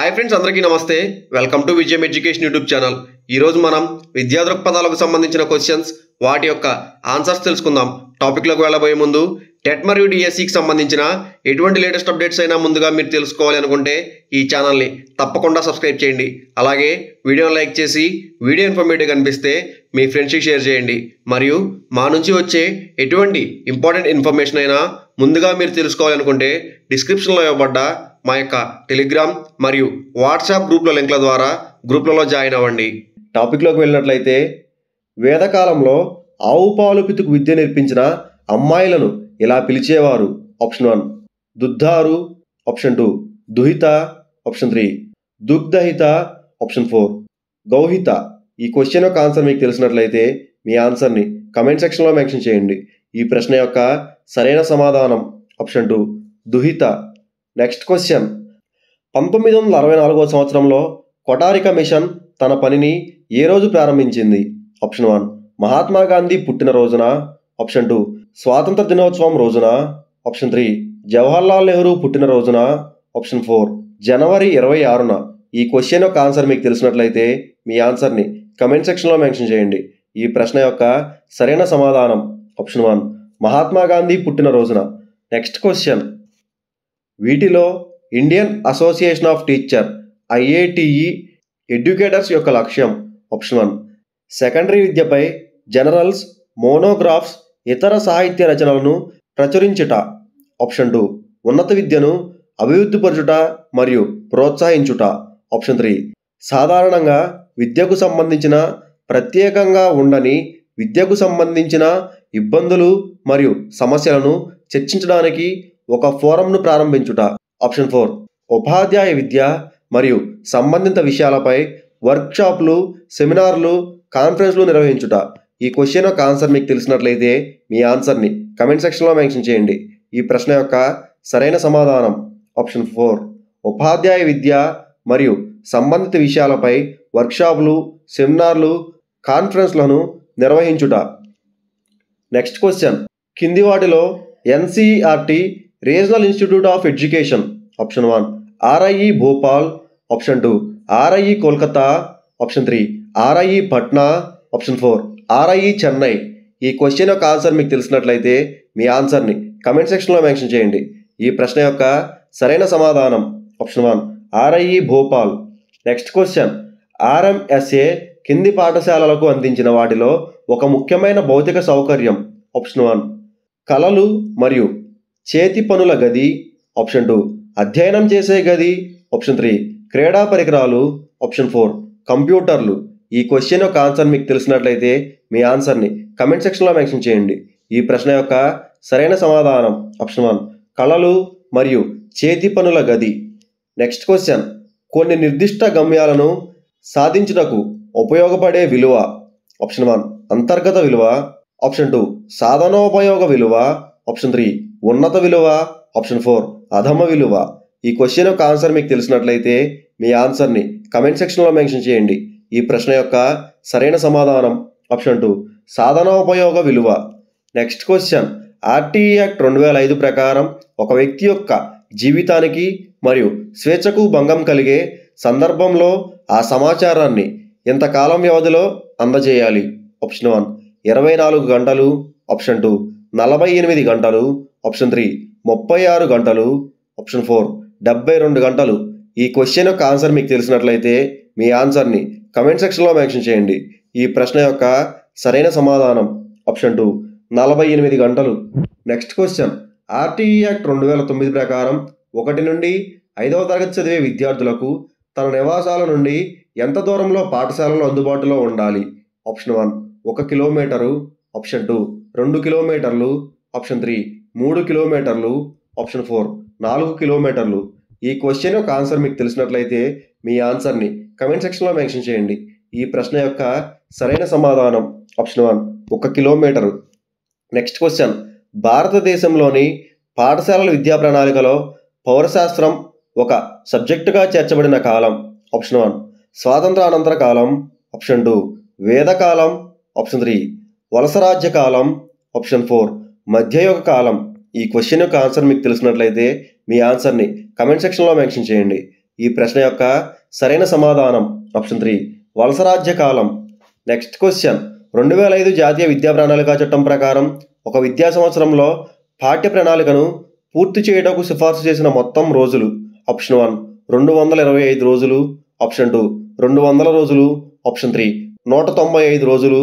Hi friends, అందరికీ నమస్తే. Welcome to విజయం ఎడ్యుకేషన్ యూట్యూబ్ ఛానల్. ఈరోజు మనం విద్యా దృక్పథాలకు సంబంధించిన క్వశ్చన్స్, వాటి యొక్క ఆన్సర్స్ తెలుసుకుందాం. టాపిక్లోకి వెళ్ళబోయే ముందు టెట్ మరియు డిఎస్సికి సంబంధించిన ఎటువంటి లేటెస్ట్ అప్డేట్స్ అయినా ముందుగా మీరు తెలుసుకోవాలి అనుకుంటే ఈ ఛానల్ని తప్పకుండా సబ్స్క్రైబ్ చేయండి. అలాగే వీడియోని లైక్ చేసి వీడియో ఇన్ఫర్మేటివ్ కనిపిస్తే మీ ఫ్రెండ్స్కి షేర్ చేయండి. మరియు మా నుంచి వచ్చే ఎటువంటి ఇంపార్టెంట్ ఇన్ఫర్మేషన్ అయినా ముందుగా మీరు తెలుసుకోవాలనుకుంటే డిస్క్రిప్షన్లో ఇవ్వబడ్డ మా యొక్క టెలిగ్రామ్ మరియు వాట్సాప్ గ్రూప్ల లింక్ల ద్వారా గ్రూప్లలో జాయిన్ అవ్వండి. టాపిక్లోకి వెళ్ళినట్లయితే, వేదకాలంలో ఆవు పాలు పితుకు విద్య నేర్పించిన అమ్మాయిలను ఇలా పిలిచేవారు. ఆప్షన్ 1 దుద్ధారు, ఆప్షన్ 2 దుహిత, ఆప్షన్ 3 దుగ్ధహిత, ఆప్షన్ 4 గౌహిత. ఈ క్వశ్చన్ యొక్క ఆన్సర్ మీకు తెలిసినట్లయితే మీ ఆన్సర్ని కమెంట్ సెక్షన్లో మెన్షన్ చేయండి. ఈ ప్రశ్న యొక్క సరైన సమాధానం ఆప్షన్ 2 దుహిత. నెక్స్ట్ క్వశ్చన్, 1964వ సంవత్సరంలో కొటారి కమిషన్ తన పనిని ఏ రోజు ప్రారంభించింది? ఆప్షన్ 1 మహాత్మా గాంధీ పుట్టినరోజున, ఆప్షన్ 2 స్వాతంత్ర దినోత్సవం రోజున, ఆప్షన్ 3 జవహర్లాల్ నెహ్రూ పుట్టినరోజున, ఆప్షన్ 4 జనవరి 26న. ఈ క్వశ్చన్ యొక్క ఆన్సర్ మీకు తెలిసినట్లయితే మీ ఆన్సర్ని కమెంట్ సెక్షన్లో మెన్షన్ చేయండి. ఈ ప్రశ్న యొక్క సరైన సమాధానం ఆప్షన్ 1 మహాత్మా గాంధీ పుట్టినరోజున. నెక్స్ట్ క్వశ్చన్, వీటిలో Indian association of teacher IATE educators యొక్క లక్ష్యం ఆప్షన్ 1 సెకండరీ విద్యపై జనరల్స్, మోనోగ్రాఫ్స్, ఇతర సాహిత్య రచనలను ప్రచురించుట, ఆప్షన్ 2 ఉన్నత విద్యను అభివృద్ధిపరచుట మరియు ప్రోత్సహించుట, ఆప్షన్ 3 సాధారణంగా విద్యకు సంబంధించిన ప్రత్యేకంగా ఉండని విద్యకు సంబంధించిన ఇబ్బందులు మరియు సమస్యలను చర్చించడానికి ఒక ఫోరంను ప్రారంభించుట, ఆప్షన్ 4 ఉపాధ్యాయ విద్య మరియు సంబంధిత విషయాలపై వర్క్షాప్లు, సెమినార్లు, కాన్ఫరెన్స్లు నిర్వహించుట. ఈ క్వశ్చన్ యొక్క ఆన్సర్ మీకు తెలిసినట్లయితే మీ ఆన్సర్ని కమెంట్ సెక్షన్లో మెన్షన్ చేయండి. ఈ ప్రశ్న యొక్క సరైన సమాధానం ఆప్షన్ 4 ఉపాధ్యాయ విద్య మరియు సంబంధిత విషయాలపై వర్క్షాప్లు, సెమినార్లు, కాన్ఫరెన్స్లను నిర్వహించుట. నెక్స్ట్ క్వశ్చన్, కింది వాటిలో NCERT regional institute of education option 1 RIE Bhopal, option 2 RIE Kolkata, option 3 RIE Patna, option 4 RIE Chennai. ఈ క్వశ్చన్ యొక్క ఆన్సర్ మీకు తెలిసినట్లయితే మీ ఆన్సర్ని కమెంట్ సెక్షన్లో మెన్షన్ చేయండి. ఈ ప్రశ్న యొక్క సరైన సమాధానం option 1 RIE Bhopal. Next question, RMSA కింది పాఠశాలలకు అందించిన వాటిలో ఒక ముఖ్యమైన భౌతిక సౌకర్యం ఆప్షన్ 1 కళలు మరియు చేతి పనుల గది, ఆప్షన్ 2 అధ్యయనం చేసే గది, ఆప్షన్ 3 క్రీడా పరికరాలు, ఆప్షన్ 4 కంప్యూటర్లు. ఈ క్వశ్చన్ యొక్క ఆన్సర్ మీకు తెలిసినట్లయితే మీ ఆన్సర్ని కమెంట్ సెక్షన్లో మెన్షన్ చేయండి. ఈ ప్రశ్న యొక్క సరైన సమాధానం ఆప్షన్ 1 కళలు మరియు చేతి పనుల గది. నెక్స్ట్ క్వశ్చన్, కొన్ని నిర్దిష్ట గమ్యాలను సాధించుటకు ఉపయోగపడే విలువ ఆప్షన్ 1 అంతర్గత విలువ, ఆప్షన్ 2 సాధనోపయోగ విలువ, ఆప్షన్ 3 ఉన్నత విలువ, ఆప్షన్ 4 అధమ విలువ. ఈ క్వశ్చన్ యొక్క ఆన్సర్ మీకు తెలిసినట్లయితే మీ ఆన్సర్ని కమెంట్ సెక్షన్లో మెన్షన్ చేయండి. ఈ ప్రశ్న యొక్క సరైన సమాధానం ఆప్షన్ 2 సాధనోపయోగ విలువ. నెక్స్ట్ క్వశ్చన్, ఆర్టీఈ యాక్ట్ 2005 ప్రకారం ఒక వ్యక్తి యొక్క జీవితానికి మరియు స్వేచ్ఛకు భంగం కలిగే సందర్భంలో ఆ సమాచారాన్ని ఎంతకాలం వ్యవధిలో అందజేయాలి? ఆప్షన్ 1 24 గంటలు, ఆప్షన్ 2 48 గంటలు, ఆప్షన్ 3 36 గంటలు, ఆప్షన్ 4 72 గంటలు. ఈ క్వశ్చన్ యొక్క ఆన్సర్ మీకు తెలిసినట్లయితే మీ ఆన్సర్ని కమెంట్ సెక్షన్లో మెన్షన్ చేయండి. ఈ ప్రశ్న యొక్క సరైన సమాధానం ఆప్షన్ 2 48 గంటలు. నెక్స్ట్ క్వశ్చన్, ఆర్టీఈ యాక్ట్ 2009 ప్రకారం 1 నుండి 5వ తరగతి చదివే విద్యార్థులకు తన నివాసాల నుండి ఎంత దూరంలో పాఠశాలలు అందుబాటులో ఉండాలి? ఆప్షన్ 1 1 కిలోమీటరు, ఆప్షన్ 2 2 కిలోమీటర్లు, ఆప్షన్ 3 3 కిలోమీటర్లు, ఆప్షన్ 4 4 కిలోమీటర్లు. ఈ క్వశ్చన్ యొక్క ఆన్సర్ మీకు తెలిసినట్లయితే మీ ఆన్సర్ని కమెంట్ సెక్షన్లో మెన్షన్ చేయండి. ఈ ప్రశ్న యొక్క సరైన సమాధానం ఆప్షన్ 1 1 కిలోమీటరు. నెక్స్ట్ క్వశ్చన్, భారతదేశంలోని పాఠశాలల విద్యా ప్రణాళికలో పౌరశాస్త్రం ఒక సబ్జెక్టుగా చేర్చబడిన కాలం ఆప్షన్ 1 స్వాతంత్ర అనంతర కాలం, ఆప్షన్ 2 వేదకాలం, ఆప్షన్ 3 వలసరాజ్య కాలం, ఆప్షన్ 4 మధ్యయుగ కాలం. ఈ క్వశ్చన్ యొక్క ఆన్సర్ మీకు తెలిసినట్లయితే మీ ఆన్సర్ని కమెంట్ సెక్షన్లో మెన్షన్ చేయండి. ఈ ప్రశ్న యొక్క సరైన సమాధానం ఆప్షన్ 3 వలసరాజ్య కాలం. నెక్స్ట్ క్వశ్చన్ 2005 జాతీయ విద్యా ప్రణాళిక చట్టం ప్రకారం ఒక విద్యా సంవత్సరంలో పాఠ్య ప్రణాళికను పూర్తి చేయడానికి సిఫార్సు చేసిన మొత్తం రోజులు. ఆప్షన్ 1 225 రోజులు, ఆప్షన్ 2 200 రోజులు, ఆప్షన్ 3 195 రోజులు,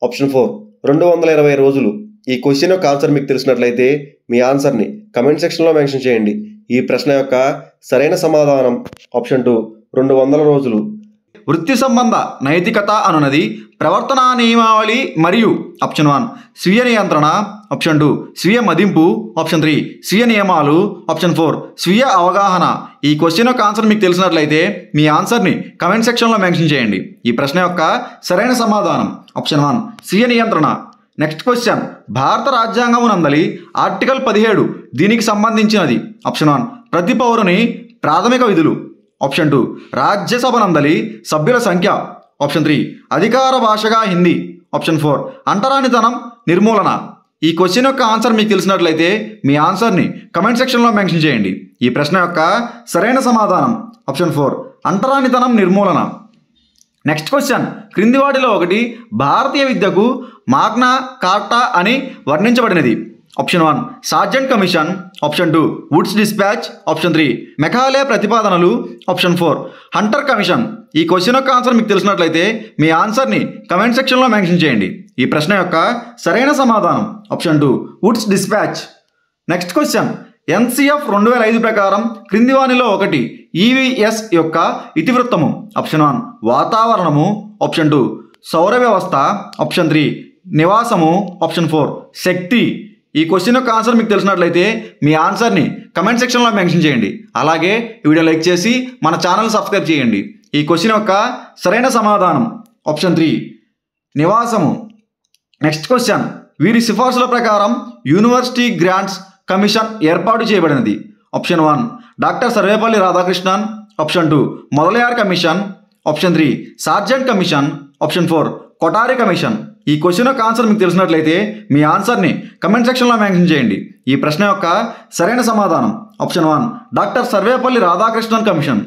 ఆప్షన్ 4 220 రోజులు. ఈ క్వశ్చన్ యొక్క ఆన్సర్ మీకు తెలిసినట్లయితే మీ ఆన్సర్ని కమెంట్ సెక్షన్లో మెన్షన్ చేయండి. ఈ ప్రశ్న యొక్క సరైన సమాధానం ఆప్షన్ 2 200 రోజులు. వృత్తి సంబంధ నైతికత అనున్నది ప్రవర్తనా నియమావళి మరియు ఆప్షన్ 1 స్వీయ నియంత్రణ, ఆప్షన్ 2 స్వీయ మదింపు, ఆప్షన్ 3 స్వీయ నియమాలు, ఆప్షన్ 4 స్వీయ అవగాహన. ఈ క్వశ్చన్ యొక్క ఆన్సర్ మీకు తెలిసినట్లయితే మీ ఆన్సర్ని కమెంట్ సెక్షన్లో మెన్షన్ చేయండి. ఈ ప్రశ్న యొక్క సరైన సమాధానం ఆప్షన్ 1 స్వీయ నియంత్రణ. నెక్స్ట్ క్వశ్చన్ భారత రాజ్యాంగమునందలి ఆర్టికల్ 17 దీనికి సంబంధించినది. ఆప్షన్ 1 ప్రతి పౌరుని ప్రాథమిక విధులు, ఆప్షన్ 2 రాజ్యసభ నందలి సభ్యుల సంఖ్య, ఆప్షన్ 3 అధికార భాషగా హిందీ, ఆప్షన్ 4 అంటరానితనం నిర్మూలన. ఈ క్వశ్చన్ యొక్క ఆన్సర్ మీకు తెలిసినట్లయితే మీ ఆన్సర్ని కమెంట్ సెక్షన్లో మెన్షన్ చేయండి. ఈ ప్రశ్న యొక్క సరైన సమాధానం ఆప్షన్ 4 అంటరానితనం నిర్మూలన. నెక్స్ట్ క్వశ్చన్ క్రింది వాటిలో ఒకటి భారతీయ విద్యకు మాగ్నా కార్టా అని వర్ణించబడినది. Option 1 Sargent commission, option 2 Wood's dispatch, option 3 Macaulay ప్రతిపాదనలు, ఆప్షన్ 4 హంటర్ కమిషన్. ఈ క్వశ్చన్ యొక్క ఆన్సర్ మీకు తెలిసినట్లయితే మీ ఆన్సర్ని కమెంట్ సెక్షన్లో మెన్షన్ చేయండి. ఈ ప్రశ్న యొక్క సరైన సమాధానం option 2 Wood's dispatch. Next question NCF 2005 ప్రకారం క్రింది వానిలో ఒకటి ఈవీఎస్ యొక్క ఇతివృత్తము. ఆప్షన్ 1 వాతావరణము, ఆప్షన్ 2 సౌర వ్యవస్థ, ఆప్షన్ 3 నివాసము, ఆప్షన్ 4 శక్తి. ఈ క్వశ్చన్ యొక్క ఆన్సర్ మీకు తెలిసినట్లయితే మీ ఆన్సర్ని కమెంట్ సెక్షన్లో మెన్షన్ చేయండి. అలాగే ఈ వీడియో లైక్ చేసి మన ఛానల్ సబ్స్క్రైబ్ చేయండి. ఈ క్వశ్చన్ యొక్క సరైన సమాధానం ఆప్షన్ 3 నివాసము. నెక్స్ట్ క్వశ్చన్ వీరి సిఫార్సుల ప్రకారం యూనివర్సిటీ గ్రాంట్స్ కమిషన్ ఏర్పాటు చేయబడినది. Option 1 doctor Sarvepalli Radhakrishnan, option 2 Mudaliar commission, option 3 Sargent commission, option 4 Kothari commission. ఈ క్వశ్చన్ యొక్క ఆన్సర్ మీకు తెలిసినట్లయితే మీ ఆన్సర్ని కమెంట్ సెక్షన్లో మెన్షన్ చేయండి. ఈ ప్రశ్న యొక్క సరైన సమాధానం option 1 doctor Sarvepalli Radhakrishnan commission.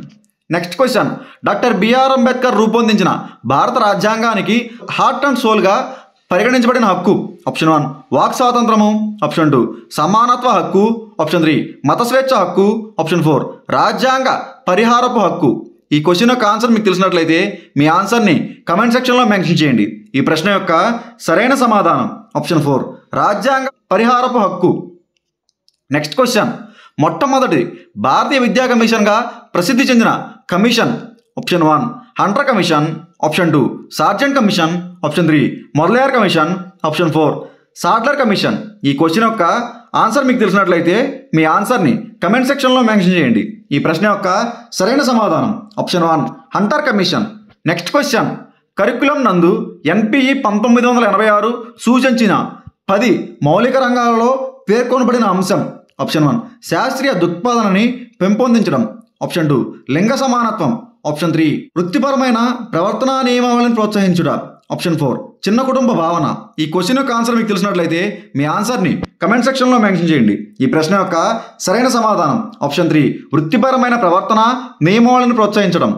Next question doctor BR Ambedkar రూపొందించిన భారత రాజ్యాంగానికి హార్ట్ అండ్ సోల్గా పరిగణించబడిన హక్కు. ఆప్షన్ 1 వాక్ స్వాతంత్రము, ఆప్షన్ 2 సమానత్వ హక్కు, ఆప్షన్ 3 మత స్వేచ్ఛ హక్కు, ఆప్షన్ 4 రాజ్యాంగ పరిహారపు హక్కు. ఈ క్వశ్చన్ యొక్క ఆన్సర్ మీకు తెలిసినట్లయితే మీ ఆన్సర్ని కమెంట్ సెక్షన్లో మెన్షన్ చేయండి. ఈ ప్రశ్న యొక్క సరైన సమాధానం ఆప్షన్ 4 రాజ్యాంగ పరిహారపు హక్కు. నెక్స్ట్ క్వశ్చన్ మొట్టమొదటి భారతీయ విద్యా కమిషన్గా ప్రసిద్ధి చెందిన commission. Option 1 Hunter commission, option 2 Sargent commission, option 3 Mudaliar commission, option 4 Sadler commission. ఈ క్వశ్చన్ యొక్క ఆన్సర్ మీకు తెలిసినట్లయితే మీ ఆన్సర్ని కమెంట్ సెక్షన్లో మెన్షన్ చేయండి. ఈ ప్రశ్న యొక్క సరైన సమాధానం option 1 Hunter commission. Next question curriculum నందు ఎన్పిఈ 1986 సూచించిన 10 మౌలిక రంగాలలో పేర్కొనబడిన అంశం. ఆప్షన్ 1 శాస్త్రీయ దృక్పథాన్ని పెంపొందించడం, ఆప్షన్ 2 లింగ సమానత్వం, ఆప్షన్ 3 వృత్తిపరమైన ప్రవర్తనా నియమావళిని ప్రోత్సహించుట, ఆప్షన్ 4 చిన్న కుటుంబ భావన. ఈ క్వశ్చన్ యొక్క ఆన్సర్ మీకు తెలిసినట్లయితే మీ ఆన్సర్ని కమెంట్ సెక్షన్లో మెన్షన్ చేయండి. ఈ ప్రశ్న యొక్క సరైన సమాధానం ఆప్షన్ 3 వృత్తిపరమైన ప్రవర్తన నియమావళిని ప్రోత్సహించడం.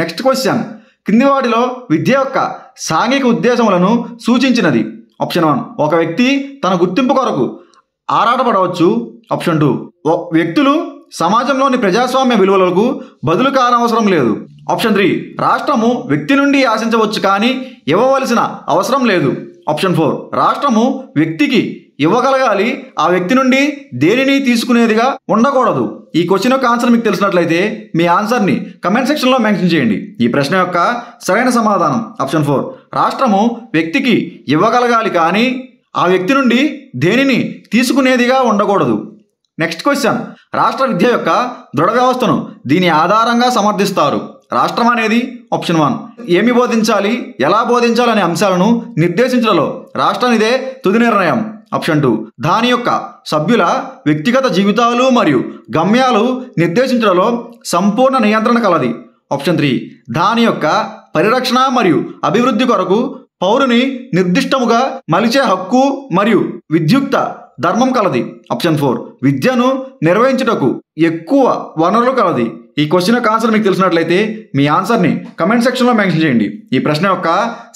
నెక్స్ట్ క్వశ్చన్ కింది వాటిలో విద్య యొక్క సాంఘిక ఉద్దేశములను సూచించినది. ఆప్షన్ 1 ఒక వ్యక్తి తన గుర్తింపు కొరకు ఆరాటపడవచ్చు, ఆప్షన్ 2 వ్యక్తులు సమాజంలోని ప్రజాస్వామ్య విలువలకు బదులు కానవసరం లేదు, ఆప్షన్ 3 రాష్ట్రము వ్యక్తి నుండి ఆశించవచ్చు కానీ ఇవ్వవలసిన అవసరం లేదు, ఆప్షన్ 4 రాష్ట్రము వ్యక్తికి ఇవ్వగలగాలి ఆ వ్యక్తి నుండి దేనిని తీసుకునేదిగా ఉండకూడదు. ఈ క్వశ్చన్ యొక్క ఆన్సర్ మీకు తెలిసినట్లయితే మీ ఆన్సర్ని కమెంట్ సెక్షన్లో మెన్షన్ చేయండి. ఈ ప్రశ్న యొక్క సరైన సమాధానం ఆప్షన్ 4 రాష్ట్రము వ్యక్తికి ఇవ్వగలగాలి కానీ ఆ వ్యక్తి నుండి దేనిని తీసుకునేదిగా ఉండకూడదు. నెక్స్ట్ క్వశ్చన్ రాష్ట్ర విద్య యొక్క దృఢ వ్యవస్థను దీని ఆధారంగా సమర్థిస్తారు. రాష్ట్రం అనేది ఆప్షన్ 1 ఏమి బోధించాలి ఎలా బోధించాలి అనే అంశాలను నిర్దేశించడంలో రాష్ట్రానిదే తుది నిర్ణయం, ఆప్షన్ 2 దాని యొక్క సభ్యుల వ్యక్తిగత జీవితాలు మరియు గమ్యాలు నిర్దేశించడంలో సంపూర్ణ నియంత్రణ కలది, ఆప్షన్ 3 దాని యొక్క పరిరక్షణ మరియు అభివృద్ధి కొరకు పౌరుని నిర్దిష్టముగా మలిచే హక్కు మరియు విద్యుక్త ధర్మం కలది, ఆప్షన్ 4 విద్యను నిర్వహించుటకు ఎక్కువ వనరులు కలది. ఈ క్వశ్చన్ యొక్క ఆన్సర్ మీకు తెలిసినట్లయితే మీ ఆన్సర్ని కమెంట్ సెక్షన్లో మెన్షన్ చేయండి. ఈ ప్రశ్న యొక్క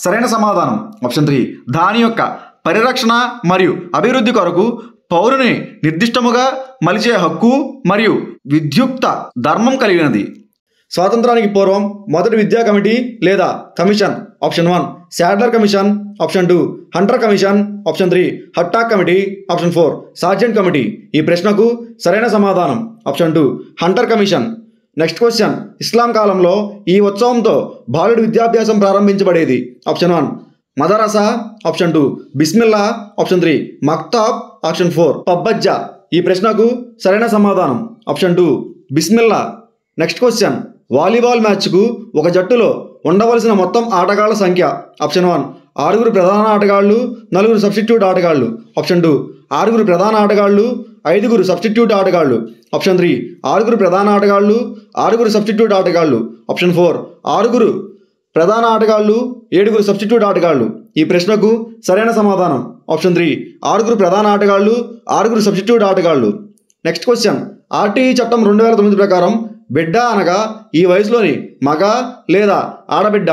సరైన సమాధానం ఆప్షన్ 3 దాని యొక్క పరిరక్షణ మరియు అభివృద్ధి కొరకు పౌరుని నిర్దిష్టముగా మలిచే హక్కు మరియు విద్యుక్త ధర్మం కలిగినది. స్వాతంత్రానికి పూర్వం మొదటి విద్యా కమిటీ లేదా commission option 1 Sadler commission, option 2 Hunter commission, option 3 Hartog committee, option 4 Sargent committee. ఈ ప్రశ్నకు సరైన సమాధానం option 2 Hunter commission. Next question, Islam కాలంలో ఈ ఉత్సవంతో బాలుడి విద్యాభ్యాసం ప్రారంభించబడేది. ఆప్షన్ 1 మదరసా, ఆప్షన్ 2 బిస్మిల్లా, ఆప్షన్ 3 మక్తాబ్, ఆప్షన్ 4 పబ్బజ్జా. ఈ ప్రశ్నకు సరైన సమాధానం ఆప్షన్ 2 బిస్మిల్లా. నెక్స్ట్ క్వశ్చన్, వాలీబాల్ మ్యాచ్కు ఒక జట్టులో ఉండవలసిన మొత్తం ఆటగాళ్ల సంఖ్య. ఆప్షన్ 1 6 ప్రధాన ఆటగాళ్లు, 4 సబ్స్టిట్యూట్ ఆటగాళ్లు, ఆప్షన్ 2 6 ప్రధాన ఆటగాళ్లు, 5 సబ్స్టిట్యూట్ ఆటగాళ్లు, ఆప్షన్ 3 6 ప్రధాన ఆటగాళ్లు, 6 సబ్స్టిట్యూట్ ఆటగాళ్లు, ఆప్షన్ 4 6 ప్రధాన ఆటగాళ్లు, 7 సబ్స్టిట్యూట్ ఆటగాళ్లు. ఈ ప్రశ్నకు సరైన సమాధానం ఆప్షన్ 3 6 ప్రధాన ఆటగాళ్లు, 6 సబ్స్టిట్యూట్ ఆటగాళ్లు. నెక్స్ట్ క్వశ్చన్, ఆర్టీఈ చట్టం 2009 ప్రకారం బిడ్డ అనగా ఈ వయసులోని మగ లేదా ఆడబిడ్డ.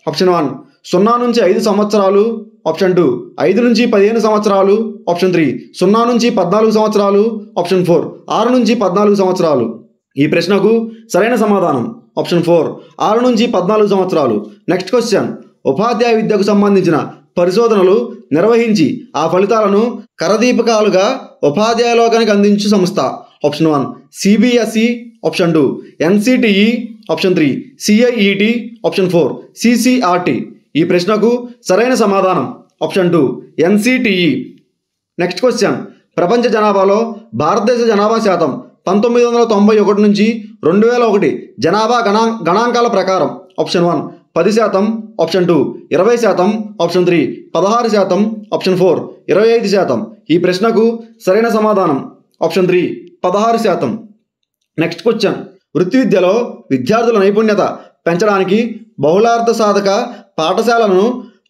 ఆప్షన్ 1 0 నుంచి 5 సంవత్సరాలు, ఆప్షన్ 2 5 నుంచి 15 సంవత్సరాలు, ఆప్షన్ 3 0 నుంచి 14 సంవత్సరాలు, ఆప్షన్ 4 6 నుంచి 14 సంవత్సరాలు. ఈ ప్రశ్నకు సరైన సమాధానం ఆప్షన్ 4 6 నుంచి 14 సంవత్సరాలు. నెక్స్ట్ క్వశ్చన్, ఉపాధ్యాయ విద్యకు సంబంధించిన పరిశోధనలు నిర్వహించి ఆ ఫలితాలను కరదీపకాలుగా ఉపాధ్యాయ లోకానికి అందించు సంస్థ. Option 1 CBSE, option 2 NCTE, option 3 CIET, option 4 CCRT. ఈ ప్రశ్నకు సరైన సమాధానం ఆప్షన్ 2 ఎన్సిటిఈ. నెక్స్ట్ క్వశ్చన్, ప్రపంచ జనాభాలో భారతదేశ జనాభా శాతం 1991 నుంచి 2001 జనాభా గణాంకాల ప్రకారం. Option 1 10%, option 2 20%, option 3 16%, option 4 25%. ఈ ప్రశ్నకు సరైన సమాధానం ఆప్షన్ 3 16%. నెక్స్ట్ క్వశ్చన్, వృత్తి విద్యలో విద్యార్థుల నైపుణ్యత పెంచడానికి బహుళార్థ సాధక పాఠశాలను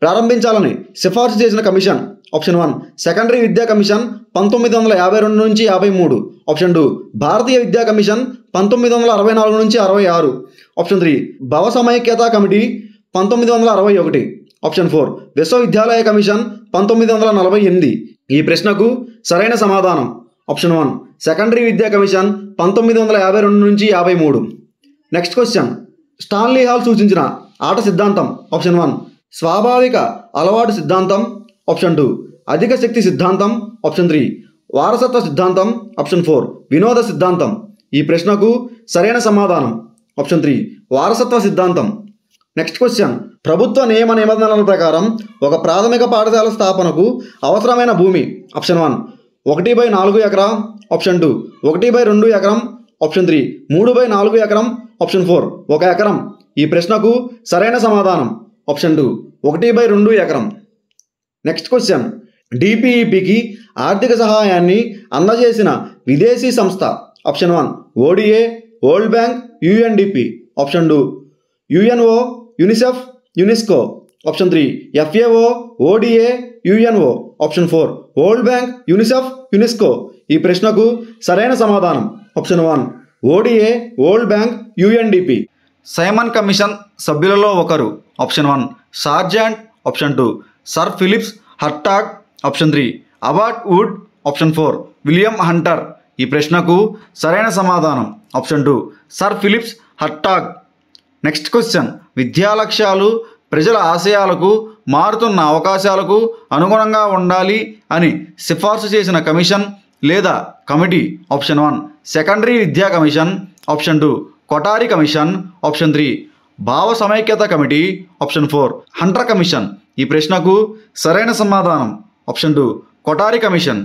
ప్రారంభించాలని సిఫార్సు చేసిన కమిషన్. ఆప్షన్ 1 సెకండరీ విద్యా కమిషన్ 1952 నుంచి 53, ఆప్షన్ 2 భారతీయ విద్యా కమిషన్ 1964 నుంచి 66, ఆప్షన్ 3 భవ సమైక్యతా కమిటీ 1961, ఆప్షన్ 4 విశ్వవిద్యాలయ కమిషన్ 1948. ఈ ప్రశ్నకు సరైన సమాధానం ఆప్షన్ 1 సెకండరీ విద్యా కమిషన్ 1952 నుంచి 53. నెక్స్ట్ క్వశ్చన్, స్టాన్లీ హాల్ సూచించిన ఆట సిద్ధాంతం. ఆప్షన్ 1 స్వాభావిక అలవాటు సిద్ధాంతం, ఆప్షన్ 2 అధిక శక్తి సిద్ధాంతం, ఆప్షన్ 3 వారసత్వ సిద్ధాంతం, ఆప్షన్ 4 వినోద సిద్ధాంతం. ఈ ప్రశ్నకు సరైన సమాధానం ఆప్షన్ 3 వారసత్వ సిద్ధాంతం. నెక్స్ట్ క్వశ్చన్, ప్రభుత్వ నియమ నిబంధనల ప్రకారం ఒక ప్రాథమిక పాఠశాల స్థాపనకు అవసరమైన భూమి. ఆప్షన్ 1 1/4 ఎకరా, ఆప్షన్ 2 1/2 ఎకరం, ఆప్షన్ 3 3/4 ఎకరం, ఆప్షన్ 4 1 ఎకరం. ఈ ప్రశ్నకు సరైన సమాధానం ఆప్షన్ 2 1/2 ఎకరం. నెక్స్ట్ క్వశ్చన్, డిపిఈపికి ఆర్థిక సహాయాన్ని అందజేసిన విదేశీ సంస్థ. Option 1 ODA, World Bank, UNDP, option 2 UNO, UNICEF, UNESCO, option 3 FAO, ODA, UNO, option 4 World Bank, UNICEF, UNESCO. ఈ ప్రశ్నకు సరైన సమాధానం option 1 ODA, World Bank, UNDP. Simon commission సభ్యులలో ఒకరు. Option 1 Sargent, option 2 Sir Philips Hartog, option 3 Abbott Wood, option 4 William Hunter. ఈ ప్రశ్నకు సరైన సమాధానం option 2 Sir Philips Hartog. Next question, విద్యా లక్ష్యాలు ప్రజల ఆశయాలకు మారుతున్న అవకాశాలకు అనుగుణంగా ఉండాలి అని సిఫార్సు చేసిన కమిషన్ లేదా కమిటీ. ఆప్షన్ 1 సెకండరీ విద్యా commission, option 2 Kothari commission, option 3 భావ సమైక్యత కమిటీ, ఆప్షన్ 4 హంటర్ కమిషన్. ఈ ప్రశ్నకు సరైన సమాధానం option 2 Kothari commission.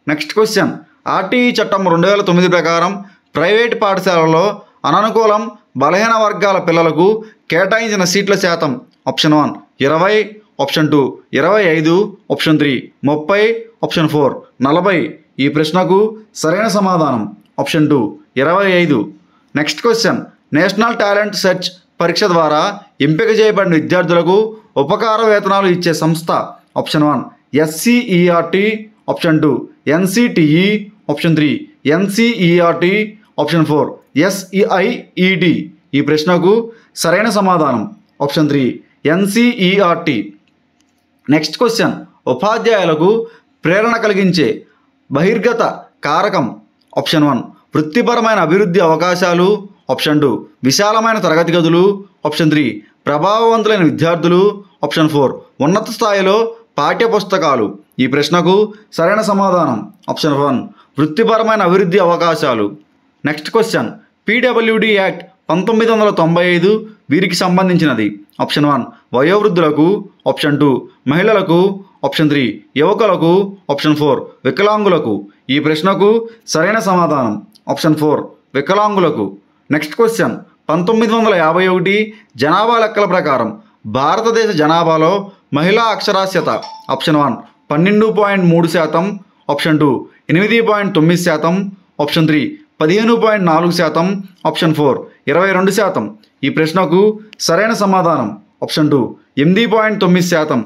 Next question, RTE చట్టం 2009 ప్రకారం ప్రైవేటు పాఠశాలలో అననుకూలం బలహీన వర్గాల పిల్లలకు కేటాయించిన సీట్ల శాతం. Option 1 20, option 2 25, option 3 30, option 4 40. ఈ ప్రశ్నకు సరైన సమాధానం option 2 25. Next question, National Talent Search పరీక్ష ద్వారా ఎంపిక చేయబడిన విద్యార్థులకు ఉపకార వేతనాలు ఇచ్చే సంస్థ. Option 1 SCERT, option 2 NCTE, option 3 NCERT, option 4 SEIED. ఈ ప్రశ్నకు సరైన సమాధానం ఆప్షన్ 3 NCERT. నెక్స్ట్ క్వశ్చన్, ఉపాధ్యాయులకు ప్రేరణ కలిగించే బహిర్గత కారకం ఆప్షన్ 1 వృత్తిపరమైన అభివృద్ధి అవకాశాలు, ఆప్షన్ 2 విశాలమైన తరగతి గదులు, ఆప్షన్ 3 ప్రభావవంతులైన విద్యార్థులు, ఆప్షన్ 4 ఉన్నత స్థాయిలో పాఠ్యపుస్తకాలు. ఈ ప్రశ్నకు సరైన సమాధానం ఆప్షన్ 1 వృత్తిపరమైన అభివృద్ధి అవకాశాలు. నెక్స్ట్ క్వశ్చన్, PWD యాక్ట్ 1995 వీరికి సంబంధించినది. ఆప్షన్ 1 వయోవృద్ధులకు, ఆప్షన్ 2 మహిళలకు, ఆప్షన్ 3 యువకులకు, ఆప్షన్ 4 వికలాంగులకు. ఈ ప్రశ్నకు సరైన సమాధానం ఆప్షన్ 4 వికలాంగులకు. నెక్స్ట్ క్వశ్చన్, 1951 జనాభా లెక్కల ప్రకారం భారతదేశ జనాభాలో మహిళా అక్షరాస్యత ఆప్షన్ 1 12.3%, ఆప్షన్ 2 8.9%, ఆప్షన్ 3 15.4%, ఆప్షన్ 4 22%. ఈ ప్రశ్నకు సరైన సమాధానం ఆప్షన్ 2 8.9%.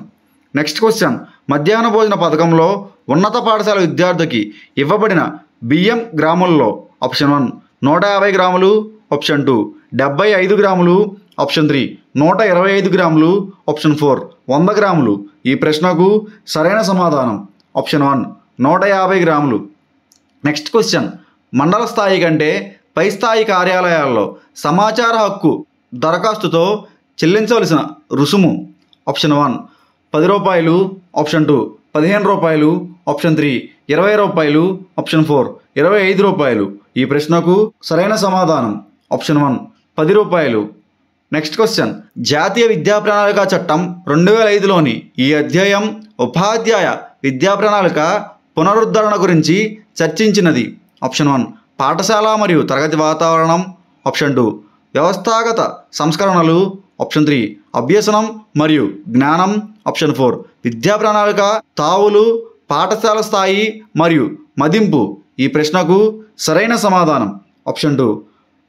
నెక్స్ట్ క్వశ్చన్, మధ్యాహ్న భోజన పథకంలో ఉన్నత పాఠశాల విద్యార్థికి ఇవ్వబడిన బియ్యం గ్రాముల్లో ఆప్షన్ 1 150 గ్రాములు, ఆప్షన్ 2 75 గ్రాములు, ఆప్షన్ 3 125 గ్రాములు, ఆప్షన్ 4 100 గ్రాములు. ఈ ప్రశ్నకు సరైన సమాధానం ఆప్షన్ 1 150 గ్రాములు. నెక్స్ట్ క్వశ్చన్, మండల స్థాయి కంటే పై స్థాయి కార్యాలయాల్లో సమాచార హక్కు దరఖాస్తుతో చెల్లించవలసిన రుసుము ఆప్షన్ 1 10 రూపాయలు, ఆప్షన్ 2 15 రూపాయలు, ఆప్షన్ 3 20 రూపాయలు, ఆప్షన్ 4 25 రూపాయలు. ఈ ప్రశ్నకు సరైన సమాధానం ఆప్షన్ 1 10 రూపాయలు. నెక్స్ట్ క్వశ్చన్, జాతీయ విద్యా ప్రణాళిక చట్టం 2005లోని ఈ అధ్యాయం ఉపాధ్యాయ విద్యా ప్రణాళిక పునరుద్ధరణ గురించి చర్చించినది. ఆప్షన్ 1 పాఠశాల మరియు తరగతి వాతావరణం, ఆప్షన్ 2 వ్యవస్థాగత సంస్కరణలు, ఆప్షన్ 3 అభ్యసనం మరియు జ్ఞానం, ఆప్షన్ 4 విద్యా ప్రణాళిక తావులు పాఠశాల స్థాయి మరియు మదింపు. ఈ ప్రశ్నకు సరైన సమాధానం ఆప్షన్ 2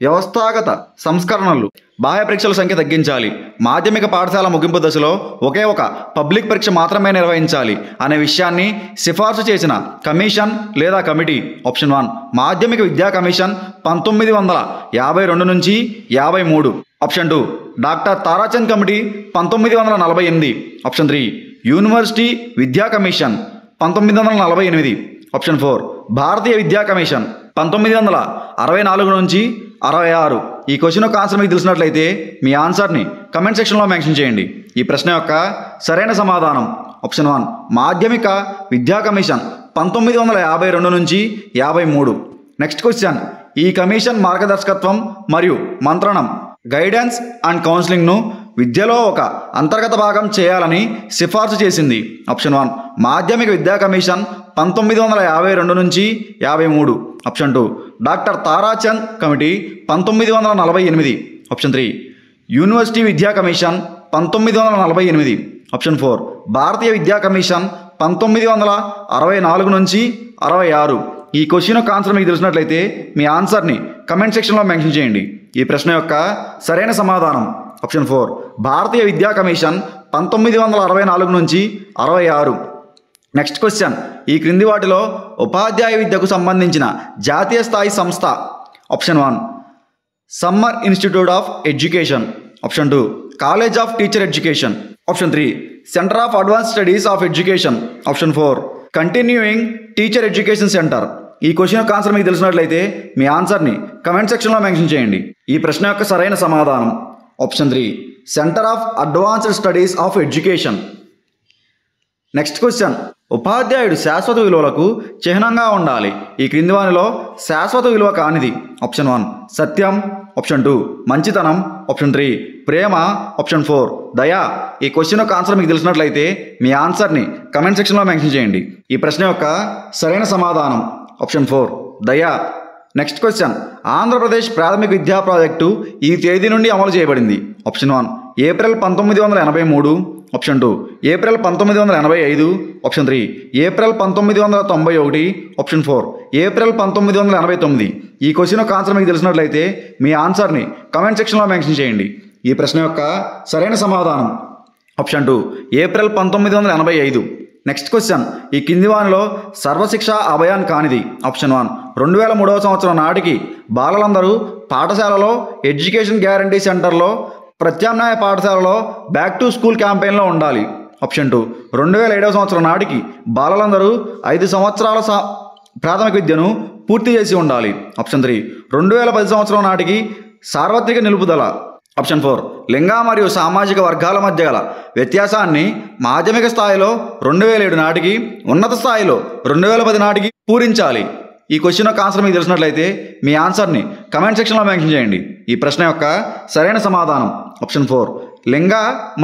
వ్యవస్థాగత సంస్కరణలు. బాహ్య పరీక్షల సంఖ్య తగ్గించాలి, మాధ్యమిక పాఠశాల ముగింపు దశలో ఒకే ఒక పబ్లిక్ పరీక్ష మాత్రమే నిర్వహించాలి అనే విషయాన్ని సిఫార్సు చేసిన కమిషన్ లేదా కమిటీ ఆప్షన్ 1 మాధ్యమిక విద్యా కమిషన్ 1952 నుంచి 53, option 2 doctor Tarachand committee 1948, option 3 university విద్యా కమిషన్ 1948, ఆప్షన్ 4 భారతీయ విద్యా కమిషన్ 1964 నుంచి 66. ఈ క్వశ్చన్ యొక్క ఆన్సర్ మీకు తెలిసినట్లయితే మీ ఆన్సర్ని కమెంట్ సెక్షన్లో మెన్షన్ చేయండి. ఈ ప్రశ్న యొక్క సరైన సమాధానం ఆప్షన్ 1 మాధ్యమిక విద్యా కమిషన్ 1952 నుంచి 53. నెక్స్ట్ క్వశ్చన్, ఈ కమిషన్ మార్గదర్శకత్వం మరియు మంత్రణం గైడెన్స్ అండ్ కౌన్సిలింగ్ను విద్యలో ఒక అంతర్గత భాగం చేయాలని సిఫార్సు చేసింది. ఆప్షన్ 1 మాధ్యమిక విద్యా కమిషన్ 1952 నుంచి 53, option 2 doctor Tarachand committee 1948, option 3 university విద్యా కమిషన్ 1948, ఆప్షన్ 4 భారతీయ విద్యా కమిషన్ 1964 నుంచి 66. ఈ క్వశ్చన్ యొక్క ఆన్సర్ మీకు తెలిసినట్లయితే మీ ఆన్సర్ని కమెంట్ సెక్షన్లో మెన్షన్ చేయండి. ఈ ప్రశ్న యొక్క సరైన సమాధానం ఆప్షన్ 4 భారతీయ విద్యా కమిషన్ 1964 నుంచి 66. నెక్స్ట్ క్వశ్చన్, ఈ క్రింది వాటిలో ఉపాధ్యాయ విద్యకు సంబంధించిన జాతీయ స్థాయి సంస్థ option 1 summer institute of education, option 2 college of teacher education, option 3 centre of advance studies of education, option 4 continuing teacher education centre. ఈ క్వశ్చన్ యొక్క ఆన్సర్ మీకు తెలిసినట్లయితే మీ ఆన్సర్ని కమెంట్ సెక్షన్లో మెన్షన్ చేయండి. ఈ ప్రశ్న యొక్క సరైన సమాధానం option 3 centre of advanced studies of education. Next question, ఉపాధ్యాయుడు శాశ్వత విలువలకు చిహ్నంగా ఉండాలి. ఈ క్రింది వానిలో శాశ్వత విలువ కానిది ఆప్షన్ 1 సత్యం, ఆప్షన్ 2 మంచితనం, ఆప్షన్ 3 ప్రేమ, ఆప్షన్ 4 దయ. ఈ క్వశ్చన్ యొక్క ఆన్సర్ మీకు తెలిసినట్లయితే మీ ఆన్సర్ని కమెంట్ సెక్షన్లో మెన్షన్ చేయండి. ఈ ప్రశ్న యొక్క సరైన సమాధానం ఆప్షన్ 4 దయ. నెక్స్ట్ క్వశ్చన్, ఆంధ్రప్రదేశ్ ప్రాథమిక విద్యా ప్రాజెక్టు ఈ తేదీ నుండి అమలు చేయబడింది. Option 1 April 1983, option 2 April 1985, option 3 April 1991, option 4 April 1989. ఈ క్వశ్చన్ యొక్క ఆన్సర్ మీకు తెలిసినట్లయితే మీ ఆన్సర్ని కమెంట్ సెక్షన్లో మెన్షన్ చేయండి. ఈ ప్రశ్న యొక్క సరైన సమాధానం ఆప్షన్ 2 ఏప్రిల్ 1985. నెక్స్ట్ క్వశ్చన్, ఈ కింది వానిలో సర్వశిక్ష అభయాన్ కానిది? ఆప్షన్ 1, 2003 సంవత్సరం నాటికి బాలలందరూ పాఠశాలలో ఎడ్యుకేషన్ గ్యారంటీ సెంటర్లో ప్రత్యామ్నాయ పాఠశాలలో బ్యాక్ టు స్కూల్ క్యాంపెయిన్లో ఉండాలి. ఆప్షన్ 2, 2007 సంవత్సరం నాటికి బాలలందరూ 5 సంవత్సరాల ప్రాథమిక విద్యను పూర్తి చేసి ఉండాలి. ఆప్షన్ 3, 2010 సంవత్సరం నాటికి సార్వత్రిక నిలుపుదల. ఆప్షన్ 4, లింగ మరియు సామాజిక వర్గాల మధ్య గల వ్యత్యాసాన్ని మాధ్యమిక స్థాయిలో 2007 నాటికి, ఉన్నత స్థాయిలో 2010 నాటికి పూరించాలి. ఈ క్వశ్చన్ యొక్క ఆన్సర్ మీకు తెలిసినట్లయితే మీ ఆన్సర్ని కమెంట్ సెక్షన్లో మెన్షన్ చేయండి. ఈ ప్రశ్న యొక్క సరైన సమాధానం ఆప్షన్ 4, లింగ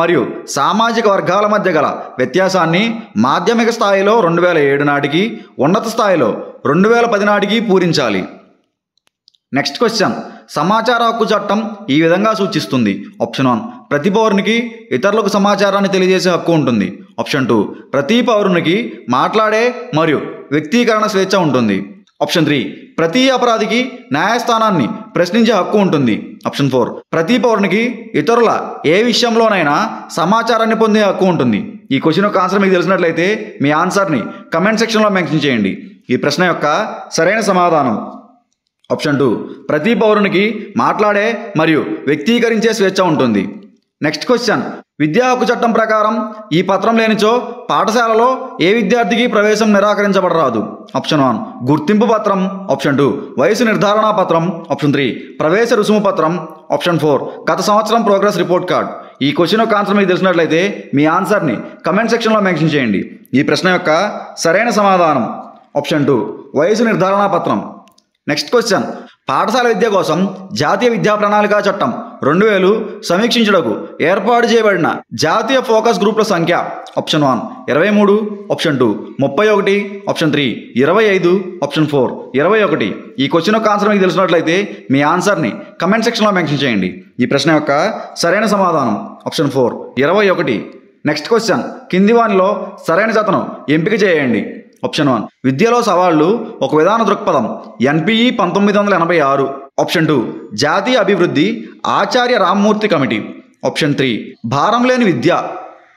మరియు సామాజిక వర్గాల మధ్య గల వ్యత్యాసాన్ని మాధ్యమిక స్థాయిలో 2007 నాటికి, ఉన్నత స్థాయిలో 2010 నాటికి పూరించాలి. నెక్స్ట్ క్వశ్చన్, సమాచార హక్కు చట్టం ఈ విధంగా సూచిస్తుంది. ఆప్షన్ 1, ప్రతి పౌరునికి ఇతరులకు సమాచారాన్ని తెలియజేసే హక్కు ఉంటుంది. ఆప్షన్ 2, ప్రతి పౌరునికి మాట్లాడే మరియు వ్యక్తీకరణ స్వేచ్ఛ ఉంటుంది. ఆప్షన్ 3, ప్రతి అపరాధికి న్యాయస్థానాన్ని ప్రశ్నించే హక్కు ఉంటుంది. ఆప్షన్ 4, ప్రతి పౌరునికి ఇతరుల ఏ విషయంలోనైనా సమాచారాన్ని పొందే హక్కు ఉంటుంది. ఈ క్వశ్చన్ యొక్క ఆన్సర్ మీకు తెలిసినట్లయితే మీ ఆన్సర్ని కమెంట్ సెక్షన్లో మెన్షన్ చేయండి. ఈ ప్రశ్న యొక్క సరైన సమాధానం ఆప్షన్ 2, ప్రతి పౌరునికి మాట్లాడే మరియు వ్యక్తీకరించే స్వేచ్ఛ ఉంటుంది. నెక్స్ట్ క్వశ్చన్, విద్యా హక్కు చట్టం ప్రకారం ఈ పత్రం లేనిచో పాఠశాలలో ఏ విద్యార్థికి ప్రవేశం నిరాకరించబడరాదు. ఆప్షన్ 1, గుర్తింపు పత్రం. ఆప్షన్ 2, వయసు నిర్ధారణ పత్రం. ఆప్షన్ 3, ప్రవేశ రుసుము పత్రం. ఆప్షన్ 4, గత సంవత్సరం ప్రోగ్రెస్ రిపోర్ట్ కార్డ్. ఈ క్వశ్చన్ యొక్క ఆన్సర్ మీకు తెలిసినట్లయితే మీ ఆన్సర్ని కమెంట్ సెక్షన్లో మెన్షన్ చేయండి. ఈ ప్రశ్న యొక్క సరైన సమాధానం ఆప్షన్ 2, వయసు నిర్ధారణ పత్రం. నెక్స్ట్ క్వశ్చన్, పాఠశాల విద్య కోసం జాతీయ విద్యా ప్రణాళిక చట్టం 2000 సమీక్షించుటకు ఏర్పాటు చేయబడిన జాతీయ ఫోకస్ గ్రూపుల సంఖ్య. ఆప్షన్ 1, 23. ఆప్షన్ 2, 31. ఆప్షన్ 3, 25. ఆప్షన్ 4, 21. ఈ క్వశ్చన్ యొక్క ఆన్సర్ మీకు తెలిసినట్లయితే మీ ఆన్సర్ని కమెంట్ సెక్షన్లో మెన్షన్ చేయండి. ఈ ప్రశ్న యొక్క సరైన సమాధానం ఆప్షన్ 4, 21. నెక్స్ట్ క్వశ్చన్, కింది వానిలో సరైన జతను ఎంపిక చేయండి. ఆప్షన్ 1, విద్యలో సవాళ్లు ఒక విధాన దృక్పథం NPE 1986. ఆప్షన్ 2, జాతీయ అభివృద్ధి ఆచార్య రామ్మూర్తి కమిటీ. ఆప్షన్ 3, భారం లేని విద్య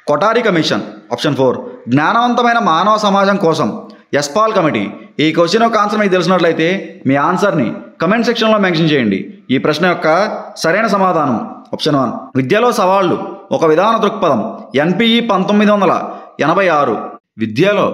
కొఠారి కమిషన్. ఆప్షన్ 4, జ్ఞానవంతమైన మానవ సమాజం కోసం యశ్పాల్ కమిటీ. ఈ క్వశ్చన్ యొక్క ఆన్సర్ మీకు తెలిసినట్లయితే మీ ఆన్సర్ని కమెంట్ సెక్షన్లో మెన్షన్ చేయండి. ఈ ప్రశ్న యొక్క సరైన సమాధానం ఆప్షన్ 1, విద్యలో సవాళ్లు ఒక విధాన దృక్పథం NPE 1986. విద్యలో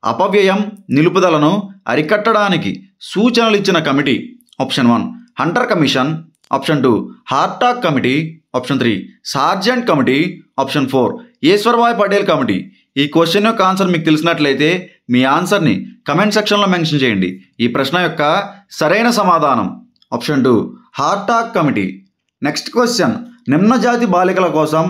అపవ్యయం నిలుపుదలను అరికట్టడానికి సూచనలు ఇచ్చిన committee. Option 1, Hunter commission. Option 2, Hartog committee. Option 3, sergeant committee. Option 4, Ishwarbhai Patel committee. ఈ క్వశ్చన్ యొక్క ఆన్సర్ మీకు తెలిసినట్లయితే మీ ఆన్సర్ని కమెంట్ సెక్షన్లో మెన్షన్ చేయండి. ఈ ప్రశ్న యొక్క సరైన సమాధానం option 2, Hartog committee. Next question, నిమ్న జాతి బాలికల కోసం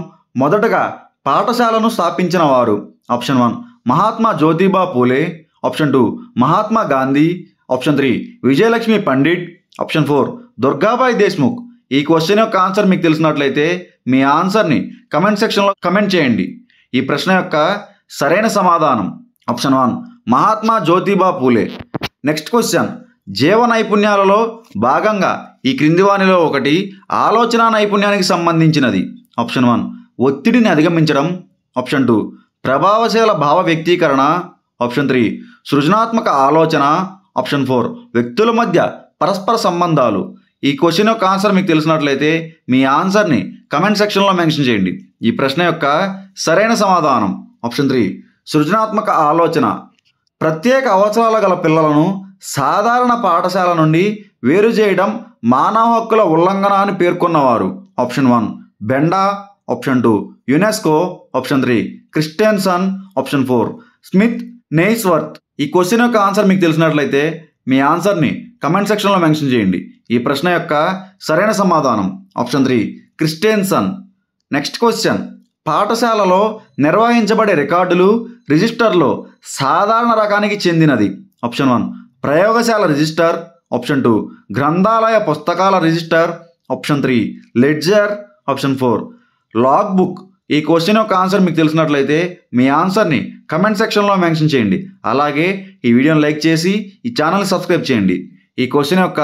మొదటగా పాఠశాలను స్థాపించిన వారు. Option 1, Mahatma Jyotiba Phule. Option 2, Mahatma Gandhi. Option 3, Vijayalakshmi Pandit. Option 4, Durgabai Deshmukh. ఈ క్వశ్చన్ యొక్క ఆన్సర్ మీకు తెలిసినట్లయితే మీ ఆన్సర్ని కమెంట్ సెక్షన్లో కమెంట్ చేయండి. ఈ ప్రశ్న యొక్క సరైన సమాధానం ఆప్షన్ 1, మహాత్మా జ్యోతిబా పూలే. నెక్స్ట్ క్వశ్చన్, జీవ నైపుణ్యాలలో భాగంగా ఈ క్రింది వానిలో ఒకటి ఆలోచన నైపుణ్యానికి సంబంధించినది. ఆప్షన్ 1, ఒత్తిడిని అధిగమించడం. ఆప్షన్ 2, ప్రభావశీల భావ వ్యక్తీకరణ. ఆప్షన్ 3, సృజనాత్మక ఆలోచన. ఆప్షన్ 4, వ్యక్తుల మధ్య పరస్పర సంబంధాలు. ఈ క్వశ్చన్ యొక్క ఆన్సర్ మీకు తెలిసినట్లయితే మీ ఆన్సర్ని కమెంట్ సెక్షన్లో మెన్షన్ చేయండి. ఈ ప్రశ్న యొక్క సరైన సమాధానం ఆప్షన్ 3, సృజనాత్మక ఆలోచన. ప్రత్యేక అవసరాల గల పిల్లలను సాధారణ పాఠశాల నుండి వేరు చేయడం మానవ హక్కుల ఉల్లంఘన అని పేర్కొన్నవారు. Option 1, Benda. Option 2, UNESCO. Option 3, Christensen. Option 4, Smith Neisworth. ఈ క్వశ్చన్ యొక్క ఆన్సర్ మీకు తెలిసినట్లయితే మీ ఆన్సర్ని కమెంట్ సెక్షన్లో మెన్షన్ చేయండి. ఈ ప్రశ్న యొక్క సరైన సమాధానం ఆప్షన్ 3, క్రిస్టెన్సన్. నెక్స్ట్ క్వశ్చన్, పాఠశాలలో నిర్వహించబడే రికార్డులు రిజిస్టర్లో సాధారణ రకానికి చెందినది. ఆప్షన్ 1, ప్రయోగశాల రిజిస్టర్. ఆప్షన్ 2, గ్రంథాలయ పుస్తకాల register. Option 3, ledger. Option 4, log book. ఈ క్వశ్చన్ యొక్క ఆన్సర్ మీకు తెలిసినట్లయితే మీ ఆన్సర్ని కమెంట్ సెక్షన్లో మెన్షన్ చేయండి. అలాగే ఈ వీడియోని లైక్ చేసి ఈ ఛానల్ని సబ్స్క్రైబ్ చేయండి. ఈ క్వశ్చన్ యొక్క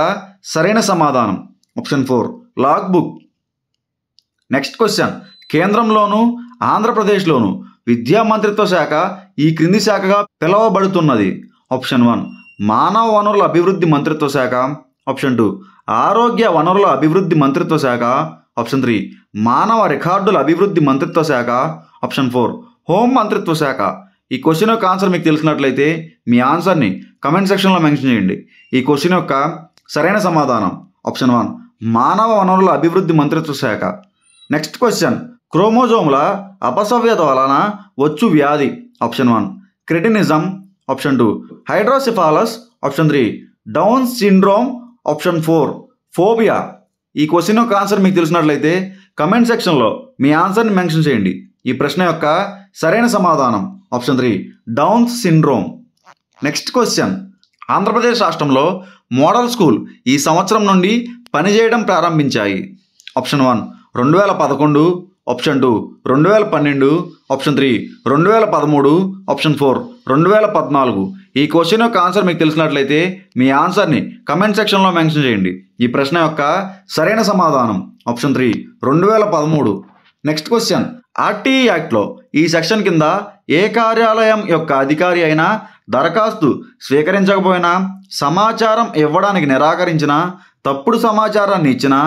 సరైన సమాధానం option 4, log book. Next question, కేంద్రంలోను ఆంధ్రప్రదేశ్లోను విద్యా మంత్రిత్వ శాఖ ఈ క్రింది శాఖగా పిలువబడుతున్నది? ఆప్షన్ 1 మానవ వనరుల అభివృద్ధి మంత్రిత్వ శాఖ. ఆప్షన్ 2 ఆరోగ్య వనరుల అభివృద్ధి మంత్రిత్వ శాఖ. ఆప్షన్ 3 మానవ రికార్డుల అభివృద్ధి మంత్రిత్వ శాఖ. ఆప్షన్ 4 హోం మంత్రిత్వ శాఖ. ఈ క్వశ్చన్ యొక్క ఆన్సర్ మీకు తెలిసినట్లయితే మీ ఆన్సర్ని కమెంట్ సెక్షన్లో మెన్షన్ చేయండి. ఈ క్వశ్చన్ యొక్క సరైన సమాధానం ఆప్షన్ 1 మానవ వనరుల అభివృద్ధి మంత్రిత్వ శాఖ. నెక్స్ట్ క్వశ్చన్, క్రోమోజోముల అపసవ్యత వలన వచ్చు వ్యాధి? Option 1 cretinism. Option 2 hydrocephalus. Option 3 Down syndrome. Option 4 phobia. ఈ క్వశ్చన్ యొక్క ఆన్సర్ మీకు తెలిసినట్లయితే కమెంట్ సెక్షన్లో మీ ఆన్సర్ని మెన్షన్ చేయండి. ఈ ప్రశ్న యొక్క సరైన సమాధానం option 3 Down syndrome. Next question, Andhra Pradesh రాష్ట్రంలో మోడల్ స్కూల్ ఈ సంవత్సరం నుండి పనిచేయడం ప్రారంభించాయి? ఆప్షన్ 1 2011. ఆప్షన్ 2 2012. ఆప్షన్ 3 2013. ఆప్షన్ 4 2014. ఈ క్వశ్చన్ యొక్క ఆన్సర్ మీకు తెలిసినట్లయితే మీ ఆన్సర్ని కమెంట్ సెక్షన్లో మెన్షన్ చేయండి. ఈ ప్రశ్న యొక్క సరైన సమాధానం ఆప్షన్ 3 2013. నెక్స్ట్ క్వశ్చన్, ఆర్టీఈ యాక్ట్లో ఈ సెక్షన్ కింద ఏ కార్యాలయం యొక్క అధికారి అయినా దరఖాస్తు స్వీకరించకపోయినా, సమాచారం ఇవ్వడానికి నిరాకరించినా, తప్పుడు సమాచారాన్ని ఇచ్చినా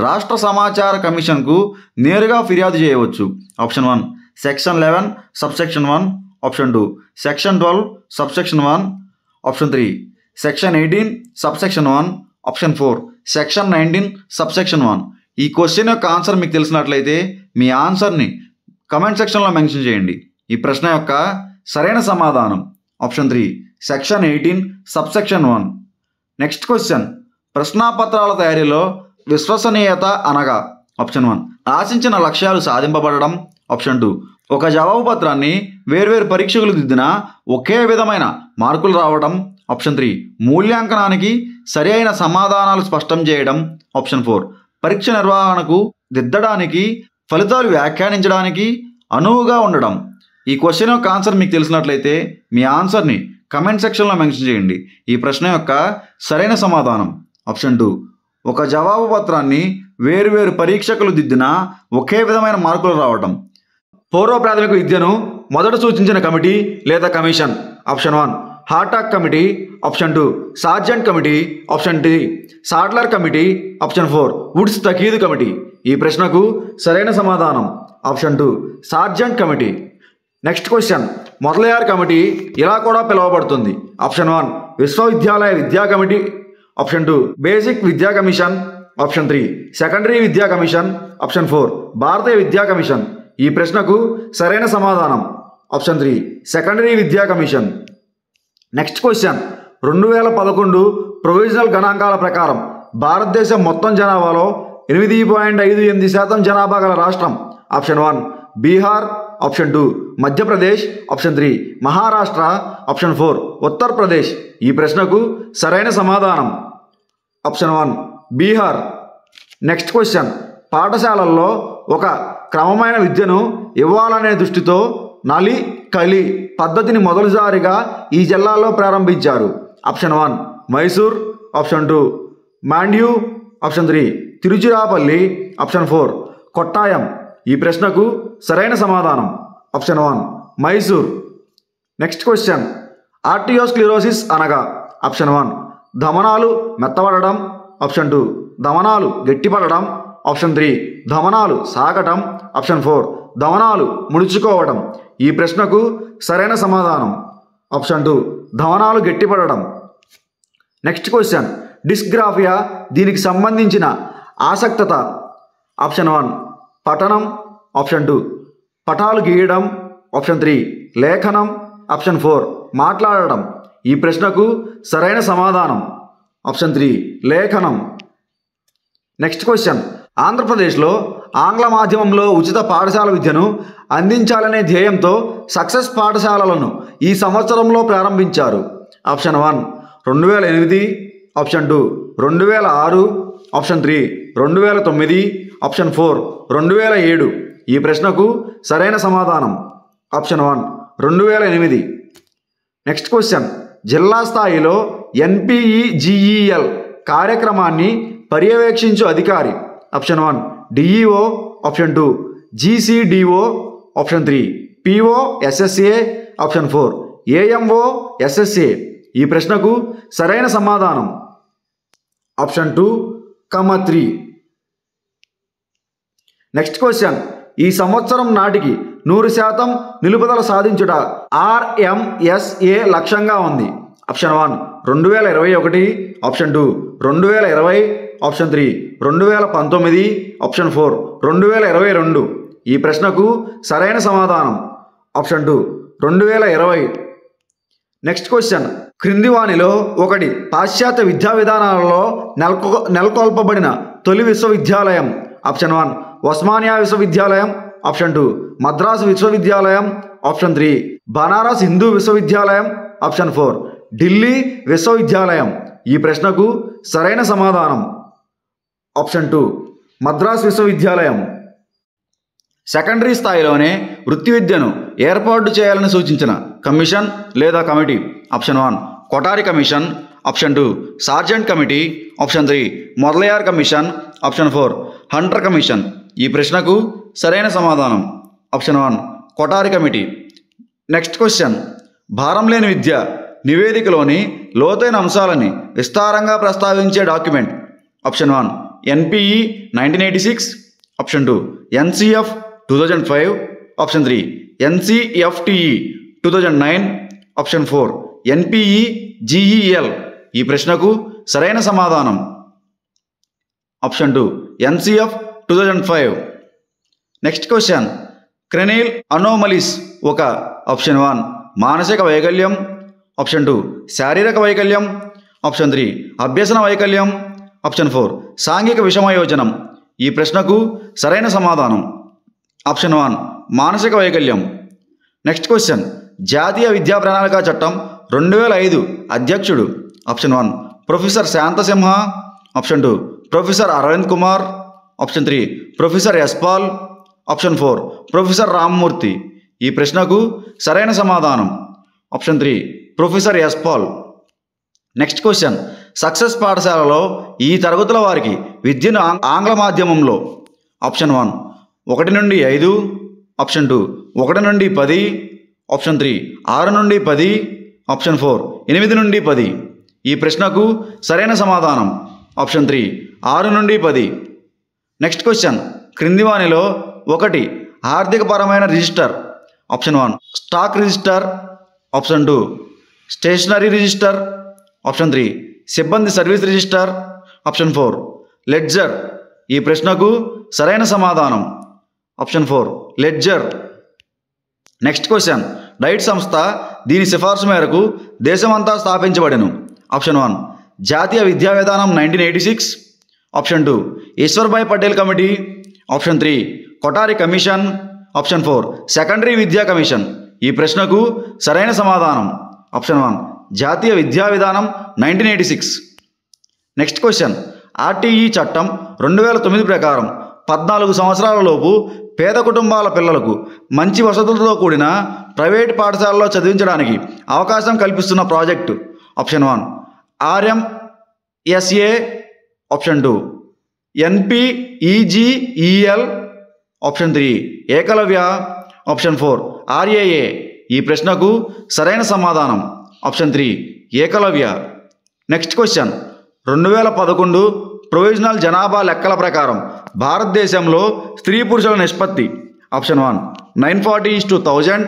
రాష్ట్ర సమాచార కమిషన్కు నేరుగా ఫిర్యాదు చేయవచ్చు? Option 1 section 11 subsection 1. Option 2 section 12 subsection 1. Option 3 section 18 subsection 1. Option 4 section 19 subsection 1. ఈ క్వశ్చన్ యొక్క ఆన్సర్ మీకు తెలిసినట్లయితే మీ ఆన్సర్ని కమెంట్ సెక్షన్లో మెన్షన్ చేయండి. ఈ ప్రశ్న యొక్క సరైన సమాధానం option 3 section 18 subsection 1. Next question, ప్రశ్నాపత్రాల తయారీలో విశ్వసనీయత అనగా? ఆప్షన్ 1 ఆశించిన లక్ష్యాలు సాధింపబడడం. ఆప్షన్ 2 ఒక జవాబు పత్రాన్ని వేర్వేరు పరీక్షకులు దిద్దినా ఒకే విధమైన మార్కులు రావడం. ఆప్షన్ 3 మూల్యాంకనానికి సరి అయిన సమాధానాలు స్పష్టం చేయడం. ఆప్షన్ 4 పరీక్ష నిర్వహణకు దిద్దడానికి ఫలితాలు వ్యాఖ్యానించడానికి అనువుగా ఉండడం. ఈ క్వశ్చన్ యొక్క ఆన్సర్ మీకు తెలిసినట్లయితే మీ ఆన్సర్ని కమెంట్ సెక్షన్లో మెన్షన్ చేయండి. ఈ ప్రశ్న యొక్క సరైన సమాధానం ఆప్షన్ 2 ఒక జవాబు పత్రాన్ని వేరువేరు పరీక్షకులు దిద్దినా ఒకే విధమైన మార్కులు రావడం. పూర్వ ప్రాథమిక విద్యను మొదట సూచించిన కమిటీ లేదా commission? Option 1 Hartog committee. Option 2 Sargent committee. Option 3 Sadler committee. Option 4 Woods తకీదు కమిటీ. ఈ ప్రశ్నకు సరైన సమాధానం option 2 Sargent committee. Next question, Mudaliar committee ఇలా కూడా పిలువబడుతుంది? ఆప్షన్ 1 విశ్వవిద్యాలయ విద్యా కమిటీ. ఆప్షన్ 2 బేసిక్ విద్యా కమిషన్. ఆప్షన్ 3 సెకండరీ విద్యా కమిషన్. ఆప్షన్ 4 భారతీయ విద్యా కమిషన్. ఈ ప్రశ్నకు సరైన సమాధానం ఆప్షన్ 3 సెకండరీ విద్యా కమిషన్. నెక్స్ట్ క్వశ్చన్, 2011 ప్రొవిజనల్ గణాంకాల ప్రకారం భారతదేశం మొత్తం జనాభాలో 8.58% జనాభా గల రాష్ట్రం? Option 1 Bihar. Option 2 Madhya Pradesh. Option 3 Maharashtra. Option 4 Uttar Pradesh. ఈ ప్రశ్నకు సరైన సమాధానం ఆప్షన్ 1 బీహార్. నెక్స్ట్ క్వశ్చన్, పాఠశాలల్లో ఒక క్రమమైన విద్యను ఇవ్వాలనే దృష్టితో నలి కలి పద్ధతిని మొదటిసారిగా ఈ జిల్లాలో ప్రారంభించారు? Option 1 Mysore. Option 2 Mandya. Option 3 Tiruchirappalli. Option 4 Kottayam. ఈ ప్రశ్నకు సరైన సమాధానం option 1 Mysore. Next question, arteriosclerosis అనగా? ఆప్షన్ 1 ధమనాలు మెత్తబడడం. ఆప్షన్ 2 ధమనాలు గట్టిపడడం. ఆప్షన్ 3 ధమనాలు సాగటం. ఆప్షన్ 4 ధమనాలు ముడుచుకోవడం. ఈ ప్రశ్నకు సరైన సమాధానం ఆప్షన్ 2 ధమనాలు గట్టిపడడం. నెక్స్ట్ క్వశ్చన్, డిస్గ్రాఫియా దీనికి సంబంధించిన ఆసక్తత? ఆప్షన్ 1 పఠనం. ఆప్షన్ 2 పటాలు గీయడం. ఆప్షన్ 3 లేఖనం. ఆప్షన్ 4 మాట్లాడడం. ఈ ప్రశ్నకు సరైన సమాధానం ఆప్షన్ 3 లేఖనం. నెక్స్ట్ క్వశ్చన్, ఆంధ్రప్రదేశ్లో ఆంగ్ల మాధ్యమంలో ఉచిత పాఠశాల విద్యను అందించాలనే ధ్యేయంతో సక్సెస్ పాఠశాలలను ఈ సంవత్సరంలో ప్రారంభించారు? ఆప్షన్ 1 2008. ఆప్షన్ 2 2006. ఆప్షన్ 3 2009. ఆప్షన్ 4 2007. ఈ ప్రశ్నకు సరైన సమాధానం ఆప్షన్ 1 2008. నెక్స్ట్ క్వశ్చన్, జిల్లా స్థాయిలో NPEGEL కార్యక్రమాన్ని పర్యవేక్షించు అధికారి? Option 1 DEO. Option 2 GCDO. Option 3 PO SSA option 4 AMO SSA. ఈ ప్రశ్నకు సరైన సమాధానం ఆప్షన్ 2, 3. నెక్స్ట్ క్వశ్చన్, ఈ సంవత్సరం నాటికి 100% నిలుపుదల సాధించుట ఆర్ఎంఎస్ఏ లక్ష్యంగా ఉంది. Option 1 2021, option 2 2020, option 3 2019, option 4 2022. ఈ ప్రశ్నకు సరైన సమాధానం ఆప్షన్ 2 2020. నెక్స్ట్ క్వశ్చన్, క్రింది వానిలో ఒకటి పాశ్చాత్య విద్యా విధానాలలో నెలకొల్పబడిన తొలి విశ్వవిద్యాలయం. ఆప్షన్ 1 ఉస్మానియా విశ్వవిద్యాలయం, ఆప్షన్ 2 మద్రాసు విశ్వవిద్యాలయం, ఆప్షన్ 3 బనారస్ హిందూ విశ్వవిద్యాలయం, ఆప్షన్ 4 ఢిల్లీ విశ్వవిద్యాలయం. ఈ ప్రశ్నకు సరైన సమాధానం ఆప్షన్ 2 మద్రాస్ విశ్వవిద్యాలయం. సెకండరీ స్థాయిలోనే వృత్తి విద్యను ఏర్పాటు చేయాలని సూచించిన కమిషన్ లేదా committee. Option 1 Kothari commission, option 2 Sargent committee, option 3 Mudaliar commission, option 4 Hunter commission. ఈ ప్రశ్నకు సరైన సమాధానం option 1 Kothari committee. Next question, భారం లేని విద్య నివేదికలోని లోతైన అంశాలని విస్తారంగా ప్రస్తావించే document. Option 1 NPE 1986, option 2 NCF 2005, option 3 NCFTE 2009, option 4 NPE GEL. ఈ ప్రశ్నకు సరైన సమాధానం option 2 NCF 2005. Next question, cranial anomalies ఒక ఆప్షన్ 1 మానసిక వైకల్యం, ఆప్షన్ 2 శారీరక వైకల్యం, ఆప్షన్ 3 అభ్యసన వైకల్యం, ఆప్షన్ 4 సాంఘిక విషమయోజనం. ఈ ప్రశ్నకు సరైన సమాధానం ఆప్షన్ 1 మానసిక వైకల్యం. నెక్స్ట్ క్వశ్చన్, జాతీయ విద్యా ప్రణాళిక చట్టం 2005 అధ్యక్షుడు. Option 1 professor Shantha Sinha, option 2 professor Arvind Kumar, option 3 professor Yashpal, option 4 professor Rammurthy. ఈ ప్రశ్నకు సరైన సమాధానం option 3 professor Yashpal. Next question, success పాఠశాలలో ఈ తరగతుల వారికి విద్యను ఆంగ్ల మాధ్యమంలో. ఆప్షన్ 1 1 నుండి 5, ఆప్షన్ 2 1 నుండి 10, ఆప్షన్ 3 6 నుండి 10, ఆప్షన్ 4 8 నుండి 10. ఈ ప్రశ్నకు సరైన సమాధానం ఆప్షన్ 3 6 నుండి 10. నెక్స్ట్ క్వశ్చన్, క్రింది వానిలో ఒకటి ఆర్థికపరమైన register. Option 1 stock register, option 2 stationery register, option 3 సిబ్బంది సర్వీస్ రిజిస్టర్, ఆప్షన్ 4 లెడ్జర్. ఈ ప్రశ్నకు సరైన సమాధానం option 4 ledger. Next question, diet సంస్థ దీని సిఫార్సు మేరకు దేశమంతా స్థాపించబడెను. ఆప్షన్ 1 జాతీయ విద్యా విధానం 1986, option 2 Ishwarbhai Patel committee, option 3 Kothari commission, option 4 secondary విద్యా కమిషన్. ఈ ప్రశ్నకు సరైన సమాధానం ఆప్షన్ 1 జాతీయ విద్యా విధానం 1986. నెక్స్ట్ క్వశ్చన్, ఆర్టీఈ చట్టం 2009 ప్రకారం 14 సంవత్సరాల లోపు పేద కుటుంబాల పిల్లలకు మంచి వసతులతో కూడిన ప్రైవేట్ పాఠశాలలో చదివించడానికి అవకాశం కల్పిస్తున్న project. Option 1 RMSA, option 2 NPEGEL, option 3 Eklavya, option 4 RAA. ఈ ప్రశ్నకు సరైన సమాధానం option 3 Eklavya. Next question, 2011 provisional జనాభా లెక్కల ప్రకారం భారతదేశంలో స్త్రీ పురుషుల నిష్పత్తి. Option 1 940:1000,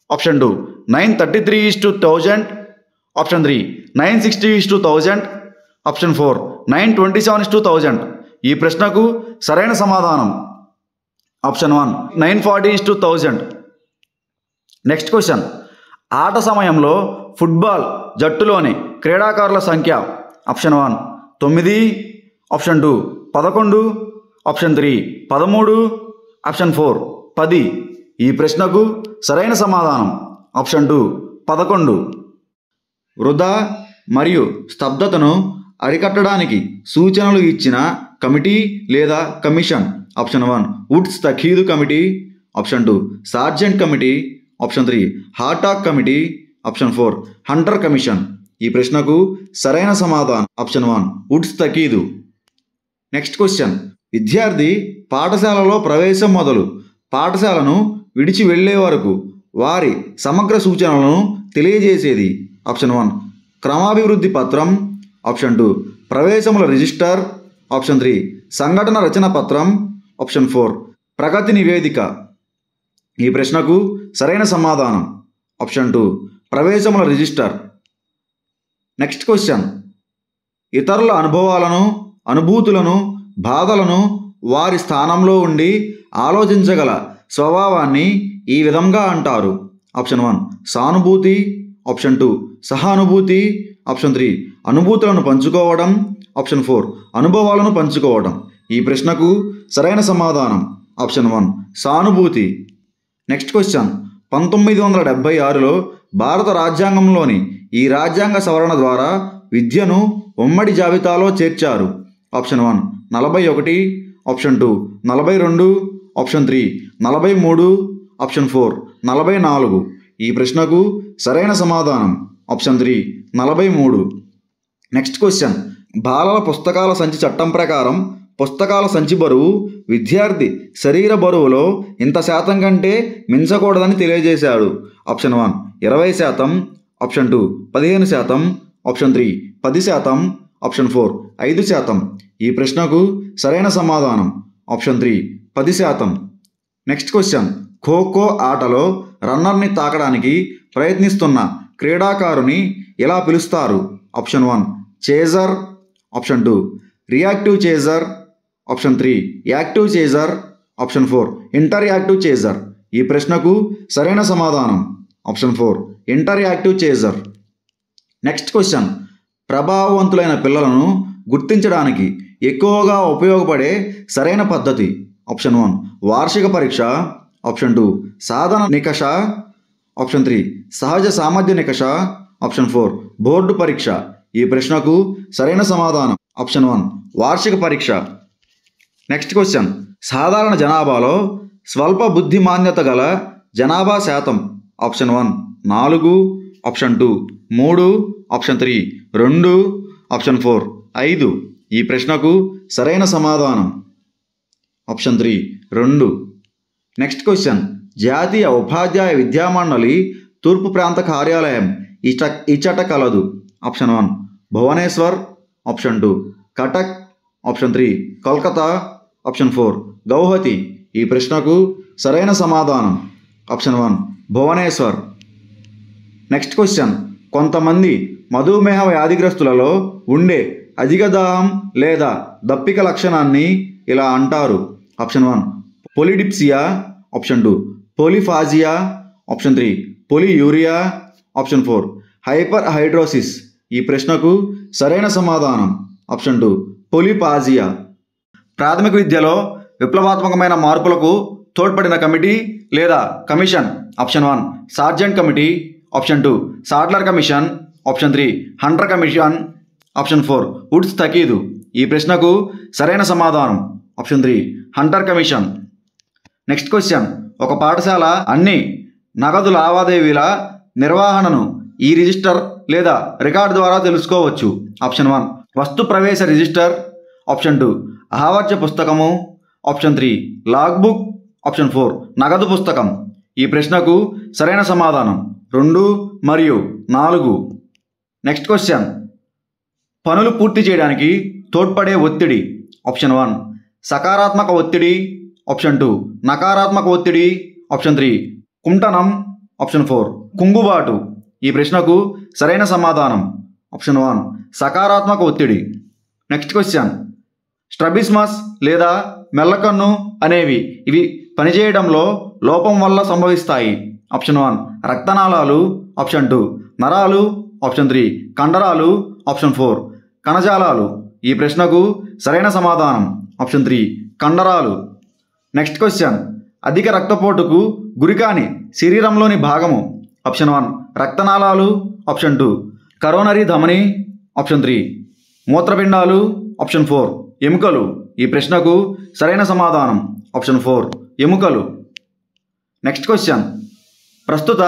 option 2 933:1000, option 3 960:1000, option 4 927:1000. ఈ ప్రశ్నకు సరైన సమాధానం ఆప్షన్ 1 940:1000. నెక్స్ట్ క్వశ్చన్, ఆట సమయంలో ఫుట్బాల్ జట్టులోని క్రీడాకారుల సంఖ్య. Option 1 9, option 2 11, option 3 13, option 4 10. ఈ ప్రశ్నకు సరైన సమాధానం ఆప్షన్ 2 11. వృధా మరియు స్తబ్దతను అరికట్టడానికి సూచనలు ఇచ్చిన కమిటీ లేదా కమిషన్. ఆప్షన్ 1 వుడ్స్ తఖీదు committee, option 2 Sargent committee, option 3 Hartog committee, option 4 Hunter commission. ఈ ప్రశ్నకు సరైన సమాధానం ఆప్షన్ 1 వుడ్స్ తఖీదు. నెక్స్ట్ క్వశ్చన్, విద్యార్థి పాఠశాలలో ప్రవేశం మొదలు పాఠశాలను విడిచి వెళ్ళే వరకు వారి సమగ్ర సూచనలను తెలియజేసేది. ఆప్షన్ 1 క్రమాభివృద్ధి పత్రం. Option 2 ప్రవేశముల register. ఆప్షన్ 3 సంఘటన రచన పత్రం. ఆప్షన్ 4 ప్రగతి నివేదిక. ఈ ప్రశ్నకు సరైన సమాధానం ఆప్షన్ 2 ప్రవేశముల రిజిస్టర్. నెక్స్ట్ క్వశ్చన్, ఇతరుల అనుభవాలను, అనుభూతులను, బాధలను వారి స్థానంలో ఉండి ఆలోచించగల స్వభావాన్ని ఈ విధంగా అంటారు. ఆప్షన్ 1 సానుభూతి. ఆప్షన్ 2 సహానుభూతి. ఆప్షన్ 3 అనుభూతులను పంచుకోవడం. ఆప్షన్ 4 అనుభవాలను పంచుకోవడం. ఈ ప్రశ్నకు సరైన సమాధానం ఆప్షన్ 1 సానుభూతి. నెక్స్ట్ క్వశ్చన్, 1976లో భారత రాజ్యాంగంలోని ఈ రాజ్యాంగ సవరణ ద్వారా విద్యను ఉమ్మడి జాబితాలో చేర్చారు. ఆప్షన్ 1 41. ఆప్షన్ 2 42. ఆప్షన్ 3 43. ఆప్షన్ 4 44. ఈ ప్రశ్నకు సరైన సమాధానం ఆప్షన్ 3 43. నెక్స్ట్ క్వశ్చన్, బాలల పుస్తకాల సంచి చట్టం ప్రకారం పుస్తకాల సంచి బరువు విద్యార్థి శరీర బరువులో ఇంత శాతం కంటే మించకూడదని తెలియజేశాడు. ఆప్షన్ 1 20%. ఆప్షన్ 2 15%. ఆప్షన్ 3 10%. ఆప్షన్ 4 5%. ఈ ప్రశ్నకు సరైన సమాధానం ఆప్షన్ 3 10%. నెక్స్ట్ క్వశ్చన్, ఖోఖో ఆటలో రన్నర్ని తాకడానికి ప్రయత్నిస్తున్న క్రీడాకారుని ఎలా పిలుస్తారు? Option 1 chaser. Option 2 reactive chaser. Option 3 active chaser. Option 4 interactive chaser. ఈ ప్రశ్నకు సరైన సమాధానం option 4 interactive chaser. Next question, ప్రభావవంతులైన పిల్లలను గుర్తించడానికి ఎక్కువగా ఉపయోగపడే సరైన పద్ధతి. ఆప్షన్ 1 వార్షిక పరీక్ష. ఆప్షన్ 2 సాధన నికష. ఆప్షన్ 3 సహజ సామర్థ్య నికష. ఆప్షన్ 4 బోర్డు పరీక్ష. ఈ ప్రశ్నకు సరైన సమాధానం ఆప్షన్ 1 వార్షిక పరీక్ష. నెక్స్ట్ క్వశ్చన్, సాధారణ జనాభాలో స్వల్ప బుద్ధిమాన్యత గల జనాభా శాతం. ఆప్షన్ 1 4. ఆప్షన్ 2 3. ఆప్షన్ 3 2. ఆప్షన్ 4 5. ఈ ప్రశ్నకు సరైన సమాధానం ఆప్షన్ 3 2. నెక్స్ట్ క్వశ్చన్, జాతీయ ఉపాధ్యాయ విద్యామండలి తూర్పు ప్రాంత కార్యాలయం ఇచ్చట కలదు. Option 1 Bhubaneswar. Option 2 Cuttack. Option 3 Kolkata. Option 4 Guwahati. ఈ ప్రశ్నకు సరైన సమాధానం ఆప్షన్ 1 భువనేశ్వర్. నెక్స్ట్ క్వశ్చన్, కొంతమంది మధుమేహ వ్యాధిగ్రస్తులలో ఉండే అధిక దాహం లేదా దప్పిక లక్షణాన్ని ఇలా అంటారు. Option 1 polydipsia. Option 2 polyphagia. Option 3 polyuria. Option 4 hyperhidrosis. ఈ ప్రశ్నకు సరైన సమాధానం ఆప్షన్ 2 పొలిపాజియా. ప్రాథమిక విద్యలో విప్లవాత్మకమైన మార్పులకు తోడ్పడిన కమిటీ లేదా commission. Option 1 Sargent committee. Option 2 Sadler commission. Option 3 Hunter commission. Option 4 Woods తకీదు. ఈ ప్రశ్నకు సరైన సమాధానం option 3 Hunter commission. Next question, ఒక పాఠశాల అన్ని నగదు లావాదేవీల నిర్వహణను ఈ రిజిస్టర్ లేదా రికార్డు ద్వారా తెలుసుకోవచ్చు. ఆప్షన్ 1 వస్తు ప్రవేశ రిజిస్టర్. ఆప్షన్ 2 అహవర్జ పుస్తకము. Option 3 log book. ఆప్షన్ 4 నగదు పుస్తకం. ఈ ప్రశ్నకు సరైన సమాధానం 2 మరియు 4. నెక్స్ట్ క్వశ్చన్, పనులు పూర్తి చేయడానికి తోడ్పడే ఒత్తిడి. ఆప్షన్ 1 సకారాత్మక ఒత్తిడి. ఆప్షన్ 2 నకారాత్మక ఒత్తిడి. ఆప్షన్ 3 కుంటనం. ఆప్షన్ 4 కుంగుబాటు. ఈ ప్రశ్నకు సరైన సమాధానం ఆప్షన్ 1 సకారాత్మక ఒత్తిడి. నెక్స్ట్ క్వశ్చన్, స్ట్రబిస్మస్ లేదా మెల్లకన్ను అనేవి ఇవి పనిచేయడంలో లోపం వల్ల సంభవిస్తాయి. ఆప్షన్ 1 రక్తనాళాలు. ఆప్షన్ 2 నరాలు. ఆప్షన్ 3 కండరాలు. ఆప్షన్ 4 కణజాలాలు. ఈ ప్రశ్నకు సరైన సమాధానం ఆప్షన్ 3 కండరాలు. నెక్స్ట్ క్వశ్చన్, అధిక రక్తపోటుకు గురికాని శరీరంలోని భాగము. ఆప్షన్ 1 రక్తనాళాలు. Option 2 coronary ధమని. ఆప్షన్ 3 మూత్రపిండాలు. ఆప్షన్ 4 ఎముకలు. ఈ ప్రశ్నకు సరైన సమాధానం ఆప్షన్ 4 ఎముకలు. నెక్స్ట్ క్వశ్చన్, ప్రస్తుత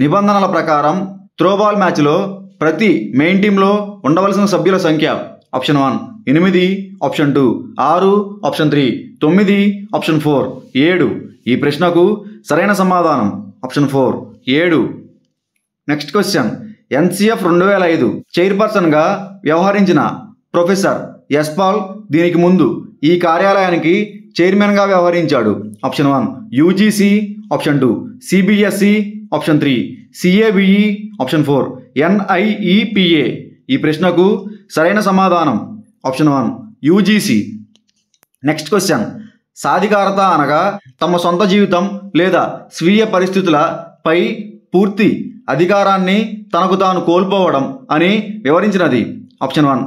నిబంధనల ప్రకారం త్రోబాల్ మ్యాచ్లో ప్రతి మెయిన్ టీంలో ఉండవలసిన సభ్యుల సంఖ్య. Option 1 8, option 2 6, option 3 9, option 4 7. ఈ ప్రశ్నకు సరైన సమాధానం ఆప్షన్ 4 7. నెక్స్ట్ క్వశ్చన్, ఎన్సిఎఫ్ 2005 చైర్పర్సన్గా వ్యవహరించిన ప్రొఫెసర్ యశ్పాల్ దీనికి ముందు ఈ కార్యాలయానికి చైర్మన్గా వ్యవహరించాడు. Option 1 UGC, option 2 CBSE, option 3 CABE, option 4 NIEPA. ఈ ప్రశ్నకు సరైన సమాధానం ఆప్షన్ 1 యూజీసీ. నెక్స్ట్ క్వశ్చన్, సాధికారత అనగా తమ సొంత జీవితం లేదా స్వీయ పరిస్థితులపై పూర్తి అధికారాన్ని తనకు తాను కోల్పోవడం అని వివరించినది. Option 1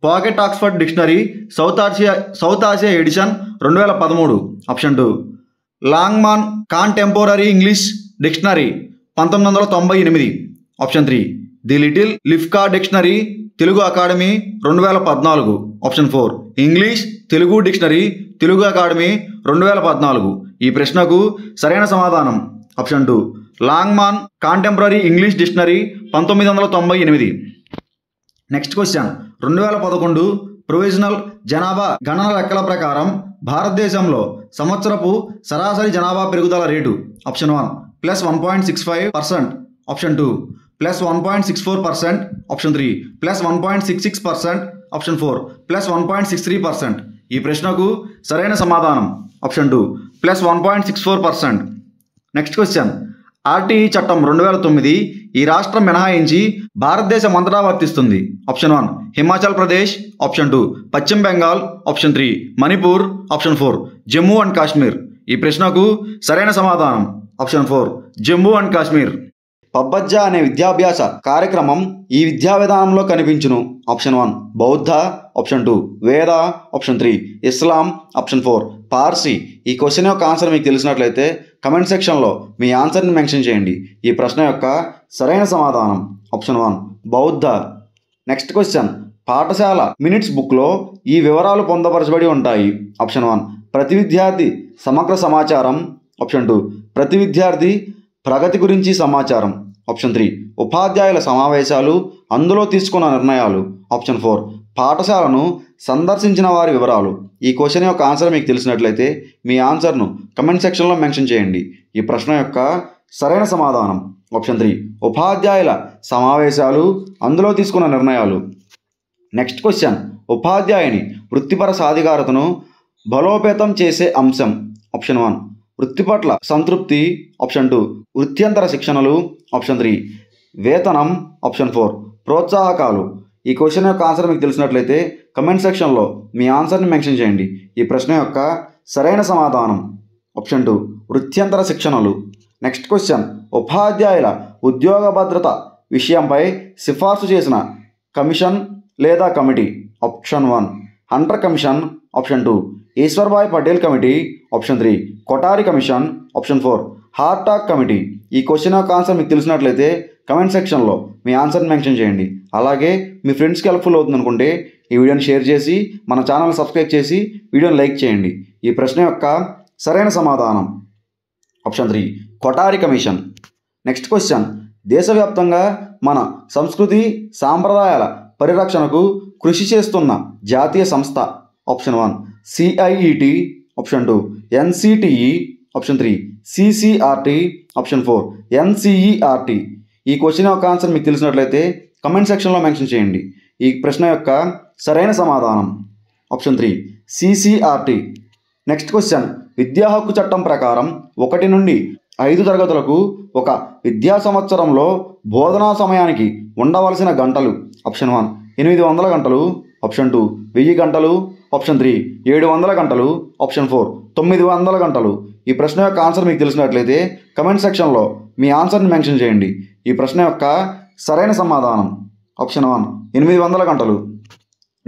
Pocket Oxford Dictionary South Asia edition 2013. Option 2 Longman Contemporary English Dictionary 1998. Option 3 the Little Lifco Dictionary Telugu Academy 2014. Option 4 English Telugu dictionary Telugu Academy 2014. ఈ ప్రశ్నకు సరైన సమాధానం option 2 Longman Contemporary English Dictionary 1998. Next question, 2011 provisional జనాభా గణన లెక్కల ప్రకారం భారతదేశంలో సంవత్సరపు సరాసరి జనాభా పెరుగుదల rate option 1 +1.65%, option 2 +1.64%, option 3 +1.66%, option 4 +1.63%. ఈ ప్రశ్నకు సరైన సమాధానం ఆప్షన్ 2 +1.64%. నెక్స్ట్ క్వశ్చన్, ఆర్టీఈ చట్టం 2009 ఈ రాష్ట్రం మినహాయించి భారతదేశం అంతటా వర్తిస్తుంది. ఆప్షన్ 1 హిమాచల్ ప్రదేశ్, ఆప్షన్ 2 పశ్చిమ Bengal, option 3 Manipur, option 4 Jammu and Kashmir. ఈ ప్రశ్నకు సరైన సమాధానం ఆప్షన్ 4 జమ్మూ అండ్ కాశ్మీర్. పబ్బజ్జా అనే విద్యాభ్యాస కార్యక్రమం ఈ విద్యా విధానంలో కనిపించును. ఆప్షన్ 1 బౌద్ధ, ఆప్షన్ 2 వేద, ఆప్షన్ 3 ఇస్లాం, ఆప్షన్ 4 పార్సీ. ఈ క్వశ్చన్ యొక్క ఆన్సర్ మీకు తెలిసినట్లయితే కమెంట్ సెక్షన్లో మీ ఆన్సర్ని మెన్షన్ చేయండి. ఈ ప్రశ్న యొక్క సరైన సమాధానం ఆప్షన్ 1 బౌద్ధ. నెక్స్ట్ క్వశ్చన్, పాఠశాల మినిట్స్ బుక్లో ఈ వివరాలు పొందపరచబడి ఉంటాయి. ఆప్షన్ 1 ప్రతి విద్యార్థి సమగ్ర సమాచారం, ఆప్షన్ 2 ప్రతి విద్యార్థి ప్రగతి గురించి సమాచారం, ఆప్షన్ 3 ఉపాధ్యాయుల సమావేశాలు అందులో తీసుకున్న నిర్ణయాలు, ఆప్షన్ 4 పాఠశాలను సందర్శించిన వారి వివరాలు. ఈ క్వశ్చన్ యొక్క ఆన్సర్ మీకు తెలిసినట్లయితే మీ ఆన్సర్ను కమెంట్ సెక్షన్లో మెన్షన్ చేయండి. ఈ ప్రశ్న యొక్క సరైన సమాధానం ఆప్షన్ 3 ఉపాధ్యాయుల సమావేశాలు అందులో తీసుకున్న నిర్ణయాలు. నెక్స్ట్ క్వశ్చన్, ఉపాధ్యాయుని వృత్తిపర సాధికారతను బలోపేతం చేసే అంశం. ఆప్షన్ 1 వృత్తి పట్ల సంతృప్తి, ఆప్షన్ 2 వృత్యంతర శిక్షణలు, ఆప్షన్ 3 వేతనం, ఆప్షన్ 4 ప్రోత్సాహకాలు. ఈ క్వశ్చన్ యొక్క ఆన్సర్ మీకు తెలిసినట్లయితే కమెంట్ సెక్షన్లో మీ ఆన్సర్ని మెన్షన్ చేయండి. ఈ ప్రశ్న యొక్క సరైన సమాధానం ఆప్షన్ 2 వృత్యంతర శిక్షణలు. నెక్స్ట్ క్వశ్చన్, ఉపాధ్యాయుల ఉద్యోగ భద్రత విషయంపై సిఫార్సు చేసిన కమిషన్ లేదా committee. Option 1 Hunter commission, option 2 Ishwarbhai Patel committee, option 3 Kothari commission, option 4 Hartog committee. ఈ క్వశ్చన్ యొక్క ఆన్సర్ మీకు తెలిసినట్లయితే కమెంట్ సెక్షన్లో మీ ఆన్సర్ని మెన్షన్ చేయండి. అలాగే మీ ఫ్రెండ్స్కి హెల్ప్ఫుల్ అవుతుంది అనుకుంటే ఈ వీడియోని షేర్ చేసి మన ఛానల్ సబ్స్క్రైబ్ చేసి వీడియోని లైక్ చేయండి. ఈ ప్రశ్న యొక్క సరైన సమాధానం option 3 Kothari commission. Next question, దేశవ్యాప్తంగా మన సంస్కృతి సాంప్రదాయాల పరిరక్షణకు కృషి చేస్తున్న జాతీయ సంస్థ. Option 1 CIET, option 2 NCTE, option 3 CCRT, option 4 NCERT. ఈ క్వశ్చన్ యొక్క ఆన్సర్ మీకు తెలిసినట్లయితే కమెంట్ సెక్షన్లో మెన్షన్ చేయండి. ఈ ప్రశ్న యొక్క సరైన సమాధానం ఆప్షన్ 3 సిసిఆర్టి. నెక్స్ట్ క్వశ్చన్, విద్యా హక్కు చట్టం ప్రకారం 1 నుండి 5 తరగతులకు ఒక విద్యా సంవత్సరంలో బోధనా సమయానికి ఉండవలసిన గంటలు. ఆప్షన్ 1 800 గంటలు, ఆప్షన్ 2 1000 గంటలు, ఆప్షన్ 3 700 గంటలు, ఆప్షన్ 4 900 గంటలు. ఈ ప్రశ్న యొక్క ఆన్సర్ మీకు తెలిసినట్లయితే కమెంట్ సెక్షన్లో మీ ఆన్సర్ని మెన్షన్ చేయండి. ఈ ప్రశ్న యొక్క సరైన సమాధానం ఆప్షన్ 1 800 గంటలు.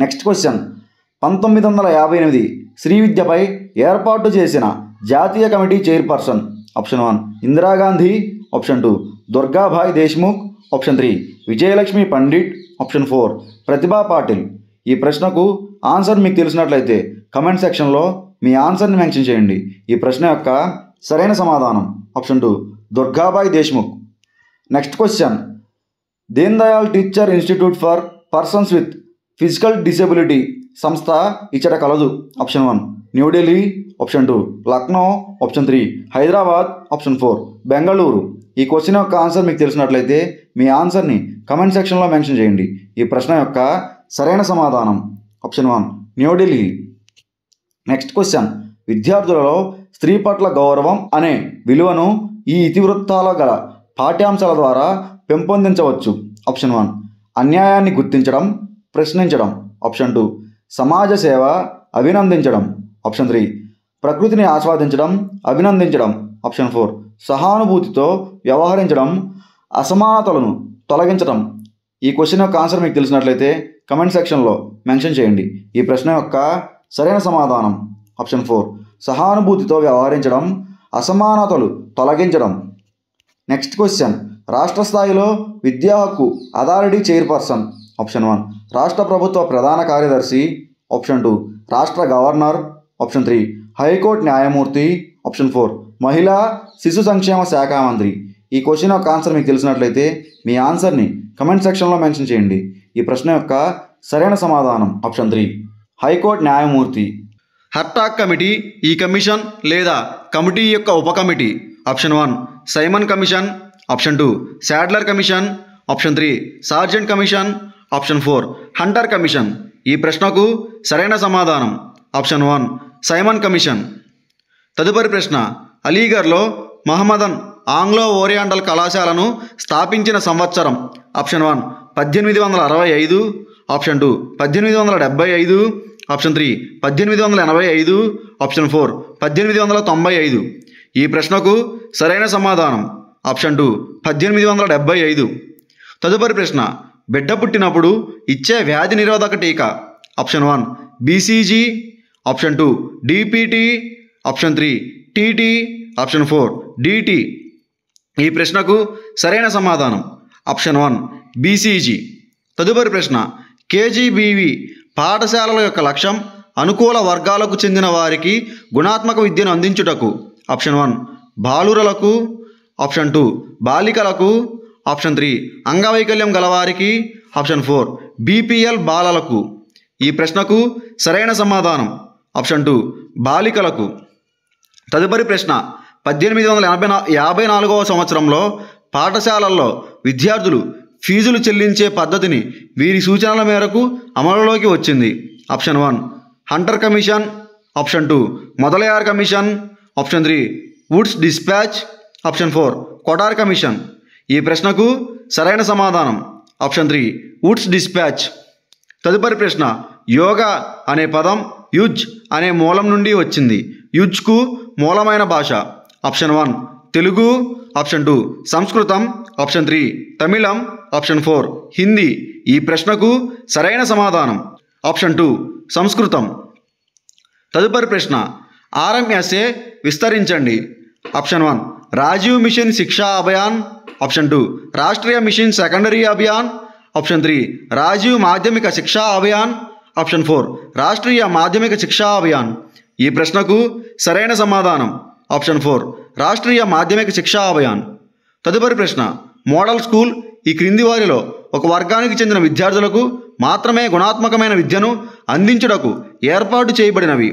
నెక్స్ట్ క్వశ్చన్, 1958 శ్రీ విద్యపై ఏర్పాటు చేసిన జాతీయ కమిటీ chairperson. Option 1 Indira Gandhi, option 2 Durgabai Deshmukh, option 3 Vijayalakshmi Pandit, option 4 Pratibha Patil. ఈ ప్రశ్నకు ఆన్సర్ మీకు తెలిసినట్లయితే కమెంట్ సెక్షన్లో మీ ఆన్సర్ని మెన్షన్ చేయండి. ఈ ప్రశ్న యొక్క సరైన సమాధానం option 2 Durgabai Deshmukh. Next question, Deen Dayal teacher institute for persons with physical disability సంస్థ ఇచ్చట కలదు. Option 1 New Delhi, option 2 Lucknow, option 3 Hyderabad, option 4 Bengaluru. ఈ క్వశ్చన్ యొక్క ఆన్సర్ మీకు తెలిసినట్లయితే మీ ఆన్సర్ని కమెంట్ సెక్షన్లో మెన్షన్ చేయండి. ఈ ప్రశ్న యొక్క సరైన సమాధానం ఆప్షన్ 1 న్యూఢిల్లీ. నెక్స్ట్ క్వశ్చన్, విద్యార్థులలో స్త్రీ పట్ల గౌరవం అనే విలువను ఈ ఇతివృత్తాల గల పాఠ్యాంశాల ద్వారా పెంపొందించవచ్చు. ఆప్షన్ 1 అన్యాయాన్ని గుర్తించడం, ప్రశ్నించడం. ఆప్షన్ 2 సమాజ సేవ, అభినందించడం. ఆప్షన్ 3 ప్రకృతిని ఆస్వాదించడం, అభినందించడం. ఆప్షన్ 4 సహానుభూతితో వ్యవహరించడం, అసమానతలను తొలగించడం. ఈ క్వశ్చన్ యొక్క ఆన్సర్ మీకు తెలిసినట్లయితే కమెంట్ సెక్షన్లో మెన్షన్ చేయండి. ఈ ప్రశ్న యొక్క సరైన సమాధానం ఆప్షన్ 4 సహానుభూతితో వ్యవహరించడం, అసమానతలు తొలగించడం. నెక్స్ట్ క్వశ్చన్, రాష్ట్ర స్థాయిలో విద్యా హక్కు అథారిటీ చైర్పర్సన్. ఆప్షన్ 1 రాష్ట్ర ప్రభుత్వ ప్రధాన కార్యదర్శి. ఆప్షన్ 2 రాష్ట్ర గవర్నర్. ఆప్షన్ 3 హైకోర్టు న్యాయమూర్తి. ఆప్షన్ 4 మహిళా శిశు సంక్షేమ శాఖ మంత్రి. ఈ క్వశ్చన్ యొక్క ఆన్సర్ మీకు తెలిసినట్లయితే మీ ఆన్సర్ని కమెంట్ సెక్షన్లో మెన్షన్ చేయండి. ఈ ప్రశ్న యొక్క సరైన సమాధానం ఆప్షన్ 3 హైకోర్టు న్యాయమూర్తి. హర్టాక్ కమిటీ ఈ కమిషన్ లేదా కమిటీ యొక్క ఉప committee. Option 1 Simon commission. Option 2 Sadler commission. Option 3 Sargent commission. Option 4 Hunter commission. ఈ ప్రశ్నకు సరైన సమాధానం ఆప్షన్ 1 సైమన్ కమిషన్. తదుపరి ప్రశ్న, అలీగర్లో మహమ్మదన్ ఆంగ్లో ఓరియంటల్ కళాశాలను స్థాపించిన సంవత్సరం. ఆప్షన్ 1 1865. ఆప్షన్ 2 1875. ఆప్షన్ 3 1885. ఆప్షన్ 4 1895. ఈ ప్రశ్నకు సరైన సమాధానం ఆప్షన్ 2 1875. తదుపరి ప్రశ్న, బిడ్డ పుట్టినప్పుడు ఇచ్చే వ్యాధి నిరోధక టీకా. Option 1 BCG. Option 2 DPT. Option 3 TT. Option 4 DT. ఈ ప్రశ్నకు సరైన సమాధానం ఆప్షన్ 1 బీసీజీ. తదుపరి ప్రశ్న, కేజీబీవి పాఠశాలల యొక్క లక్ష్యం అనుకూల వర్గాలకు చెందిన వారికి గుణాత్మక విద్యను అందించుటకు. ఆప్షన్ 1 బాలురలకు. ఆప్షన్ 2 బాలికలకు. ఆప్షన్ 3 అంగవైకల్యం గలవారికి. ఆప్షన్ 4 బీపీఎల్ బాలలకు. ఈ ప్రశ్నకు సరైన సమాధానం ఆప్షన్ 2 బాలికలకు. తదుపరి ప్రశ్న, 1854వ సంవత్సరంలో పాఠశాలల్లో విద్యార్థులు ఫీజులు చెల్లించే పద్ధతిని వీరి సూచనల మేరకు అమలులోకి వచ్చింది. Option 1 Hunter commission. Option 2 Mudaliar commission. Option 3 Woods dispatch. Option 4 Kothari commission. ఈ ప్రశ్నకు సరైన సమాధానం ఆప్షన్ 3 వుడ్స్ డిస్పాచ్. తదుపరి ప్రశ్న, యోగా అనే పదం యుజ్ అనే మూలం నుండి వచ్చింది. యుజ్కు మూలమైన భాష. ఆప్షన్ 1 తెలుగు. ఆప్షన్ 2 సంస్కృతం. ఆప్షన్ 3 తమిళం. ఆప్షన్ 4 హిందీ. ఈ ప్రశ్నకు సరైన సమాధానం ఆప్షన్ 2 సంస్కృతం. తదుపరి ప్రశ్న, ఆర్ఎంఎస్ఏ విస్తరించండి. Option 1 Rajiv mission Shiksha Abhiyan. Option 2 Rashtriya mission secondary Abhiyan. Option 3 Rajiv Madhyamik Shiksha Abhiyan. Option 4 Rashtriya మాధ్యమిక శిక్షా అభియాన్. ఈ ప్రశ్నకు సరైన సమాధానం ఆప్షన్ 4 రాష్ట్రీయ మాధ్యమిక శిక్షా అభియాన్. తదుపరి ప్రశ్న, మోడల్ స్కూల్ ఈ క్రింది వారిలో ఒక వర్గానికి చెందిన విద్యార్థులకు మాత్రమే గుణాత్మకమైన విద్యను అందించుటకు ఏర్పాటు చేయబడినవి.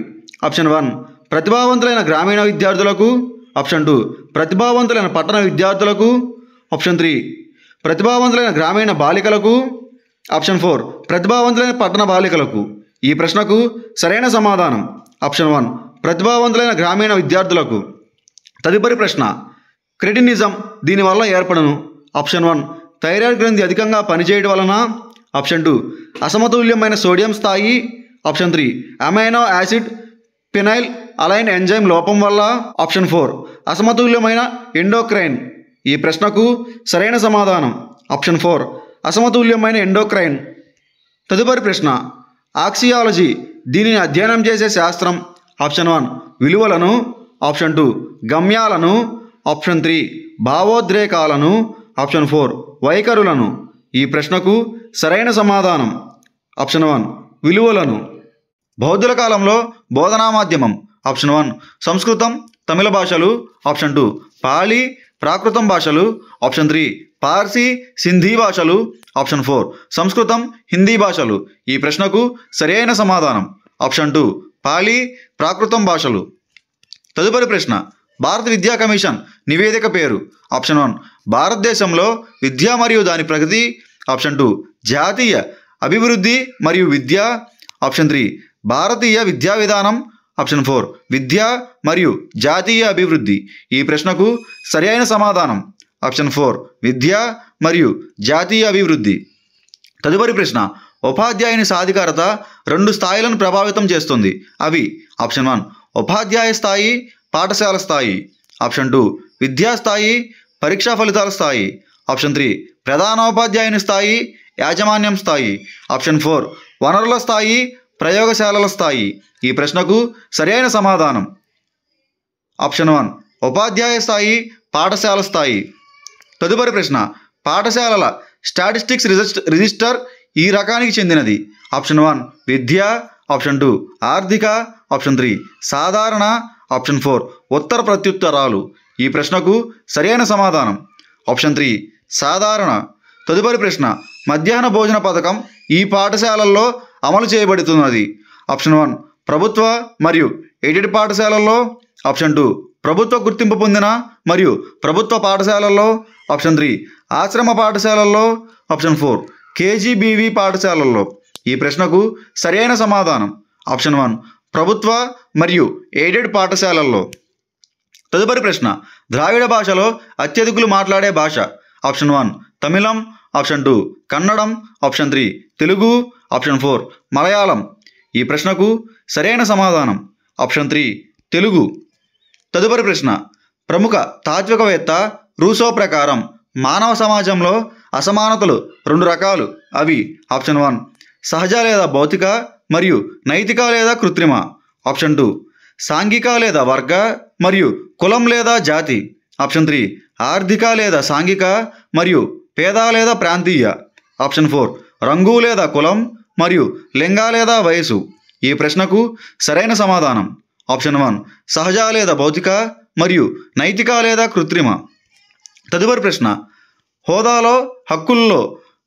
ఆప్షన్ 1 ప్రతిభావంతులైన గ్రామీణ విద్యార్థులకు. ఆప్షన్ 2 ప్రతిభావంతులైన పట్టణ విద్యార్థులకు. ఆప్షన్ 3 ప్రతిభావంతులైన గ్రామీణ బాలికలకు. ఆప్షన్ 4 ప్రతిభావంతులైన పట్టణ బాలికలకు. ఈ ప్రశ్నకు సరైన సమాధానం ఆప్షన్ 1 ప్రతిభావంతులైన గ్రామీణ విద్యార్థులకు. తదుపరి ప్రశ్న, క్రెటినిజం దీనివల్ల ఏర్పడను. ఆప్షన్ 1 థైరాయిడ్ గ్రంథి అధికంగా పనిచేయడం వలన. ఆప్షన్ 2 అసమతుల్యమైన సోడియం స్థాయి. Option 3 amino acid phenylalanine enzyme లోపం వల్ల. ఆప్షన్ 4 అసమతుల్యమైన ఎండోక్రైన్. ఈ ప్రశ్నకు సరైన సమాధానం ఆప్షన్ 4 అసమతుల్యమైన ఎండోక్రైన్. తదుపరి ప్రశ్న, ఆక్సియాలజీ దీనిని అధ్యయనం చేసే శాస్త్రం. ఆప్షన్ 1 విలువలను. ఆప్షన్ 2 గమ్యాలను. ఆప్షన్ 3 భావోద్రేకాలను. ఆప్షన్ 4 వైఖరులను. ఈ ప్రశ్నకు సరైన సమాధానం ఆప్షన్ 1 విలువలను. బౌద్ధుల కాలంలో బోధనా మాధ్యమం. ఆప్షన్ 1 సంస్కృతం తమిళ భాషలు. ఆప్షన్ 2 పాళీ ప్రాకృతం భాషలు. ఆప్షన్ 3 పార్సీ సింధీ భాషలు, ఆప్షన్ 4 సంస్కృతం హిందీ భాషలు. ఈ ప్రశ్నకు సరైన సమాధానం ఆప్షన్ 2 పాలీ ప్రాకృతం భాషలు. తదుపరి ప్రశ్న భారత విద్యా కమిషన్ నివేదిక పేరు. ఆప్షన్ 1 భారతదేశంలో విద్య మరియు దాని ప్రగతి. ఆప్షన్ 2 జాతీయ అభివృద్ధి మరియు విద్య. ఆప్షన్ 3 భారతీయ విద్యా విధానం. ఆప్షన్ 4 విద్య మరియు జాతీయ అభివృద్ధి. ఈ ప్రశ్నకు సరైన సమాధానం ఆప్షన్ 4 విద్య మరియు జాతీయ అభివృద్ధి. తదుపరి ప్రశ్న ఉపాధ్యాయుని సాధికారత 2 స్థాయిలను ప్రభావితం చేస్తుంది. అవి ఆప్షన్ 1 ఉపాధ్యాయ స్థాయి, పాఠశాల స్థాయి. ఆప్షన్ 2 విద్యా స్థాయి, పరీక్షా ఫలితాల స్థాయి. ఆప్షన్ 3 ప్రధానోపాధ్యాయుని స్థాయి, యాజమాన్యం స్థాయి. ఆప్షన్ 4 వనరుల స్థాయి, ప్రయోగశాలల స్థాయి. ఈ ప్రశ్నకు సరైన సమాధానం ఆప్షన్ 1 ఉపాధ్యాయ స్థాయి, పాఠశాల స్థాయి. తదుపరి ప్రశ్న పాఠశాలల స్టాటిస్టిక్స్ రిజిస్టర్ ఈ రకానికి చెందినది. ఆప్షన్ 1 విద్య. ఆప్షన్ 2 ఆర్థిక. ఆప్షన్ 3 సాధారణ. ఆప్షన్ 4 ఉత్తర ప్రత్యుత్తరాలు. ఈ ప్రశ్నకు సరైన సమాధానం ఆప్షన్ 3 సాధారణ. తదుపరి ప్రశ్న మధ్యాహ్న భోజన పథకం ఈ పాఠశాలల్లో అమలు చేయబడుతున్నది. ఆప్షన్ 1 ప్రభుత్వ మరియు ఎయిడెడ్ పాఠశాలల్లో. ఆప్షన్ 2 ప్రభుత్వ గుర్తింపు పొందిన మరియు ప్రభుత్వ పాఠశాలల్లో. ఆప్షన్ 3 ఆశ్రమ పాఠశాలల్లో. ఆప్షన్ 4 కేజీబీవీ పాఠశాలల్లో. ఈ ప్రశ్నకు సరైన సమాధానం ఆప్షన్ 1 ప్రభుత్వ మరియు ఎయిడెడ్ పాఠశాలల్లో. తదుపరి ప్రశ్న ద్రావిడ భాషలో అత్యధికులు మాట్లాడే భాష. ఆప్షన్ 1 తమిళం. ఆప్షన్ 2 కన్నడం. ఆప్షన్ 3 తెలుగు. ఆప్షన్ 4 మలయాళం. ఈ ప్రశ్నకు సరైన సమాధానం ఆప్షన్ 3 తెలుగు. తదుపరి ప్రశ్న ప్రముఖ తాత్వికవేత్త రూసో ప్రకారం మానవ సమాజంలో అసమానతలు 2 రకాలు. అవి ఆప్షన్ 1 సహజ లేదా భౌతిక మరియు నైతిక లేదా కృత్రిమ. ఆప్షన్ 2 సాంఘిక లేదా వర్గ మరియు కులం లేదా జాతి. ఆప్షన్ 3 ఆర్థిక లేదా సాంఘిక మరియు పేద లేదా ప్రాంతీయ. ఆప్షన్ 4 రంగు లేదా కులం మరియు లింగ లేదా వయసు. ఈ ప్రశ్నకు సరైన సమాధానం ఆప్షన్ 1 సహజ లేదా భౌతిక మరియు నైతిక లేదా కృత్రిమ. తదుపరి ప్రశ్న హోదాలో హక్కుల్లో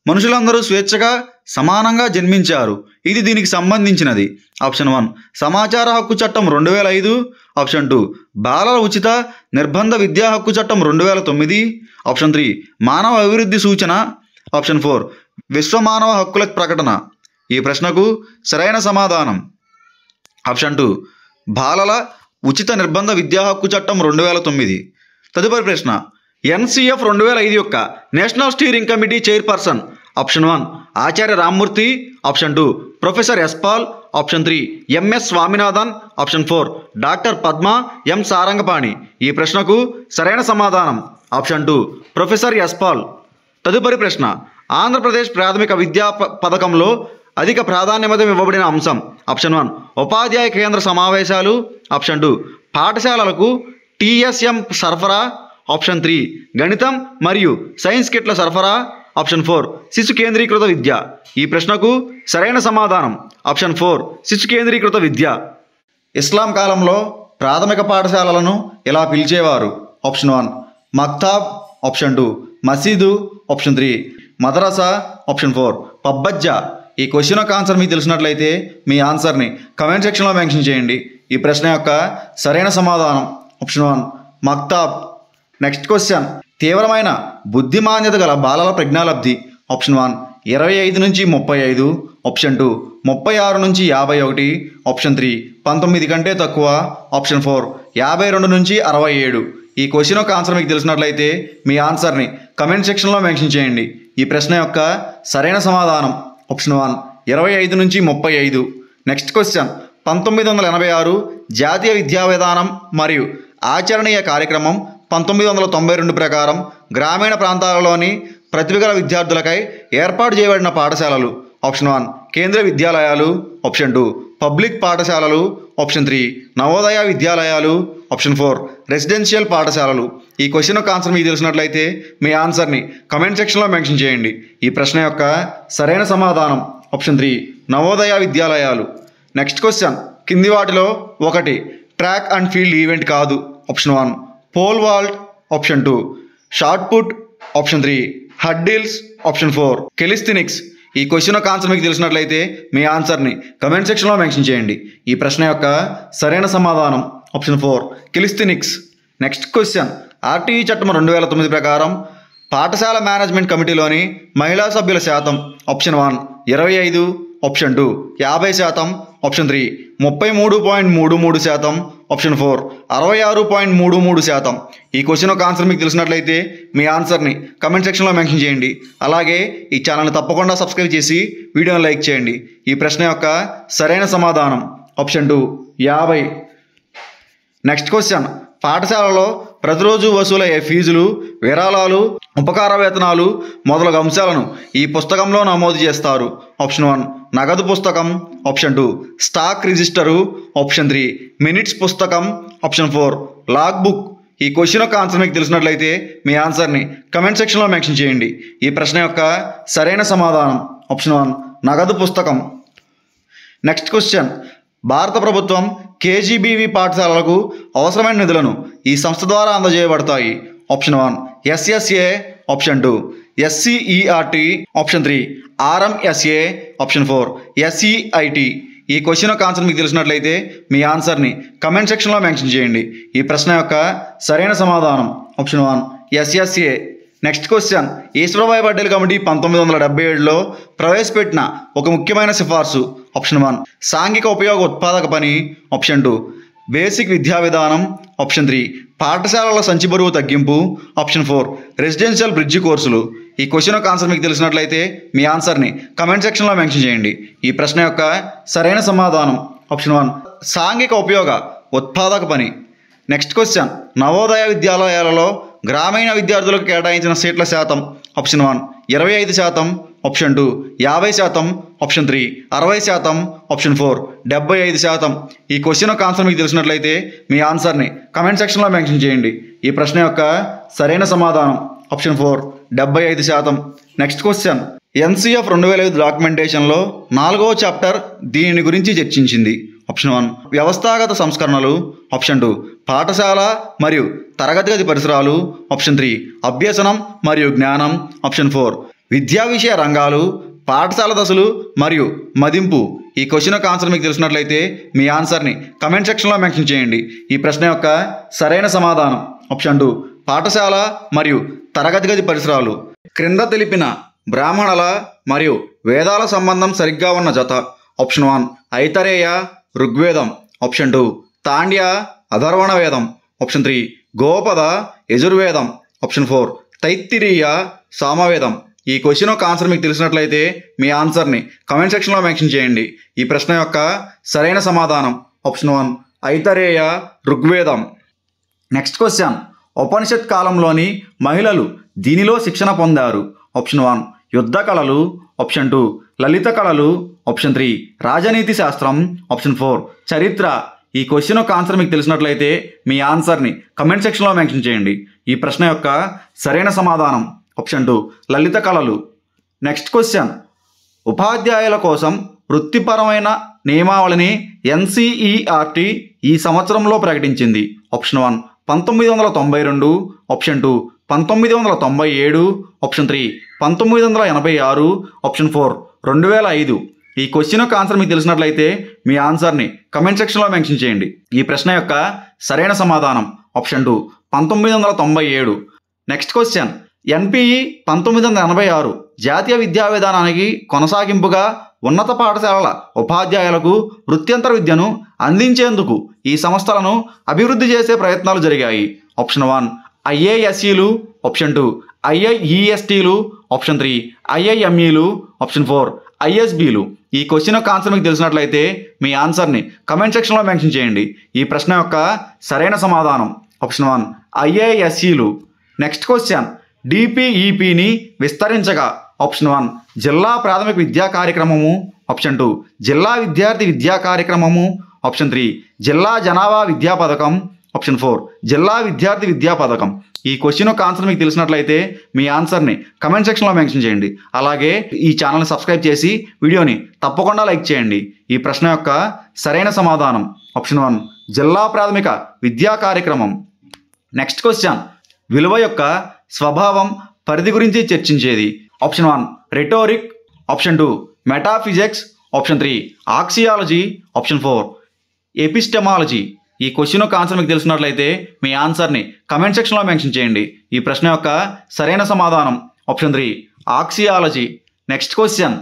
మనుషులందరూ స్వేచ్ఛగా సమానంగా జన్మించారు. ఇది దీనికి సంబంధించినది. ఆప్షన్ 1 సమాచార హక్కు చట్టం 2005. ఆప్షన్ 2 బాలల ఉచిత నిర్బంధ విద్యా హక్కు చట్టం 2009. ఆప్షన్ 3 మానవ అభివృద్ధి సూచన. ఆప్షన్ 4 విశ్వ మానవ హక్కుల ప్రకటన. ఈ ప్రశ్నకు సరైన సమాధానం ఆప్షన్ 2 బాలల ఉచిత నిర్బంధ విద్యా హక్కు చట్టం 2009. తదుపరి ప్రశ్న ఎన్సిఎఫ్ 2005 యొక్క national steering committee chairperson. Option 1 Acharya Rammurthy. Option 2 professor S Pal. Option 3 MS Swaminathan. Option 4 doctor Padma M Sarangapani. ఈ ప్రశ్నకు సరైన సమాధానం ఆప్షన్ 2 ప్రొఫెసర్ ఎస్ పాల్. తదుపరి ప్రశ్న ఆంధ్రప్రదేశ్ ప్రాథమిక విద్యా పథకంలో అధిక ప్రాధాన్యత ఇవ్వబడిన అంశం. ఆప్షన్ 1 ఉపాధ్యాయ కేంద్ర సమావేశాలు. ఆప్షన్ 2 పాఠశాలలకు టీఎస్ఎం సరఫరా. ఆప్షన్ 3 గణితం మరియు సైన్స్ కిట్ల సరఫరా. ఆప్షన్ 4 శిశు కేంద్రీకృత విద్య. ఈ ప్రశ్నకు సరైన సమాధానం ఆప్షన్ 4 శిశు కేంద్రీకృత విద్య. ఇస్లాం కాలంలో ప్రాథమిక పాఠశాలలను ఇలా పిలిచేవారు. ఆప్షన్ 1 మక్తాబ్. ఆప్షన్ 2 మసీదు. ఆప్షన్ 3 మదరసా. ఆప్షన్ 4 పబ్బజ్జా. ఈ క్వశ్చన్ యొక్క ఆన్సర్ మీకు తెలిసినట్లయితే మీ ఆన్సర్ని కమెంట్ సెక్షన్లో మెన్షన్ చేయండి. ఈ ప్రశ్న యొక్క సరైన సమాధానం ఆప్షన్ 1 మక్తాబ్. నెక్స్ట్ క్వశ్చన్ తీవ్రమైన బుద్ధిమాన్యత గల బాలల ప్రజ్ఞాలబ్ధి. ఆప్షన్ 1 25 నుంచి 35. ఆప్షన్ 2 36 నుంచి 51. ఆప్షన్ 3 19 కంటే తక్కువ. ఆప్షన్ 4 52 నుంచి 67. ఈ క్వశ్చన్ యొక్క ఆన్సర్ మీకు తెలిసినట్లయితే మీ ఆన్సర్ని కమెంట్ సెక్షన్లో మెన్షన్ చేయండి. ఈ ప్రశ్న యొక్క సరైన సమాధానం ఆప్షన్ 1 25 నుంచి 35. నెక్స్ట్ క్వశ్చన్ 1986 జాతీయ విద్యా విధానం మరియు ఆచరణీయ కార్యక్రమం 1992 ప్రకారం గ్రామీణ ప్రాంతాలలోని ప్రతిభ గల విద్యార్థులకై ఏర్పాటు చేయబడిన పాఠశాలలు. ఆప్షన్ 1 కేంద్ర విద్యాలయాలు. ఆప్షన్ 2 పబ్లిక్ పాఠశాలలు. ఆప్షన్ 3 నవోదయ విద్యాలయాలు. ఆప్షన్ 4 రెసిడెన్షియల్ పాఠశాలలు. ఈ క్వశ్చన్ యొక్క ఆన్సర్ మీకు తెలిసినట్లయితే మీ ఆన్సర్ని కమెంట్ సెక్షన్లో మెన్షన్ చేయండి. ఈ ప్రశ్న యొక్క సరైన సమాధానం ఆప్షన్ 3 నవోదయ విద్యాలయాలు. నెక్స్ట్ క్వశ్చన్ కింది వాటిలో ఒకటి ట్రాక్ అండ్ ఫీల్డ్ ఈవెంట్ కాదు. Option 1 pole vault. Option 2 shot put. Option 3 hurdles, option 4 calisthenics. ఈ క్వశ్చన్ యొక్క ఆన్సర్ మీకు తెలిసినట్లయితే మీ ఆన్సర్ని కమెంట్ సెక్షన్లో మెన్షన్ చేయండి. ఈ ప్రశ్న యొక్క సరైన సమాధానం ఆప్షన్ 4 కెలిస్థెనిక్స్. నెక్స్ట్ క్వశ్చన్, ఆర్టీఈ చట్టం 2009 ప్రకారం పాఠశాల మేనేజ్మెంట్ కమిటీలోని మహిళా సభ్యుల శాతం ఆప్షన్ 1 25, ఆప్షన్ 2 50%, ఆప్షన్ 3 33.33%, ఆప్షన్ 4 66.33%. ఈ క్వశ్చన్ ఒక ఆన్సర్ మీకు తెలిసినట్లయితే మీ ఆన్సర్ని కమెంట్ సెక్షన్లో మెన్షన్ చేయండి. అలాగే ఈ ఛానల్ని తప్పకుండా సబ్స్క్రైబ్ చేసి వీడియోని లైక్ చేయండి. ఈ ప్రశ్న యొక్క సరైన సమాధానం ఆప్షన్ 2 50. నెక్స్ట్ క్వశ్చన్, పాఠశాలలో ప్రతిరోజు వసూలయ్యే ఫీజులు, విరాళాలు, ఉపకార వేతనాలు మొదలగు అంశాలను ఈ పుస్తకంలో నమోదు చేస్తారు. ఆప్షన్ 1 నగదు పుస్తకం, option 2 stock register, option 3 minutes పుస్తకం, ఆప్షన్ 4 లాగ్ బుక్. ఈ క్వశ్చన్ యొక్క ఆన్సర్ మీకు తెలిసినట్లయితే మీ ఆన్సర్ని కమెంట్ సెక్షన్లో మెన్షన్ చేయండి. ఈ ప్రశ్న యొక్క సరైన సమాధానం ఆప్షన్ 1 నగదు పుస్తకం. నెక్స్ట్ క్వశ్చన్, భారత ప్రభుత్వం కేజీబీవీ పాఠశాలలకు అవసరమైన నిధులను ఈ సంస్థ ద్వారా అందజేయబడతాయి. Option 1 SSA, option 2 SCERT, option 3 RMSA, option 4 SEIT. ఈ క్వశ్చన్ యొక్క ఆన్సర్ మీకు తెలిసినట్లయితే మీ ఆన్సర్ని కమెంట్ సెక్షన్లో మెన్షన్ చేయండి. ఈ ప్రశ్న యొక్క సరైన సమాధానం option 1 SSA. Next question, Ishwarbhai Patel committee 1977లో ప్రవేశపెట్టిన ఒక ముఖ్యమైన సిఫార్సు. ఆప్షన్ 1 సాంఘిక ఉపయోగ ఉత్పాదక పని, ఆప్షన్ 2 బేసిక్ విద్యా విధానం, ఆప్షన్ 3 పాఠశాలల సంచి బరువు తగ్గింపు, ఆప్షన్ 4 రెసిడెన్షియల్ బ్రిడ్జి కోర్సులు. ఈ క్వశ్చన్ యొక్క ఆన్సర్ మీకు తెలిసినట్లయితే మీ ఆన్సర్ని కమెంట్ సెక్షన్లో మెన్షన్ చేయండి. ఈ ప్రశ్న యొక్క సరైన సమాధానం ఆప్షన్ 1 సాంఘిక ఉపయోగ ఉత్పాదక పని. నెక్స్ట్ క్వశ్చన్, నవోదయ విద్యాలయాలలో గ్రామీణ విద్యార్థులకు కేటాయించిన సీట్ల శాతం. Option 1 25%, option 2 50%, option 3 60%, option 4 75%. ఈ క్వశ్చన్ యొక్క ఆన్సర్ మీకు తెలిసినట్లయితే మీ ఆన్సర్ని కమెంట్ సెక్షన్లో మెన్షన్ చేయండి. ఈ ప్రశ్న యొక్క సరైన సమాధానం ఆప్షన్ 4 75%. నెక్స్ట్ క్వశ్చన్, ఎన్సీఎఫ్ 2005 డాక్యుమెంటేషన్లో 4వ చాప్టర్ దీని గురించి చర్చించింది. ఆప్షన్ 1 వ్యవస్థాగత సంస్కరణలు, ఆప్షన్ 2 పాఠశాల మరియు తరగతి గది పరిసరాలు, ఆప్షన్ 3 అభ్యసనం మరియు జ్ఞానం, ఆప్షన్ 4 విద్యా విషయ రంగాలు, పాఠశాల దశలు మరియు మదింపు. ఈ క్వశ్చన్ యొక్క ఆన్సర్ మీకు తెలిసినట్లయితే మీ ఆన్సర్ని కమెంట్ సెక్షన్లో మెన్షన్ చేయండి. ఈ ప్రశ్న యొక్క సరైన సమాధానం ఆప్షన్ 2 పాఠశాల మరియు తరగతి గది పరిసరాలు. క్రింద తెలిపిన బ్రాహ్మణుల మరియు వేదాల సంబంధం సరిగ్గా ఉన్న జత. ఆప్షన్ 1 ఐతరేయ ఋగ్వేదం, ఆప్షన్ 2 తాండ్య అధర్వణ వేదం, ఆప్షన్ 3 గోపద యజుర్వేదం, ఆప్షన్ 4 తైత్తిరీయ సామవేదం. ఈ క్వశ్చన్ యొక్క ఆన్సర్ మీకు తెలిసినట్లయితే మీ ఆన్సర్ని కమెంట్ సెక్షన్లో మెన్షన్ చేయండి. ఈ ప్రశ్న యొక్క సరైన సమాధానం ఆప్షన్ 1 ఐతరేయ ఋగ్వేదం. నెక్స్ట్ క్వశ్చన్, ఉపనిషత్ కాలంలోని మహిళలు దీనిలో శిక్షణ పొందారు. ఆప్షన్ 1 యుద్ధ కళలు, ఆప్షన్ 2 లలిత కళలు, ఆప్షన్ 3 రాజనీతి శాస్త్రం, ఆప్షన్ 4 చరిత్ర. ఈ క్వశ్చన్ యొక్క ఆన్సర్ మీకు తెలిసినట్లయితే మీ ఆన్సర్ని కమెంట్ సెక్షన్లో మెన్షన్ చేయండి. ఈ ప్రశ్న యొక్క సరైన సమాధానం ఆప్షన్ 2 లలిత కళలు. నెక్స్ట్ క్వశ్చన్, ఉపాధ్యాయుల కోసం వృత్తిపరమైన నియమావళిని ఎన్సీఈఆర్టీ ఈ సంవత్సరంలో ప్రకటించింది. Option 1 1992, option 2 1997, option 3 1986, option 4 2005. ఈ క్వశ్చన్ యొక్క ఆన్సర్ మీకు తెలిసినట్లయితే మీ ఆన్సర్ని కమెంట్ సెక్షన్లో మెన్షన్ చేయండి. ఈ ప్రశ్న యొక్క సరైన సమాధానం ఆప్షన్ 2 1997. నెక్స్ట్ క్వశ్చన్, ఎన్పిఈ 1986 జాతీయ విద్యా విధానానికి కొనసాగింపుగా ఉన్నత పాఠశాలల ఉపాధ్యాయులకు వృత్యంతర విద్యను అందించేందుకు ఈ సంస్థలను అభివృద్ధి చేసే ప్రయత్నాలు జరిగాయి. ఆప్షన్ 1 ఐఏఎస్ఈలు, ఆప్షన్ 2 ఐఐఈఎస్టీలు, ఆప్షన్ 3 ఐఐఎంఈలు, ఆప్షన్ 4 ఐఎస్బీలు. ఈ క్వశ్చన్ యొక్క ఆన్సర్ మీకు తెలిసినట్లయితే మీ ఆన్సర్ని కమెంట్ సెక్షన్లో మెన్షన్ చేయండి. ఈ ప్రశ్న యొక్క సరైన సమాధానం ఆప్షన్ 1 ఐఏఎస్ఈలు. నెక్స్ట్ క్వశ్చన్, డిపిఈపిని విస్తరించగా. ఆప్షన్ 1 జిల్లా ప్రాథమిక విద్యా కార్యక్రమము, ఆప్షన్ 2 జిల్లా విద్యార్థి విద్యా కార్యక్రమము, ఆప్షన్ 3 జిల్లా జనాభా విద్యా పథకం, ఆప్షన్ 4 జిల్లా విద్యార్థి విద్యా పథకం. ఈ క్వశ్చన్ యొక్క ఆన్సర్ మీకు తెలిసినట్లయితే మీ ఆన్సర్ని కమెంట్ సెక్షన్లో మెన్షన్ చేయండి. అలాగే ఈ ఛానల్ని సబ్స్క్రైబ్ చేసి వీడియోని తప్పకుండా లైక్ చేయండి. ఈ ప్రశ్న యొక్క సరైన సమాధానం ఆప్షన్ 1 జిల్లా ప్రాథమిక విద్యా కార్యక్రమం. నెక్స్ట్ క్వశ్చన్, విలువ యొక్క స్వభావం పరిధి గురించి చర్చించేది. Option 1 rhetoric, option 2 metaphysics, option 3 axiology, option 4 epistemology. ఈ క్వశ్చన్ యొక్క ఆన్సర్ మీకు తెలిసినట్లయితే మీ ఆన్సర్ని కమెంట్ సెక్షన్లో మెన్షన్ చేయండి. ఈ ప్రశ్న యొక్క సరైన సమాధానం ఆప్షన్ 3 ఆక్సియాలజీ. నెక్స్ట్ క్వశ్చన్,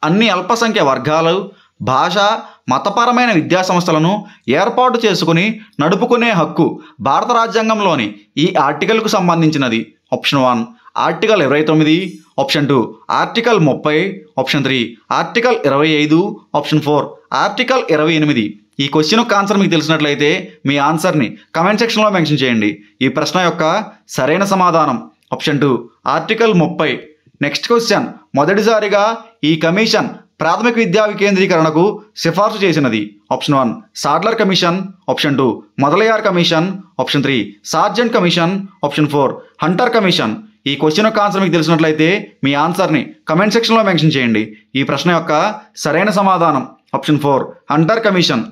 అన్ని అల్పసంఖ్య వర్గాలు భాష మతపరమైన విద్యా సంస్థలను ఏర్పాటు చేసుకుని నడుపుకునే హక్కు భారత రాజ్యాంగంలోని ఈ ఆర్టికల్కు సంబంధించినది. Option 1 article 29, option 2 article 30, option 3 article 25, option 4 article 28. ఈ క్వశ్చన్ యొక్క ఆన్సర్ మీకు తెలిసినట్లయితే మీ ఆన్సర్ని కమెంట్ సెక్షన్లో మెన్షన్ చేయండి. ఈ ప్రశ్న యొక్క సరైన సమాధానం ఆప్షన్ 2 ఆర్టికల్ 30. నెక్స్ట్ క్వశ్చన్, మొదటిసారిగా ఈ కమిషన్ ప్రాథమిక విద్యా వికేంద్రీకరణకు సిఫార్సు చేసినది. Option 1 Sadler commission, option 2 Mudaliar commission, option 3 Sargent commission, option 4 Hunter commission. ఈ క్వశ్చన్ యొక్క ఆన్సర్ మీకు తెలిసినట్లయితే మీ ఆన్సర్ని కమెంట్ సెక్షన్లో మెన్షన్ చేయండి. ఈ ప్రశ్న యొక్క సరైన సమాధానం option 4 Hunter commission.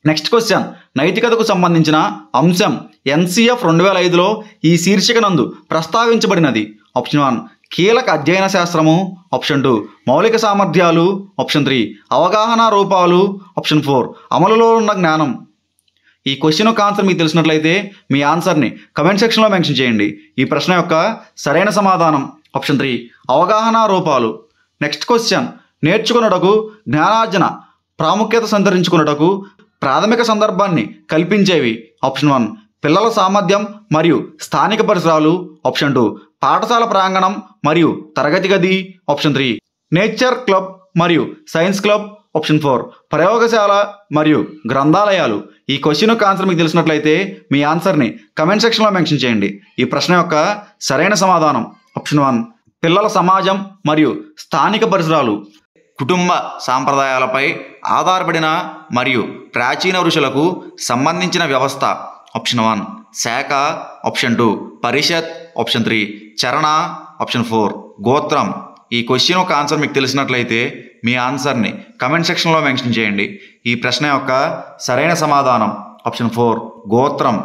Next question, నైతికతకు సంబంధించిన అంశం NCF 2005లో ఈ శీర్షిక నందు ప్రస్తావించబడినది. ఆప్షన్ 1 కీలక అధ్యయన శాస్త్రము, ఆప్షన్ 2 మౌలిక సామర్థ్యాలు, ఆప్షన్ 3 అవగాహన రూపాలు, ఆప్షన్ 4 అమలులో ఉన్న జ్ఞానం. ఈ క్వశ్చన్ యొక్క ఆన్సర్ మీకు తెలిసినట్లయితే మీ ఆన్సర్ని కమెంట్ సెక్షన్లో మెన్షన్ చేయండి. ఈ ప్రశ్న యొక్క సరైన సమాధానం ఆప్షన్ 3 అవగాహన రూపాలు. నెక్స్ట్ క్వశ్చన్, నేర్చుకున్నటకు జ్ఞానార్జన ప్రాముఖ్యత సంతరించుకున్నటకు ప్రాథమిక సందర్భాన్ని కల్పించేవి. ఆప్షన్ 1 పిల్లల సామర్థ్యం మరియు స్థానిక పరిసరాలు, ఆప్షన్ 2 పాఠశాల ప్రాంగణం మరియు తరగతి గది, ఆప్షన్ 3 నేచర్ క్లబ్ మరియు సైన్స్ క్లబ్, ఆప్షన్ 4 ప్రయోగశాల మరియు గ్రంథాలయాలు. ఈ క్వశ్చన్ యొక్క ఆన్సర్ మీకు తెలిసినట్లయితే మీ ఆన్సర్ని కమెంట్ సెక్షన్లో మెన్షన్ చేయండి. ఈ ప్రశ్న యొక్క సరైన సమాధానం ఆప్షన్ 1 పిల్లల సమాజం మరియు స్థానిక పరిసరాలు. కుటుంబ సాంప్రదాయాలపై ఆధారపడిన మరియు ప్రాచీన ఋషులకు సంబంధించిన వ్యవస్థ. ఆప్షన్ 1 శాఖ, ఆప్షన్ 2 పరిషత్, ఆప్షన్ 3 చరణ, ఆప్షన్ 4 గోత్రం. ఈ క్వశ్చన్ యొక్క ఆన్సర్ మీకు తెలిసినట్లయితే మీ ఆన్సర్ని కమెంట్ సెక్షన్లో మెన్షన్ చేయండి. ఈ ప్రశ్న యొక్క సరైన సమాధానం ఆప్షన్ 4 గోత్రం.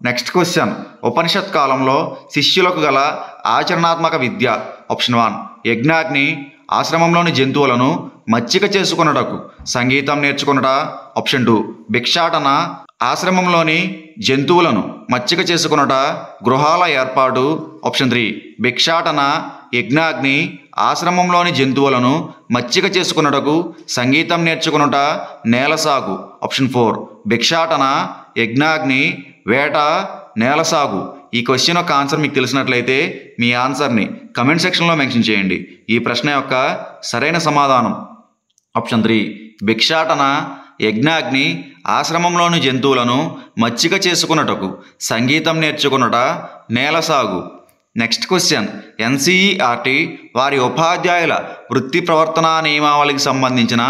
నెక్స్ట్ క్వశ్చన్, ఉపనిషత్ కాలంలో శిష్యులకు గల ఆచరణాత్మక విద్య. ఆప్షన్ 1 యజ్ఞాగ్ని, ఆశ్రమంలోని జంతువులను మచ్చిక చేసుకొనుటకు సంగీతం నేర్చుకొనుట, ఆప్షన్ 2 భిక్షాటన, ఆశ్రమంలోని జంతువులను మచ్చిక చేసుకొనుట గృహాల ఏర్పాటు, ఆప్షన్ 3 భిక్షాటన, యజ్ఞాగ్ని, ఆశ్రమంలోని జంతువులను మచ్చిక చేసుకొనుటకు సంగీతం నేర్చుకొనుట నేలసాగు, ఆప్షన్ 4 భిక్షాటన, యజ్ఞాగ్ని, వేట, నేలసాగు. ఈ క్వశ్చన్ యొక్క ఆన్సర్ మీకు తెలిసినట్లయితే మీ ఆన్సర్ని కమెంట్ సెక్షన్లో మెన్షన్ చేయండి. ఈ ప్రశ్న యొక్క సరైన సమాధానం ఆప్షన్ 3 భిక్షాటన, యజ్ఞాగ్ని, ఆశ్రమంలోని జంతువులను మచ్చిక చేసుకున్నటకు సంగీతం నేర్చుకున్నట నేలసాగు. నెక్స్ట్ క్వశ్చన్, NCERT వారి ఉపాధ్యాయుల వృత్తి ప్రవర్తనా నియమావళికి సంబంధించిన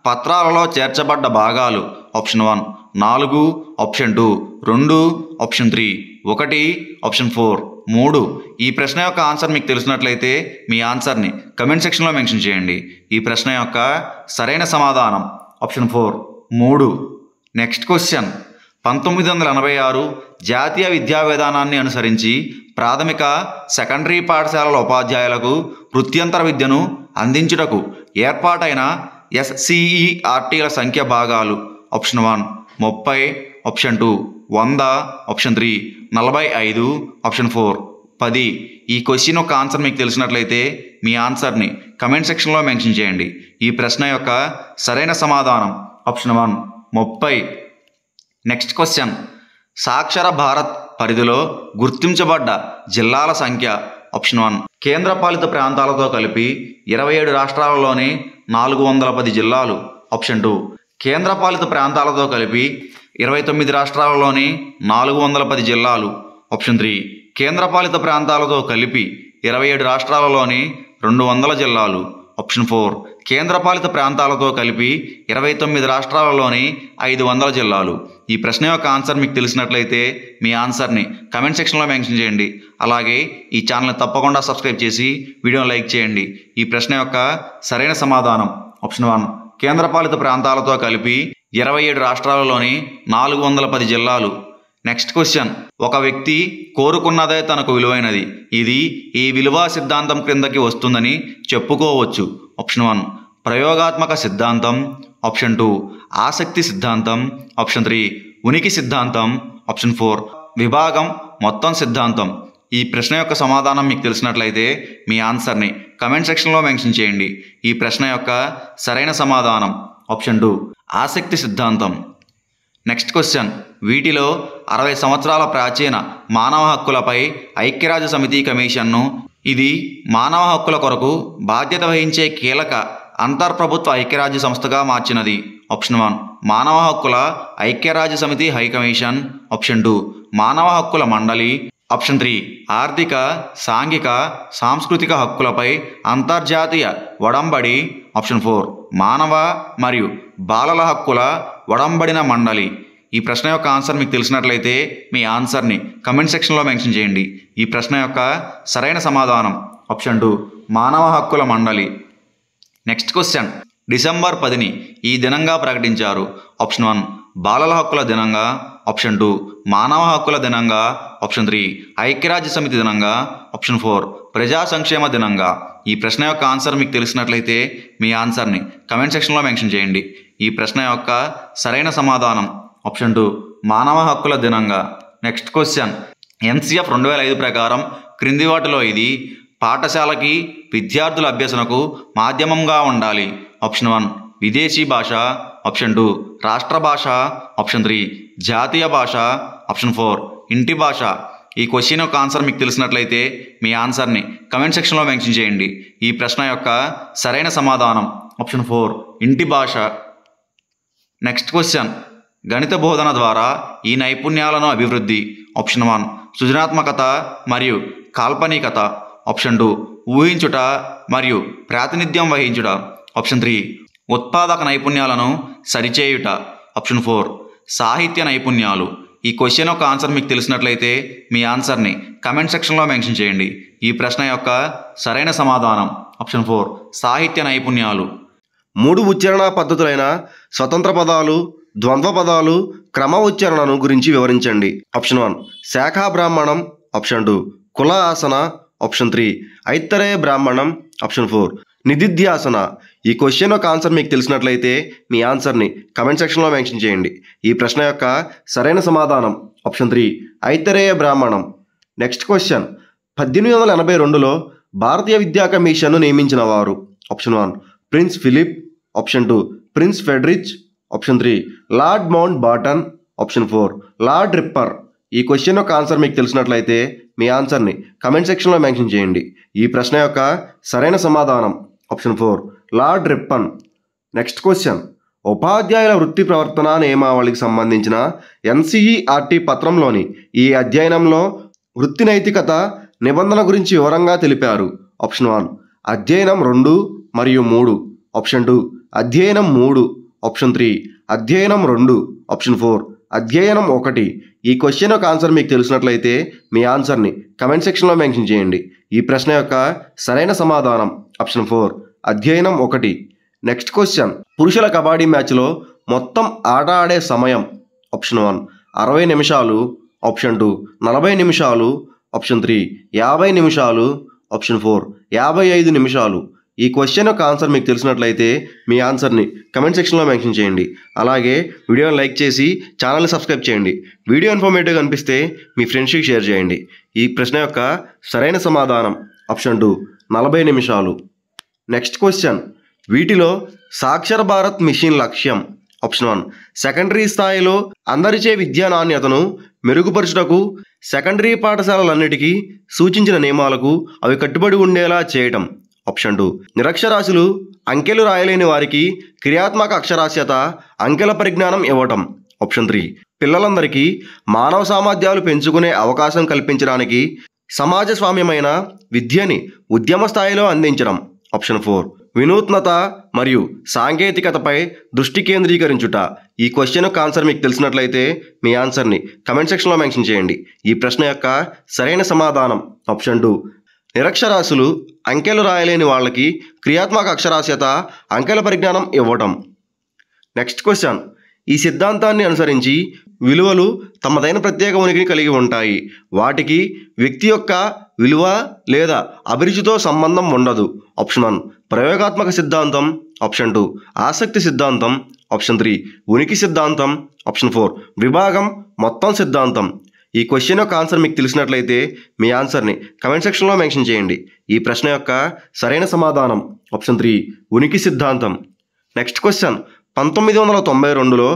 పత్రాలలో చేర్చబడ్డ భాగాలు. Option 1 4, option 2 2, option 3 1, option 4 3. ఈ ప్రశ్న యొక్క ఆన్సర్ మీకు తెలిసినట్లయితే మీ ఆన్సర్ని కమెంట్ సెక్షన్లో మెన్షన్ చేయండి. ఈ ప్రశ్న యొక్క సరైన సమాధానం ఆప్షన్ 4 3. నెక్స్ట్ క్వశ్చన్, 1986 జాతీయ విద్యా విధానాన్ని అనుసరించి ప్రాథమిక సెకండరీ పాఠశాలల ఉపాధ్యాయులకు వృత్యంతర విద్యను అందించుటకు ఏర్పాటైన SCERTల సంఖ్య భాగాలు. Option 1 30, option 2 100, option 3 45, option 4 10. ఈ క్వశ్చన్ యొక్క ఆన్సర్ మీకు తెలిసినట్లయితే మీ ఆన్సర్ని కమెంట్ సెక్షన్లో మెన్షన్ చేయండి. ఈ ప్రశ్న యొక్క సరైన సమాధానం ఆప్షన్ 1 30. నెక్స్ట్ క్వశ్చన్, సాక్షర భారత్ పరిధిలో గుర్తించబడ్డ జిల్లాల సంఖ్య. ఆప్షన్ 1 కేంద్రపాలిత ప్రాంతాలతో కలిపి 27 రాష్ట్రాలలోని 410 జిల్లాలు. ఆప్షన్ 2 కేంద్రపాలిత ప్రాంతాలతో కలిపి 29 రాష్ట్రాలలోని 410 జిల్లాలు. ఆప్షన్ 3 కేంద్రపాలిత ప్రాంతాలతో కలిపి 27 రాష్ట్రాలలోని 200 జిల్లాలు. ఆప్షన్ 4 కేంద్రపాలిత ప్రాంతాలతో కలిపి 29 రాష్ట్రాలలోని 500 జిల్లాలు. ఈ ప్రశ్న యొక్క ఆన్సర్ మీకు తెలిసినట్లయితే మీ ఆన్సర్ని కమెంట్ సెక్షన్లో మెన్షన్ చేయండి. అలాగే ఈ ఛానల్ని తప్పకుండా సబ్స్క్రైబ్ చేసి వీడియోని లైక్ చేయండి. ఈ ప్రశ్న యొక్క సరైన సమాధానం ఆప్షన్ 1 కేంద్రపాలిత ప్రాంతాలతో కలిపి 27 రాష్ట్రాలలోని 410 జిల్లాలు. నెక్స్ట్ క్వశ్చన్, ఒక వ్యక్తి కోరుకున్నదే తనకు విలువైనది, ఇది ఈ విలువ సిద్ధాంతం క్రిందకి వస్తుందని చెప్పుకోవచ్చు. ఆప్షన్ 1 ప్రయోగాత్మక సిద్ధాంతం, ఆప్షన్ 2 ఆసక్తి సిద్ధాంతం, ఆప్షన్ 3 ఉనికి సిద్ధాంతం, ఆప్షన్ 4 విభాగం మొత్తం సిద్ధాంతం. ఈ ప్రశ్న యొక్క సమాధానం మీకు తెలిసినట్లయితే మీ ఆన్సర్ని కమెంట్ సెక్షన్లో మెన్షన్ చేయండి. ఈ ప్రశ్న యొక్క సరైన సమాధానం ఆప్షన్ 2 ఆసక్తి సిద్ధాంతం. నెక్స్ట్ క్వశ్చన్, వీటిలో 60 సంవత్సరాల ప్రాచీన మానవ హక్కులపై ఐక్యరాజ్య సమితి కమిషన్ను ఇది మానవ హక్కుల కొరకు బాధ్యత వహించే కీలక అంతర్ప్రభుత్వ ఐక్యరాజ్య సంస్థగా మార్చినది. ఆప్షన్ 1 మానవ హక్కుల ఐక్యరాజ్య సమితి హై కమిషన్, ఆప్షన్ 2 మానవ హక్కుల మండలి, ఆప్షన్ 3 ఆర్థిక సాంఘిక సాంస్కృతిక హక్కులపై అంతర్జాతీయ ఒడంబడి, ఆప్షన్ 4 మానవ మరియు బాలల హక్కుల ఒడంబడిన మండలి. ఈ ప్రశ్న యొక్క ఆన్సర్ మీకు తెలిసినట్లయితే మీ ఆన్సర్ని కమెంట్ సెక్షన్లో మెన్షన్ చేయండి. ఈ ప్రశ్న యొక్క సరైన సమాధానం ఆప్షన్ 2 మానవ హక్కుల మండలి. నెక్స్ట్ క్వశ్చన్, డిసెంబర్ 10ని ఈ దినంగా ప్రకటించారు. ఆప్షన్ 1 బాలల హక్కుల దినంగా, ఆప్షన్ 2 మానవ హక్కుల దినంగా, ఆప్షన్ 3 ఐక్యరాజ్య సమితి దినంగా, ఆప్షన్ 4 ప్రజా సంక్షేమ దినంగా. ఈ ప్రశ్న యొక్క ఆన్సర్ మీకు తెలిసినట్లయితే మీ ఆన్సర్ని కమెంట్ సెక్షన్లో మెన్షన్ చేయండి. ఈ ప్రశ్న యొక్క సరైన సమాధానం ఆప్షన్ 2 మానవ హక్కుల దినంగా. నెక్స్ట్ క్వశ్చన్, NCF 2005 ప్రకారం క్రింది వాటిలో ఇది పాఠశాలకి విద్యార్థుల అభ్యసనకు మాధ్యమంగా ఉండాలి. ఆప్షన్ 1 విదేశీ భాష, ఆప్షన్ 2 రాష్ట్ర భాష, ఆప్షన్ 3 జాతీయ భాష, ఆప్షన్ 4 ఇంటి భాష. ఈ క్వశ్చన్ యొక్క ఆన్సర్ మీకు తెలిసినట్లయితే మీ ఆన్సర్ని కమెంట్ సెక్షన్లో మెన్షన్ చేయండి. ఈ ప్రశ్న యొక్క సరైన సమాధానం ఆప్షన్ 4 ఇంటి భాష. నెక్స్ట్ క్వశ్చన్, గణిత బోధన ద్వారా ఈ నైపుణ్యాలను అభివృద్ధి. ఆప్షన్ 1 సృజనాత్మకత మరియు కాల్పనికత, ఆప్షన్ 2 ఊహించుట మరియు ప్రాతినిధ్యం వహించుట, ఆప్షన్ 3 ఉత్పాదక నైపుణ్యాలను సరిచేయుట, ఆప్షన్ 4 సాహిత్య నైపుణ్యాలు. ఈ క్వశ్చన్ యొక్క ఆన్సర్ మీకు తెలిసినట్లయితే మీ ఆన్సర్ని కమెంట్ సెక్షన్లో మెన్షన్ చేయండి. ఈ ప్రశ్న యొక్క సరైన సమాధానం ఆప్షన్ 4 సాహిత్య నైపుణ్యాలు. 3 ఉచ్చారణ పద్ధతులైన స్వతంత్ర పదాలు, ద్వంద్వ పదాలు, క్రమ ఉచ్చారణను గురించి వివరించండి. ఆప్షన్ 1 శాఖా బ్రాహ్మణం, ఆప్షన్ 2 కుల ఆసన, ఆప్షన్ 3 ఐత్తరేయ బ్రాహ్మణం, ఆప్షన్ 4 నిదిధ్యాసన. ఈ క్వశ్చన్ యొక్క ఆన్సర్ మీకు తెలిసినట్లయితే మీ ఆన్సర్ని కమెంట్ సెక్షన్లో మెన్షన్ చేయండి. ఈ ప్రశ్న యొక్క సరైన సమాధానం ఆప్షన్ 3 ఐత్తరేయ బ్రాహ్మణం. నెక్స్ట్ క్వశ్చన్, 1882లో భారతీయ విద్యా కమిషన్ను నియమించిన వారు. Option 1 Prince Philip, option 2 Prince Frederich, option 3 Lord Mountbatten, option 4 Lord Ripon. ఈ క్వశ్చన్ యొక్క ఆన్సర్ మీకు తెలిసినట్లయితే మీ ఆన్సర్ని కమెంట్ సెక్షన్లో మెన్షన్ చేయండి. ఈ ప్రశ్న యొక్క సరైన సమాధానం option 4 lord Ripon. Next question, ఉపాధ్యాయుల వృత్తి ప్రవర్తన నియమావళికి సంబంధించిన NCERT పత్రంలోని ఈ అధ్యయనంలో వృత్తి నైతికత నిబంధన గురించి వివరంగా తెలిపారు. ఆప్షన్ 1 అధ్యయనం 2 మరియు 3, ఆప్షన్ 2 అధ్యయనం 3, ఆప్షన్ 3 అధ్యయనం 2, ఆప్షన్ 4 అధ్యయనం 1. ఈ క్వశ్చన్ యొక్క ఆన్సర్ మీకు తెలిసినట్లయితే మీ ఆన్సర్ని కమెంట్ సెక్షన్లో మెన్షన్ చేయండి. ఈ ప్రశ్న యొక్క సరైన సమాధానం ఆప్షన్ 4 అధ్యయనం 1. నెక్స్ట్ క్వశ్చన్, పురుషుల కబడ్డీ మ్యాచ్లో మొత్తం ఆట ఆడే సమయం. ఆప్షన్ 1 60 నిమిషాలు, ఆప్షన్ 2 40 నిమిషాలు, ఆప్షన్ 3 50 నిమిషాలు, ఆప్షన్ 4 55 నిమిషాలు. ఈ క్వశ్చన్ యొక్క ఆన్సర్ మీకు తెలిసినట్లయితే మీ ఆన్సర్ని కమెంట్ సెక్షన్లో మెన్షన్ చేయండి. అలాగే వీడియోని లైక్ చేసి ఛానల్ని సబ్స్క్రైబ్ చేయండి. వీడియో ఇన్ఫర్మేటివ్గా అనిపిస్తే మీ ఫ్రెండ్స్కి షేర్ చేయండి. ఈ ప్రశ్న యొక్క సరైన సమాధానం ఆప్షన్ 2 40 నిమిషాలు. నెక్స్ట్ క్వశ్చన్, వీటిలో సాక్షర భారత్ మిషన్ లక్ష్యం. ఆప్షన్ 1 సెకండరీ స్థాయిలో అందరిచే విద్యా నాణ్యతను మెరుగుపరచుటకు సెకండరీ పాఠశాలలన్నిటికీ సూచించిన నియమాలకు అవి కట్టుబడి ఉండేలా చేయటం. ఆప్షన్ 2 నిరక్షరాస్యులు అంకెలు రాయలేని వారికి క్రియాత్మక అక్షరాస్యత అంకెల పరిజ్ఞానం ఇవ్వటం. ఆప్షన్ 3 పిల్లలందరికీ మానవ సామర్థ్యాలు పెంచుకునే అవకాశం కల్పించడానికి సమాజస్వామ్యమైన విద్యని ఉద్యమ స్థాయిలో అందించడం. ఆప్షన్ 4 వినూత్నత మరియు సాంకేతికతపై దృష్టి కేంద్రీకరించుట. ఈ క్వశ్చన్ యొక్క ఆన్సర్ మీకు తెలిసినట్లయితే మీ ఆన్సర్ని కమెంట్ సెక్షన్లో మెన్షన్ చేయండి. ఈ ప్రశ్న యొక్క సరైన సమాధానం ఆప్షన్ 2 నిరక్షరాస్యులు అంకెలు రాయలేని వాళ్ళకి క్రియాత్మక అక్షరాస్యత అంకెల పరిజ్ఞానం ఇవ్వటం. నెక్స్ట్ క్వశ్చన్, ఈ సిద్ధాంతాన్ని అనుసరించి విలువలు తమదైన ప్రత్యేక ఉనికిని కలిగి ఉంటాయి. వాటికి వ్యక్తి యొక్క విలువ లేదా అభిరుచితో సంబంధం ఉండదు. ఆప్షన్ 1 ప్రయోగాత్మక సిద్ధాంతం. ఆప్షన్ 2 ఆసక్తి సిద్ధాంతం. ఆప్షన్ 3 ఉనికి సిద్ధాంతం. ఆప్షన్ 4 విభాగం మొత్తం సిద్ధాంతం. ఈ క్వశ్చన్ యొక్క ఆన్సర్ మీకు తెలిసినట్లయితే మీ ఆన్సర్ని కమెంట్ సెక్షన్లో మెన్షన్ చేయండి. ఈ ప్రశ్న యొక్క సరైన సమాధానం ఆప్షన్ 3 ఉనికి సిద్ధాంతం. నెక్స్ట్ క్వశ్చన్ 1992లో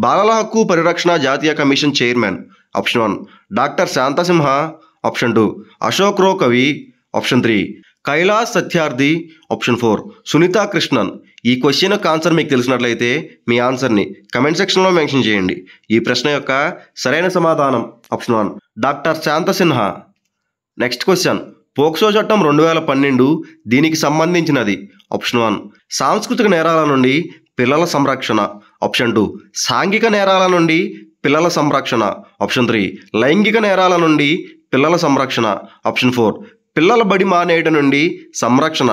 బాలల హక్కు పరిరక్షణ జాతీయ commission chairman. Option 1 doctor Shantha Sinha. Option 2 Ashok Row Kavi. Option 3 Kailash Satyarthi. Option 4 Sunita Krishnan. ఈ క్వశ్చన్ యొక్క ఆన్సర్ మీకు తెలిసినట్లయితే మీ ఆన్సర్ని కమెంట్ సెక్షన్లో మెన్షన్ చేయండి. ఈ ప్రశ్న యొక్క సరైన సమాధానం option 1 doctor Shantha Sinha. Next question POCSO చట్టం 2012 దీనికి సంబంధించినది. ఆప్షన్ 1 సాంస్కృతిక నేరాల నుండి పిల్లల సంరక్షణ. ఆప్షన్ 2 సాంఘిక నేరాల నుండి పిల్లల సంరక్షణ. ఆప్షన్ 3 లైంగిక నేరాల నుండి పిల్లల సంరక్షణ. ఆప్షన్ 4 పిల్లల బడి మానేయట నుండి సంరక్షణ.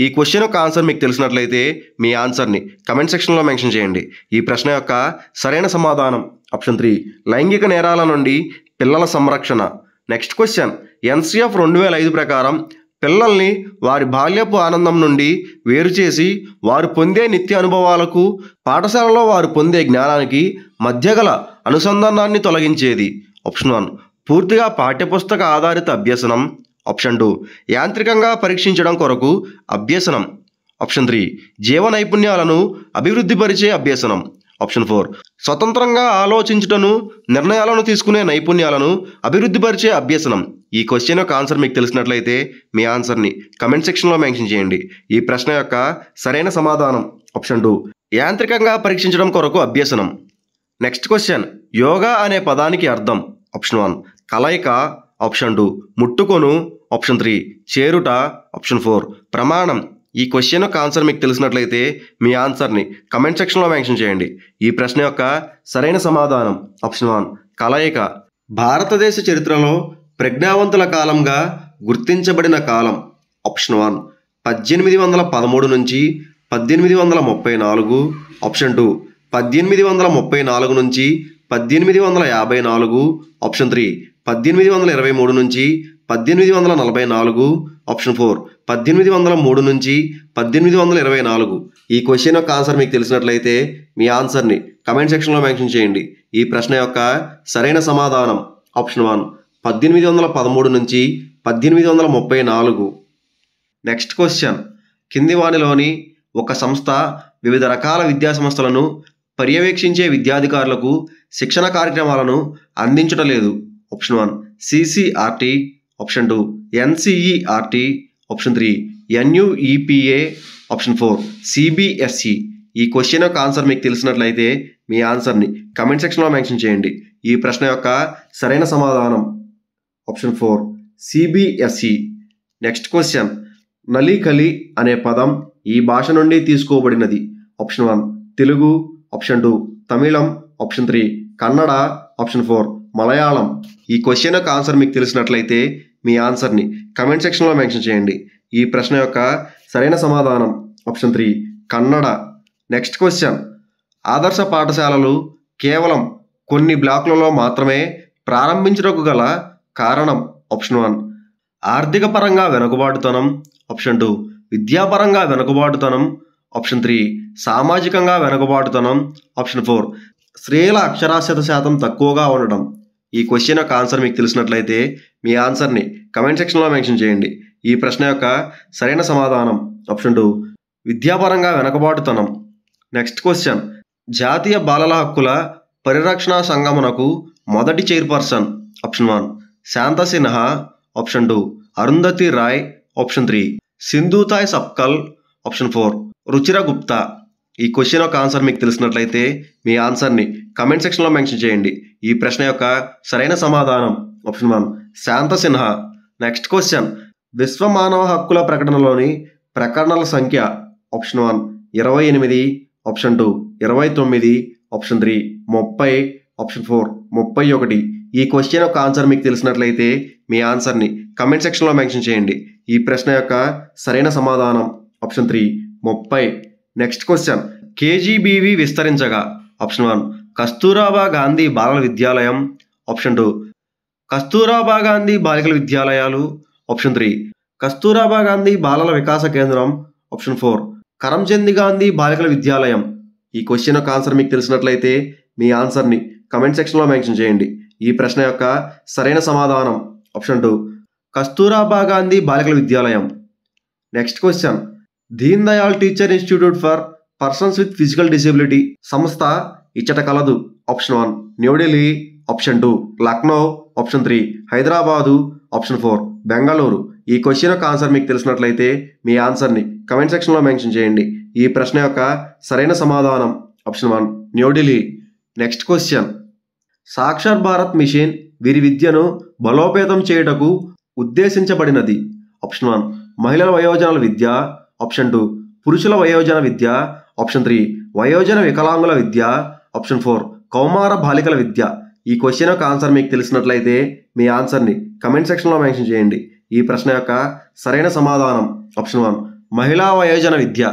ఈ క్వశ్చన్ యొక్క ఆన్సర్ మీకు తెలిసినట్లయితే మీ ఆన్సర్ని కమెంట్ సెక్షన్లో మెన్షన్ చేయండి. ఈ ప్రశ్న యొక్క సరైన సమాధానం ఆప్షన్ 3 లైంగిక నేరాల నుండి పిల్లల సంరక్షణ. నెక్స్ట్ క్వశ్చన్ ఎన్సిఎఫ్ 2005 ప్రకారం పిల్లల్ని వారి బాల్యపు ఆనందం నుండి వేరు చేసి వారు పొందే నిత్య అనుభవాలకు పాఠశాలలో వారు పొందే జ్ఞానానికి మధ్య గల అనుసంధానాన్ని తొలగించేది. ఆప్షన్ 1 పూర్తిగా పాఠ్యపుస్తక ఆధారిత అభ్యసనం. ఆప్షన్ 2 యాంత్రికంగా పరీక్షించడం కొరకు అభ్యసనం. ఆప్షన్ 3 జీవ నైపుణ్యాలను అభివృద్ధిపరిచే అభ్యసనం. ఆప్షన్ 4 స్వతంత్రంగా ఆలోచించుటను నిర్ణయాలను తీసుకునే నైపుణ్యాలను అభివృద్ధిపరిచే అభ్యసనం. ఈ క్వశ్చన్ యొక్క ఆన్సర్ మీకు తెలిసినట్లయితే మీ ఆన్సర్ని కమెంట్ సెక్షన్లో మెన్షన్ చేయండి. ఈ ప్రశ్న యొక్క సరైన సమాధానం ఆప్షన్ 2 యాంత్రికంగా పరీక్షించడం కొరకు అభ్యసనం. నెక్స్ట్ క్వశ్చన్ యోగా అనే పదానికి అర్థం. ఆప్షన్ 1 కలయిక. ఆప్షన్ 2 ముట్టుకొను. ఆప్షన్ 3 చేరుట. ఆప్షన్ 4 ప్రమాణం. ఈ క్వశ్చన్ యొక్క ఆన్సర్ మీకు తెలిసినట్లయితే మీ ఆన్సర్ని కమెంట్ సెక్షన్లో మెన్షన్ చేయండి. ఈ ప్రశ్న యొక్క సరైన సమాధానం ఆప్షన్ 1 కలయిక. భారతదేశ చరిత్రలో ప్రజ్ఞావంతుల కాలంగా గుర్తించబడిన కాలం. ఆప్షన్ 1 1813 నుంచి 1834. ఆప్షన్ 2 1834 నుంచి 1854. ఆప్షన్ 3 1823 నుంచి 1844. ఆప్షన్ 4 1803 నుంచి 1824. ఈ క్వశ్చన్ యొక్క ఆన్సర్ మీకు తెలిసినట్లయితే మీ ఆన్సర్ని కమెంట్ సెక్షన్లో మెన్షన్ చేయండి. ఈ ప్రశ్న యొక్క సరైన సమాధానం ఆప్షన్ 1 1813 నుంచి 1834. నెక్స్ట్ క్వశ్చన్ కింది వానిలోని ఒక సంస్థ వివిధ రకాల విద్యా సంస్థలను పర్యవేక్షించే విద్యాధికారులకు శిక్షణ కార్యక్రమాలను అందించటలేదు. Option 1 CCRT. Option 2 NCERT. Option 3 NUEPA. Option 4 CBSE. ఈ క్వశ్చన్ యొక్క ఆన్సర్ మీకు తెలిసినట్లయితే మీ ఆన్సర్ని కమెంట్ సెక్షన్లో మెన్షన్ చేయండి. ఈ ప్రశ్న యొక్క సరైన సమాధానం ఆప్షన్ 4 సిబిఎస్ఈ. నెక్స్ట్ క్వశ్చన్ నలికలి అనే పదం ఈ భాష నుండి తీసుకోబడినది. ఆప్షన్ 1 తెలుగు. ఆప్షన్ 2 తమిళం. ఆప్షన్ 3 కన్నడ. ఆప్షన్ 4 మలయాళం. ఈ క్వశ్చన్ యొక్క ఆన్సర్ మీకు తెలిసినట్లయితే మీ ఆన్సర్ని కమెంట్ సెక్షన్లో మెన్షన్ చేయండి. ఈ ప్రశ్న యొక్క సరైన సమాధానం ఆప్షన్ 3 కన్నడ. నెక్స్ట్ క్వశ్చన్ ఆదర్శ పాఠశాలలు కేవలం కొన్ని బ్లాకులలో మాత్రమే ప్రారంభించడానికి గల కారణం. ఆప్షన్ 1 ఆర్థిక పరంగా వెనుకబాటుతనం. ఆప్షన్ 2 విద్యాపరంగా వెనుకబాటుతనం. ఆప్షన్ 3 సామాజికంగా వెనుకబాటుతనం. ఆప్షన్ 4 స్త్రీల అక్షరాస్యత శాతం తక్కువగా ఉండడం. ఈ క్వశ్చన్ యొక్క ఆన్సర్ మీకు తెలిసినట్లయితే మీ ఆన్సర్ని కమెంట్ సెక్షన్లో మెన్షన్ చేయండి. ఈ ప్రశ్న యొక్క సరైన సమాధానం ఆప్షన్ 2 విద్యాపరంగా వెనుకబాటుతనం. నెక్స్ట్ క్వశ్చన్ జాతీయ బాలల హక్కుల పరిరక్షణ సంఘమునకు మొదటి chairperson. Option 1 Shantha Sinha. Option 2 Arundhati Roy. Option 3 Sindhutai Sapkal. Option 4 Ruchira Gupta. ఈ క్వశ్చన్ యొక్క ఆన్సర్ మీకు తెలిసినట్లయితే మీ ఆన్సర్ని కమెంట్ సెక్షన్లో మెన్షన్ చేయండి. ఈ ప్రశ్న యొక్క సరైన సమాధానం ఆప్షన్ 1 శాంతసిన్హా. నెక్స్ట్ క్వశ్చన్ విశ్వ మానవ హక్కుల ప్రకటనలోని ప్రకరణల సంఖ్య. ఆప్షన్ 1 28. ఆప్షన్ 2 29. ఆప్షన్ 3 30. ఆప్షన్ 4 31. ఈ క్వశ్చన్ యొక్క ఆన్సర్ మీకు తెలిసినట్లయితే మీ ఆన్సర్ని కమెంట్ సెక్షన్లో మెన్షన్ చేయండి. ఈ ప్రశ్న యొక్క సరైన సమాధానం ఆప్షన్ 3 30. నెక్స్ట్ క్వశ్చన్ కేజీబీవీ విస్తరించగా. ఆప్షన్ 1 కస్తూరాబా గాంధీ బాలల విద్యాలయం, ఆప్షన్ 2 కస్తూరాబా గాంధీ బాలికల విద్యాలయాలు, ఆప్షన్ 3 కస్తూరాబా గాంధీ బాలల వికాస కేంద్రం, ఆప్షన్ 4 కరంచంద్ గాంధీ బాలికల విద్యాలయం. ఈ క్వశ్చన్ యొక్క ఆన్సర్ మీకు తెలిసినట్లయితే మీ ఆన్సర్ని కమెంట్ సెక్షన్లో మెన్షన్ చేయండి. ఈ ప్రశ్న యొక్క సరైన సమాధానం ఆప్షన్ 2 కస్తూరాబా గాంధీ బాలికల విద్యాలయం. Next question, Deen Dayal teacher institute for persons with physical disability సంస్థ ఇచ్చట కలదు, option 1 New Delhi, option 2 Lucknow, option 3 Hyderabad, option 4 Bengaluru. ఈ క్వశ్చన్ యొక్క ఆన్సర్ మీకు తెలిసినట్లయితే మీ ఆన్సర్ని కమెంట్ సెక్షన్లో మెన్షన్ చేయండి. ఈ ప్రశ్న యొక్క సరైన సమాధానం option 1 New Delhi. Next question, Saakshar Bharat mission వీరి విద్యను బలోపేతం చేయుటకు ఉద్దేశించబడినది, ఆప్షన్ 1 మహిళల వయోజనుల విద్య, ఆప్షన్ 2 పురుషుల వయోజన విద్య, ఆప్షన్ 3 వయోజన వికలాంగుల విద్య, ఆప్షన్ 4 కౌమార బాలికల విద్య. ఈ క్వశ్చన్ యొక్క ఆన్సర్ మీకు తెలిసినట్లయితే మీ ఆన్సర్ని కమెంట్ సెక్షన్లో మెన్షన్ చేయండి. ఈ ప్రశ్న యొక్క సరైన సమాధానం ఆప్షన్ 1 మహిళా వయోజన విద్య.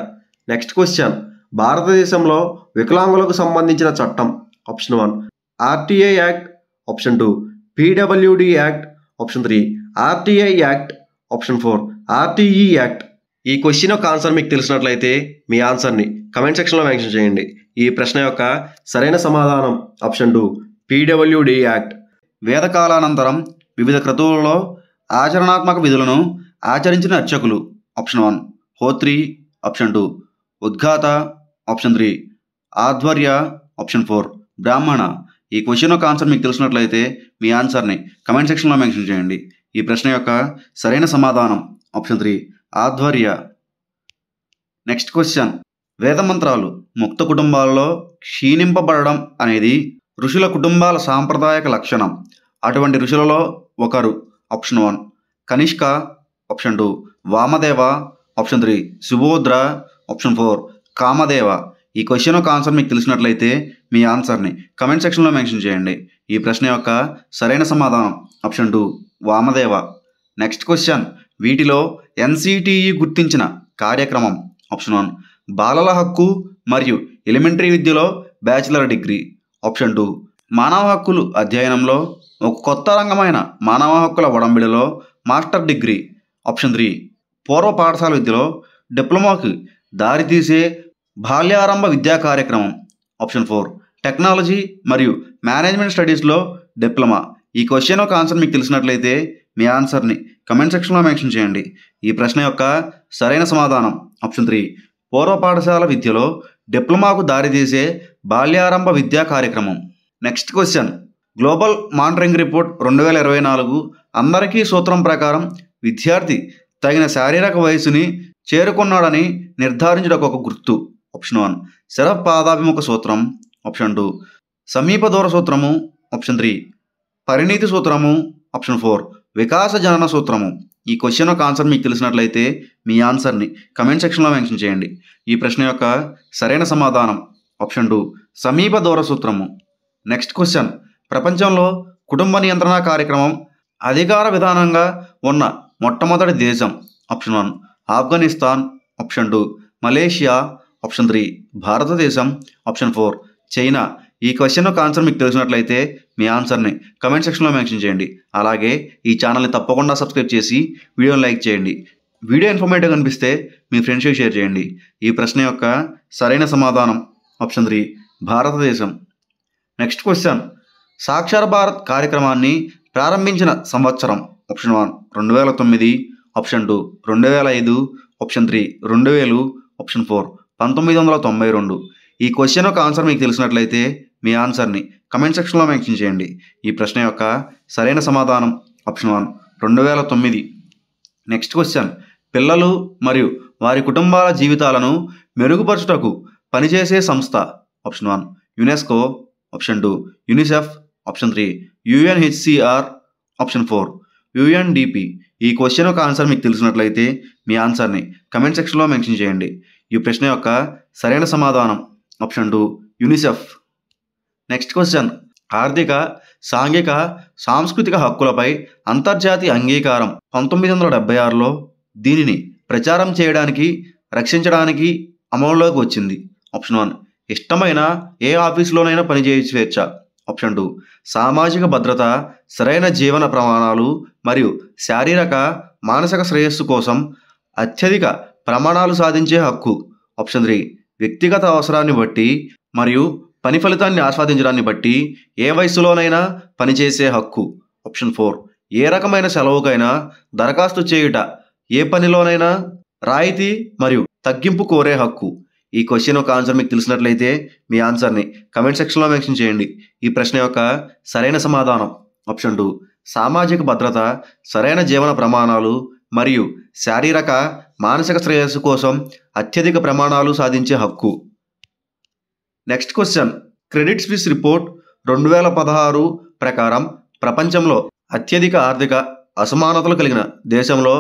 నెక్స్ట్ క్వశ్చన్, భారతదేశంలో వికలాంగులకు సంబంధించిన చట్టం, option 1 RTI act, option 2 PWD act, option 3 RTI act, option 4 RTE act. ఈ క్వశ్చన్ యొక్క ఆన్సర్ మీకు తెలిసినట్లయితే మీ ఆన్సర్ని కమెంట్ సెక్షన్లో మెన్షన్ చేయండి. ఈ ప్రశ్న యొక్క సరైన సమాధానం ఆప్షన్ 2 పీడబ్ల్యూడి యాక్ట్. వేదకాలానంతరం వివిధ క్రతువులలో ఆచరణాత్మక విధులను ఆచరించిన అర్చకులు, ఆప్షన్ 1 హోత్రి, ఆప్షన్ 2 ఉద్ఘాత, ఆప్షన్ 3 ఆధ్వర్య, ఆప్షన్ 4 బ్రాహ్మణ. ఈ క్వశ్చన్ యొక్క ఆన్సర్ మీకు తెలిసినట్లయితే మీ ఆన్సర్ని కమెంట్ సెక్షన్లో మెన్షన్ చేయండి. ఈ ప్రశ్న యొక్క సరైన సమాధానం ఆప్షన్ 3 ఆధ్వర్య. నెక్స్ట్ క్వశ్చన్, వేదమంత్రాలు ముక్త కుటుంబాలలో క్షీణింపబడడం అనేది ఋషుల కుటుంబాల సాంప్రదాయక లక్షణం. అటువంటి ఋషులలో ఒకరు, option 1 Kanishka, option 2 Vamadeva, option 3 Subhadra, option 4 Kamadeva. ఈ క్వశ్చన్ యొక్క ఆన్సర్ మీకు తెలిసినట్లయితే మీ ఆన్సర్ని కమెంట్ సెక్షన్లో మెన్షన్ చేయండి. ఈ ప్రశ్న యొక్క సరైన సమాధానం ఆప్షన్ 2 వామదేవ. నెక్స్ట్ క్వశ్చన్, వీటిలో ఎన్సిటిఈ గుర్తించిన కార్యక్రమం, ఆప్షన్ 1 బాలల హక్కు మరియు ఎలిమెంటరీ విద్యలో బ్యాచిలర్ డిగ్రీ, ఆప్షన్ 2 మానవ హక్కులు అధ్యయనంలో ఒక కొత్త రంగమైన మానవ హక్కుల ఒడంబడిలో మాస్టర్ డిగ్రీ, ఆప్షన్ 3 పూర్వ పాఠశాల విద్యలో డిప్లొమాకు దారితీసే బాల్యారంభ విద్యా కార్యక్రమం, ఆప్షన్ 4 టెక్నాలజీ మరియు మేనేజ్మెంట్ స్టడీస్లో డిప్లొమా. ఈ క్వశ్చన్ యొక్క ఆన్సర్ మీకు తెలిసినట్లయితే మీ ఆన్సర్ని కమెంట్ సెక్షన్లో మెన్షన్ చేయండి. ఈ ప్రశ్న యొక్క సరైన సమాధానం ఆప్షన్ 3 పూర్వ పాఠశాల విద్యలో డిప్లొమాకు దారితీసే బాల్యారంభ విద్యా కార్యక్రమం. Next question, global monitoring report 2024 అందరికీ సూత్రం ప్రకారం విద్యార్థి తగిన శారీరక వయసుని చేరుకున్నాడని నిర్ధారించడానికి ఒక గుర్తు, ఆప్షన్ 1 శరపాదాభిముఖ సూత్రం, ఆప్షన్ 2 సమీప దూర సూత్రము, ఆప్షన్ 3 పరిణీతి సూత్రము, ఆప్షన్ 4 వికాస జనన సూత్రము. ఈ క్వశ్చన్ యొక్క ఆన్సర్ మీకు తెలిసినట్లయితే మీ ఆన్సర్ని కమెంట్ సెక్షన్లో మెన్షన్ చేయండి. ఈ ప్రశ్న యొక్క సరైన సమాధానం ఆప్షన్ 2 సమీప దూర సూత్రము. నెక్స్ట్ క్వశ్చన్, ప్రపంచంలో కుటుంబ నియంత్రణ కార్యక్రమం అధికార విధానంగా ఉన్న మొట్టమొదటి దేశం, option 1 Afghanistan, option 2 Malaysia, option 3 భారతదేశం, ఆప్షన్ 4 చైనా. ఈ క్వశ్చన్ యొక్క ఆన్సర్ మీకు తెలిసినట్లయితే మీ ఆన్సర్ని కమెంట్ సెక్షన్లో మెన్షన్ చేయండి. అలాగే ఈ ఛానల్ని తప్పకుండా సబ్స్క్రైబ్ చేసి వీడియోని లైక్ చేయండి. వీడియో ఇన్ఫర్మేటివ్ అనిపిస్తే మీ ఫ్రెండ్స్కి షేర్ చేయండి. ఈ ప్రశ్న యొక్క సరైన సమాధానం ఆప్షన్ 3 భారతదేశం. నెక్స్ట్ క్వశ్చన్, సాక్షర భారత్ కార్యక్రమాన్ని ప్రారంభించిన సంవత్సరం, ఆప్షన్ 1 2009, ఆప్షన్ 2 2005, ఆప్షన్ 3 2000, ఆప్షన్ 4 1992. ఈ క్వశ్చన్ యొక్క ఆన్సర్ మీకు తెలిసినట్లయితే మీ ఆన్సర్ని కమెంట్ సెక్షన్లో మెన్షన్ చేయండి. ఈ ప్రశ్న యొక్క సరైన సమాధానం ఆప్షన్ 1 2009. నెక్స్ట్ క్వశ్చన్, పిల్లలు మరియు వారి కుటుంబాల జీవితాలను మెరుగుపరచుటకు పనిచేసే సంస్థ, option 1 UNESCO, option 2 UNICEF, option 3 UNHCR, option 4 UNDP. ఈ క్వశ్చన్ యొక్క ఆన్సర్ మీకు తెలిసినట్లయితే మీ ఆన్సర్ని కమెంట్ సెక్షన్లో మెన్షన్ చేయండి. ఈ ప్రశ్న యొక్క సరైన సమాధానం ఆప్షన్ 2 యూనిసెఫ్. నెక్స్ట్ క్వశ్చన్, ఆర్థిక, సాంఘిక, సాంస్కృతిక హక్కులపై అంతర్జాతీయ అంగీకారం 1976లో దీనిని ప్రచారం చేయడానికి, రక్షించడానికి అమలులోకి వచ్చింది, ఆప్షన్ 1 ఇష్టమైన ఏ ఆఫీసులోనైనా పనిచేయచ్చు స్వేచ్ఛ. ఆప్షన్ 2 సామాజిక భద్రత, సరైన జీవన ప్రమాణాలు మరియు శారీరక మానసిక శ్రేయస్సు కోసం అత్యధిక ప్రమాణాలు సాధించే హక్కు. ఆప్షన్ 3 వ్యక్తిగత అవసరాన్ని బట్టి మరియు పని ఫలితాన్ని ఆస్వాదించడాన్ని బట్టి ఏ వయసులోనైనా పనిచేసే హక్కు. ఆప్షన్ 4 ఏ రకమైన సెలవుకైనా దరఖాస్తు చేయుట, ఏ పనిలోనైనా రాయితీ మరియు తగ్గింపు కోరే హక్కు. ఈ క్వశ్చన్ యొక్క ఆన్సర్ మీకు తెలిసినట్లయితే మీ ఆన్సర్ని కమెంట్ సెక్షన్లో మెన్షన్ చేయండి. ఈ ప్రశ్న యొక్క సరైన సమాధానం ఆప్షన్ 2 సామాజిక భద్రత, సరైన జీవన ప్రమాణాలు మరియు శారీరక మానసిక శ్రేయస్సు కోసం అత్యధిక ప్రమాణాలు సాధించే హక్కు. Next question, credit Swiss report 2016 ప్రకారం ప్రపంచంలో అత్యధిక ఆర్థిక అసమానతలు కలిగిన దేశంలో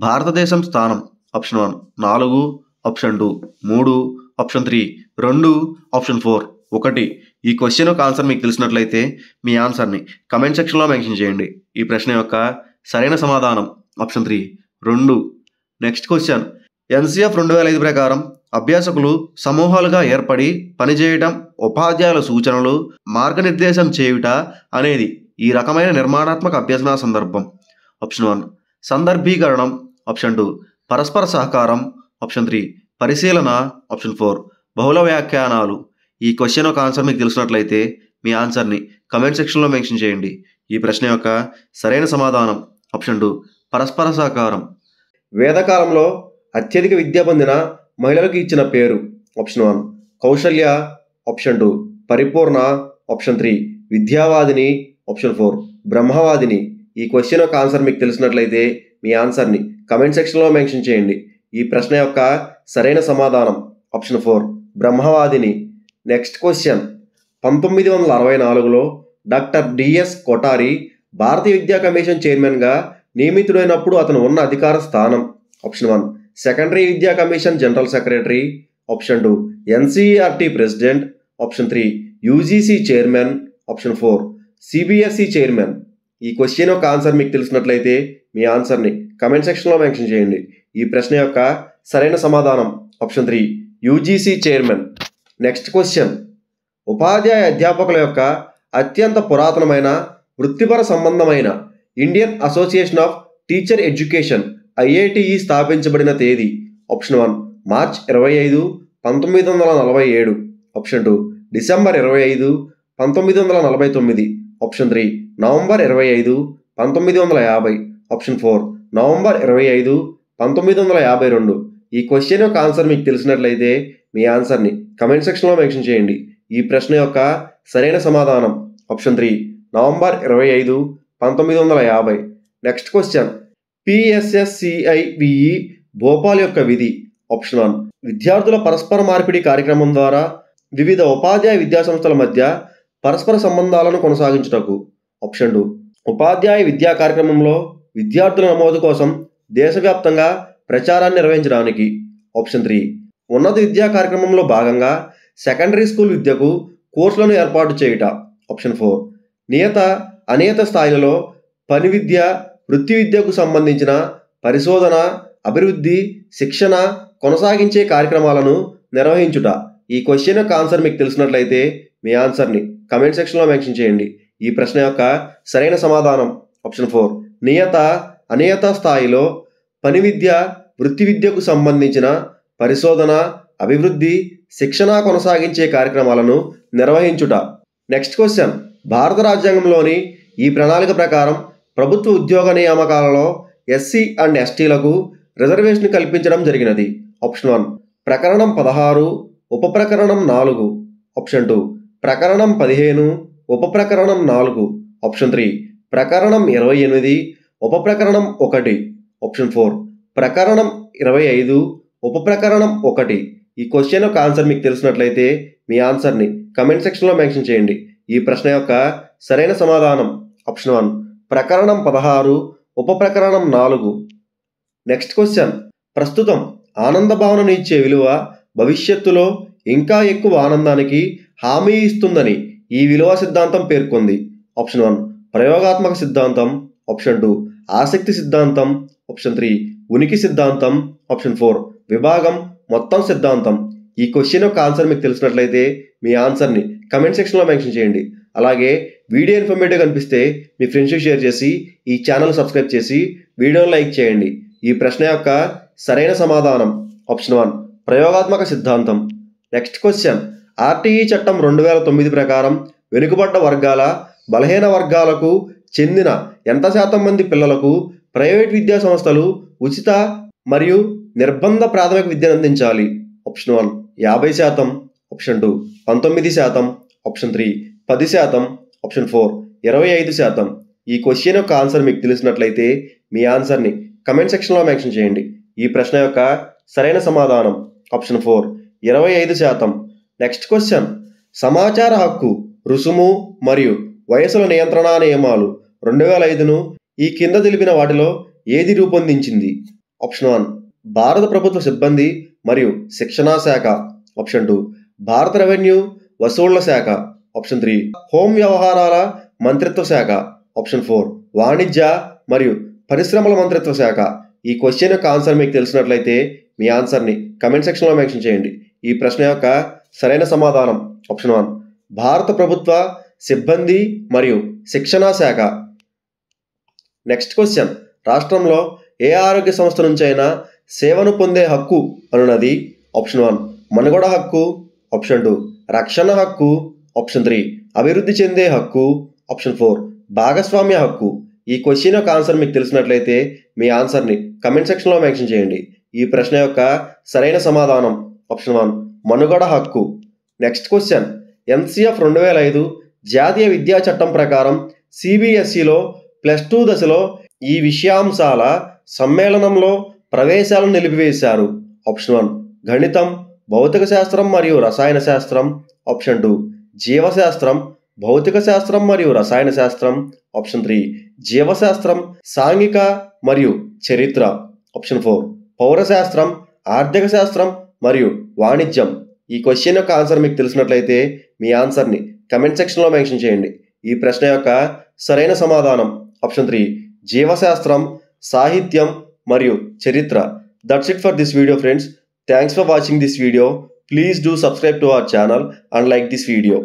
భారతదేశం స్థానం. Option 1 4, option 2 3, option 3 2, option 4 1. ఈ క్వశ్చన్ యొక్క ఆన్సర్ మీకు తెలిసినట్లయితే మీ ఆన్సర్ని కమెంట్ సెక్షన్లో మెన్షన్ చేయండి. ఈ ప్రశ్న యొక్క సరైన సమాధానం ఆప్షన్ 3 2. నెక్స్ట్ క్వశ్చన్, NCF 2005 ప్రకారం అభ్యాసకులు సమూహాలుగా ఏర్పడి పనిచేయటం, ఉపాధ్యాయుల సూచనలు మార్గనిర్దేశం చేయుట అనేది ఈ రకమైన నిర్మాణాత్మక అభ్యసన సందర్భం. ఆప్షన్ 1 సందర్భీకరణం, ఆప్షన్ 2 పరస్పర సహకారం, ఆప్షన్ 3 పరిశీలన, ఆప్షన్ 4 బహుళ వ్యాఖ్యానాలు. ఈ క్వశ్చన్ యొక్క ఆన్సర్ మీకు తెలిసినట్లయితే మీ ఆన్సర్ని కమెంట్ సెక్షన్లో మెన్షన్ చేయండి. ఈ ప్రశ్న యొక్క సరైన సమాధానం ఆప్షన్ 2 పరస్పర సహకారం. వేదకాలంలో అత్యధిక విద్య పొందిన మహిళలకు ఇచ్చిన పేరు. ఆప్షన్ 1 కౌశల్య, ఆప్షన్ 2 పరిపూర్ణ, ఆప్షన్ 3 విద్యావాదిని, ఆప్షన్ 4 బ్రహ్మవాదిని. ఈ క్వశ్చన్ యొక్క ఆన్సర్ మీకు తెలిసినట్లయితే మీ ఆన్సర్ని కమెంట్ సెక్షన్లో మెన్షన్ చేయండి. ఈ ప్రశ్న యొక్క సరైన సమాధానం ఆప్షన్ 4 బ్రహ్మవాదిని. నెక్స్ట్ క్వశ్చన్, 1964లో డాక్టర్ డిఎస్ కొఠారి భారతీయ విద్యా కమిషన్ చైర్మన్గా నియమితుడైనప్పుడు అతను ఉన్న అధికార స్థానం. ఆప్షన్ 1 సెకండరీ విద్యా commission general secretary, option 2 NCERT president, option 3 UGC chairman, option 4 CBSE chairman. ఈ క్వశ్చన్ యొక్క ఆన్సర్ మీకు తెలిసినట్లయితే మీ ఆన్సర్ని కమెంట్ సెక్షన్లో మెన్షన్ చేయండి. ఈ ప్రశ్న యొక్క సరైన సమాధానం option 3 UGC chairman. Next question, ఉపాధ్యాయ అధ్యాపకుల యొక్క అత్యంత పురాతనమైన వృత్తిపర సంబంధమైన Indian association of teacher education IATE స్థాపించబడిన తేదీ. Option 1 March 25, 1947, option 2 December 25, 1949, option 3 November 25, 1950, option 4 November 25, 1952. ఈ క్వశ్చన్ యొక్క ఆన్సర్ మీకు తెలిసినట్లయితే మీ ఆన్సర్ని కమెంట్ సెక్షన్లో మెన్షన్ చేయండి. ఈ ప్రశ్న యొక్క సరైన సమాధానం option 3 November 25, 1950. Next question, PSSCIVE Bhopal యొక్క విధి. ఆప్షన్ 1 విద్యార్థుల పరస్పర మార్పిడి కార్యక్రమం ద్వారా వివిధ ఉపాధ్యాయ విద్యాసంస్థల మధ్య పరస్పర సంబంధాలను కొనసాగించుటకు. ఆప్షన్ 2 ఉపాధ్యాయ విద్యా కార్యక్రమంలో విద్యార్థుల నమోదు కోసం దేశవ్యాప్తంగా ప్రచారాన్ని నిర్వహించడానికి. ఆప్షన్ 3 ఉన్నత విద్యా కార్యక్రమంలో భాగంగా సెకండరీ స్కూల్ విద్యకు కోర్సులను ఏర్పాటు చేయుట. ఆప్షన్ 4 నియత అనియత స్థాయిలలో పని విద్య, వృత్తి విద్యకు సంబంధించిన పరిశోధన, అభివృద్ధి, శిక్షణ కొనసాగించే కార్యక్రమాలను నిర్వహించుట. ఈ క్వశ్చన్ యొక్క ఆన్సర్ మీకు తెలిసినట్లయితే మీ ఆన్సర్ని కమెంట్ సెక్షన్లో మెన్షన్ చేయండి. ఈ ప్రశ్న యొక్క సరైన సమాధానం ఆప్షన్ 4 నియత అనియత స్థాయిలో పని విద్య, వృత్తి విద్యకు సంబంధించిన పరిశోధన, అభివృద్ధి, శిక్షణ కొనసాగించే కార్యక్రమాలను నిర్వహించుట. నెక్స్ట్ క్వశ్చన్, భారత రాజ్యాంగంలోని ఈ ప్రణాళిక ప్రకారం ప్రభుత్వ ఉద్యోగ నియామకాలలో SC అండ్ STలకు రిజర్వేషన్ కల్పించడం జరిగినది. ఆప్షన్ 1 ప్రకరణం 16, ఉపప్రకరణం 4, ఆప్షన్ 2 ప్రకరణం 15, ఉపప్రకరణం 4, ఆప్షన్ 3 ప్రకరణం 28, ఉపప్రకరణం 1, ఆప్షన్ 4 ప్రకరణం 25, ఉపప్రకరణం 1. ఈ క్వశ్చన్ యొక్క ఆన్సర్ మీకు తెలిసినట్లయితే మీ ఆన్సర్ని కమెంట్ సెక్షన్లో మెన్షన్ చేయండి. ఈ ప్రశ్న యొక్క సరైన సమాధానం ఆప్షన్ 1 ప్రకరణం 16, ఉపప్రకరణం 4. నెక్స్ట్ క్వశ్చన్, ప్రస్తుతం ఆనంద భావనను ఇచ్చే విలువ భవిష్యత్తులో ఇంకా ఎక్కువ ఆనందానికి హామీ ఇస్తుందని ఈ విలువ సిద్ధాంతం పేర్కొంది. ఆప్షన్ 1 ప్రయోగాత్మక సిద్ధాంతం, ఆప్షన్ 2 ఆసక్తి సిద్ధాంతం, ఆప్షన్ 3 ఉనికి సిద్ధాంతం, ఆప్షన్ 4 విభాగం మొత్తం సిద్ధాంతం. ఈ క్వశ్చన్ యొక్క ఆన్సర్ మీకు తెలిసినట్లయితే మీ ఆన్సర్ని కమెంట్ సెక్షన్లో మెన్షన్ చేయండి. అలాగే వీడియో ఇన్ఫర్మేటివ్ కనిపిస్తే మీ ఫ్రెండ్స్కి షేర్ చేసి ఈ ఛానల్ సబ్స్క్రైబ్ చేసి వీడియోని లైక్ చేయండి. ఈ ప్రశ్న యొక్క సరైన సమాధానం ఆప్షన్ 1 ప్రయోగాత్మక సిద్ధాంతం. నెక్స్ట్ క్వశ్చన్, ఆర్టీఈ చట్టం 2009 ప్రకారం వెనుకబడ్డ వర్గాల బలహీన వర్గాలకు చెందిన ఎంత శాతం మంది పిల్లలకు ప్రైవేట్ విద్యా సంస్థలు ఉచిత మరియు నిర్బంధ ప్రాథమిక విద్యను అందించాలి? Option 1 50%, option 2 19%, option 3 10%, option 4 25%. ఈ క్వశ్చన్ యొక్క ఆన్సర్ మీకు తెలిసినట్లయితే మీ ఆన్సర్ని కమెంట్ సెక్షన్లో మెన్షన్ చేయండి. ఈ ప్రశ్న యొక్క సరైన సమాధానం ఆప్షన్ 4 25%. నెక్స్ట్ క్వశ్చన్, సమాచార హక్కు రుసుము మరియు వయసుల నియంత్రణ నియమాలు 2005ను ఈ కింద తెలిపిన వాటిలో ఏది రూపొందించింది? ఆప్షన్ 1 భారత ప్రభుత్వ సిబ్బంది మరియు శిక్షణా శాఖ, ఆప్షన్ 2 భారత రెవెన్యూ వసూళ్ల శాఖ, ఆప్షన్ 3 హోం వ్యవహారాల మంత్రిత్వ శాఖ, ఆప్షన్ 4 వాణిజ్య మరియు పరిశ్రమల మంత్రిత్వ శాఖ. ఈ క్వశ్చన్ యొక్క ఆన్సర్ మీకు తెలిసినట్లయితే మీ ఆన్సర్ని కమెంట్ సెక్షన్లో మెన్షన్ చేయండి. ఈ ప్రశ్న యొక్క సరైన సమాధానం ఆప్షన్ 1 భారత ప్రభుత్వ సిబ్బంది మరియు శిక్షణా శాఖ. నెక్స్ట్ క్వశ్చన్, రాష్ట్రంలో ఏ ఆరోగ్య సంస్థ నుంచైనా సేవను పొందే హక్కు అనున్నది? ఆప్షన్ 1 మనుగడ హక్కు, ఆప్షన్ 2 రక్షణ హక్కు, ఆప్షన్ 3 అభివృద్ధి చెందే హక్కు, ఆప్షన్ 4 భాగస్వామ్య హక్కు. ఈ క్వశ్చన్ యొక్క ఆన్సర్ మీకు తెలిసినట్లయితే మీ ఆన్సర్ని కమెంట్ సెక్షన్లో మెన్షన్ చేయండి. ఈ ప్రశ్న యొక్క సరైన సమాధానం ఆప్షన్ 1 మనుగడ హక్కు. నెక్స్ట్ క్వశ్చన్, ఎన్సిఎఫ్ 2005 జాతీయ విద్యా చట్టం ప్రకారం సిబిఎస్ఈలో +2 దశలో ఈ విషయాంశాల సమ్మేళనంలో ప్రవేశాలను నిలిపివేశారు. ఆప్షన్ 1 గణితం, భౌతిక శాస్త్రం మరియు రసాయన శాస్త్రం, ఆప్షన్ 2 జీవశాస్త్రం, భౌతిక శాస్త్రం మరియు రసాయన శాస్త్రం, ఆప్షన్ 3 జీవశాస్త్రం, సాంఘిక మరియు చరిత్ర, ఆప్షన్ 4 పౌరశాస్త్రం, ఆర్థిక శాస్త్రం మరియు వాణిజ్యం. ఈ క్వశ్చన్ యొక్క ఆన్సర్ మీకు తెలిసినట్లయితే మీ ఆన్సర్ని కమెంట్ సెక్షన్లో మెన్షన్ చేయండి. ఈ ప్రశ్న యొక్క సరైన సమాధానం ఆప్షన్ 3 జీవశాస్త్రం, సాహిత్యం మరియు చరిత్ర. That's it for this video friends. Thanks for watching this video. Please do subscribe to our channel and like this video.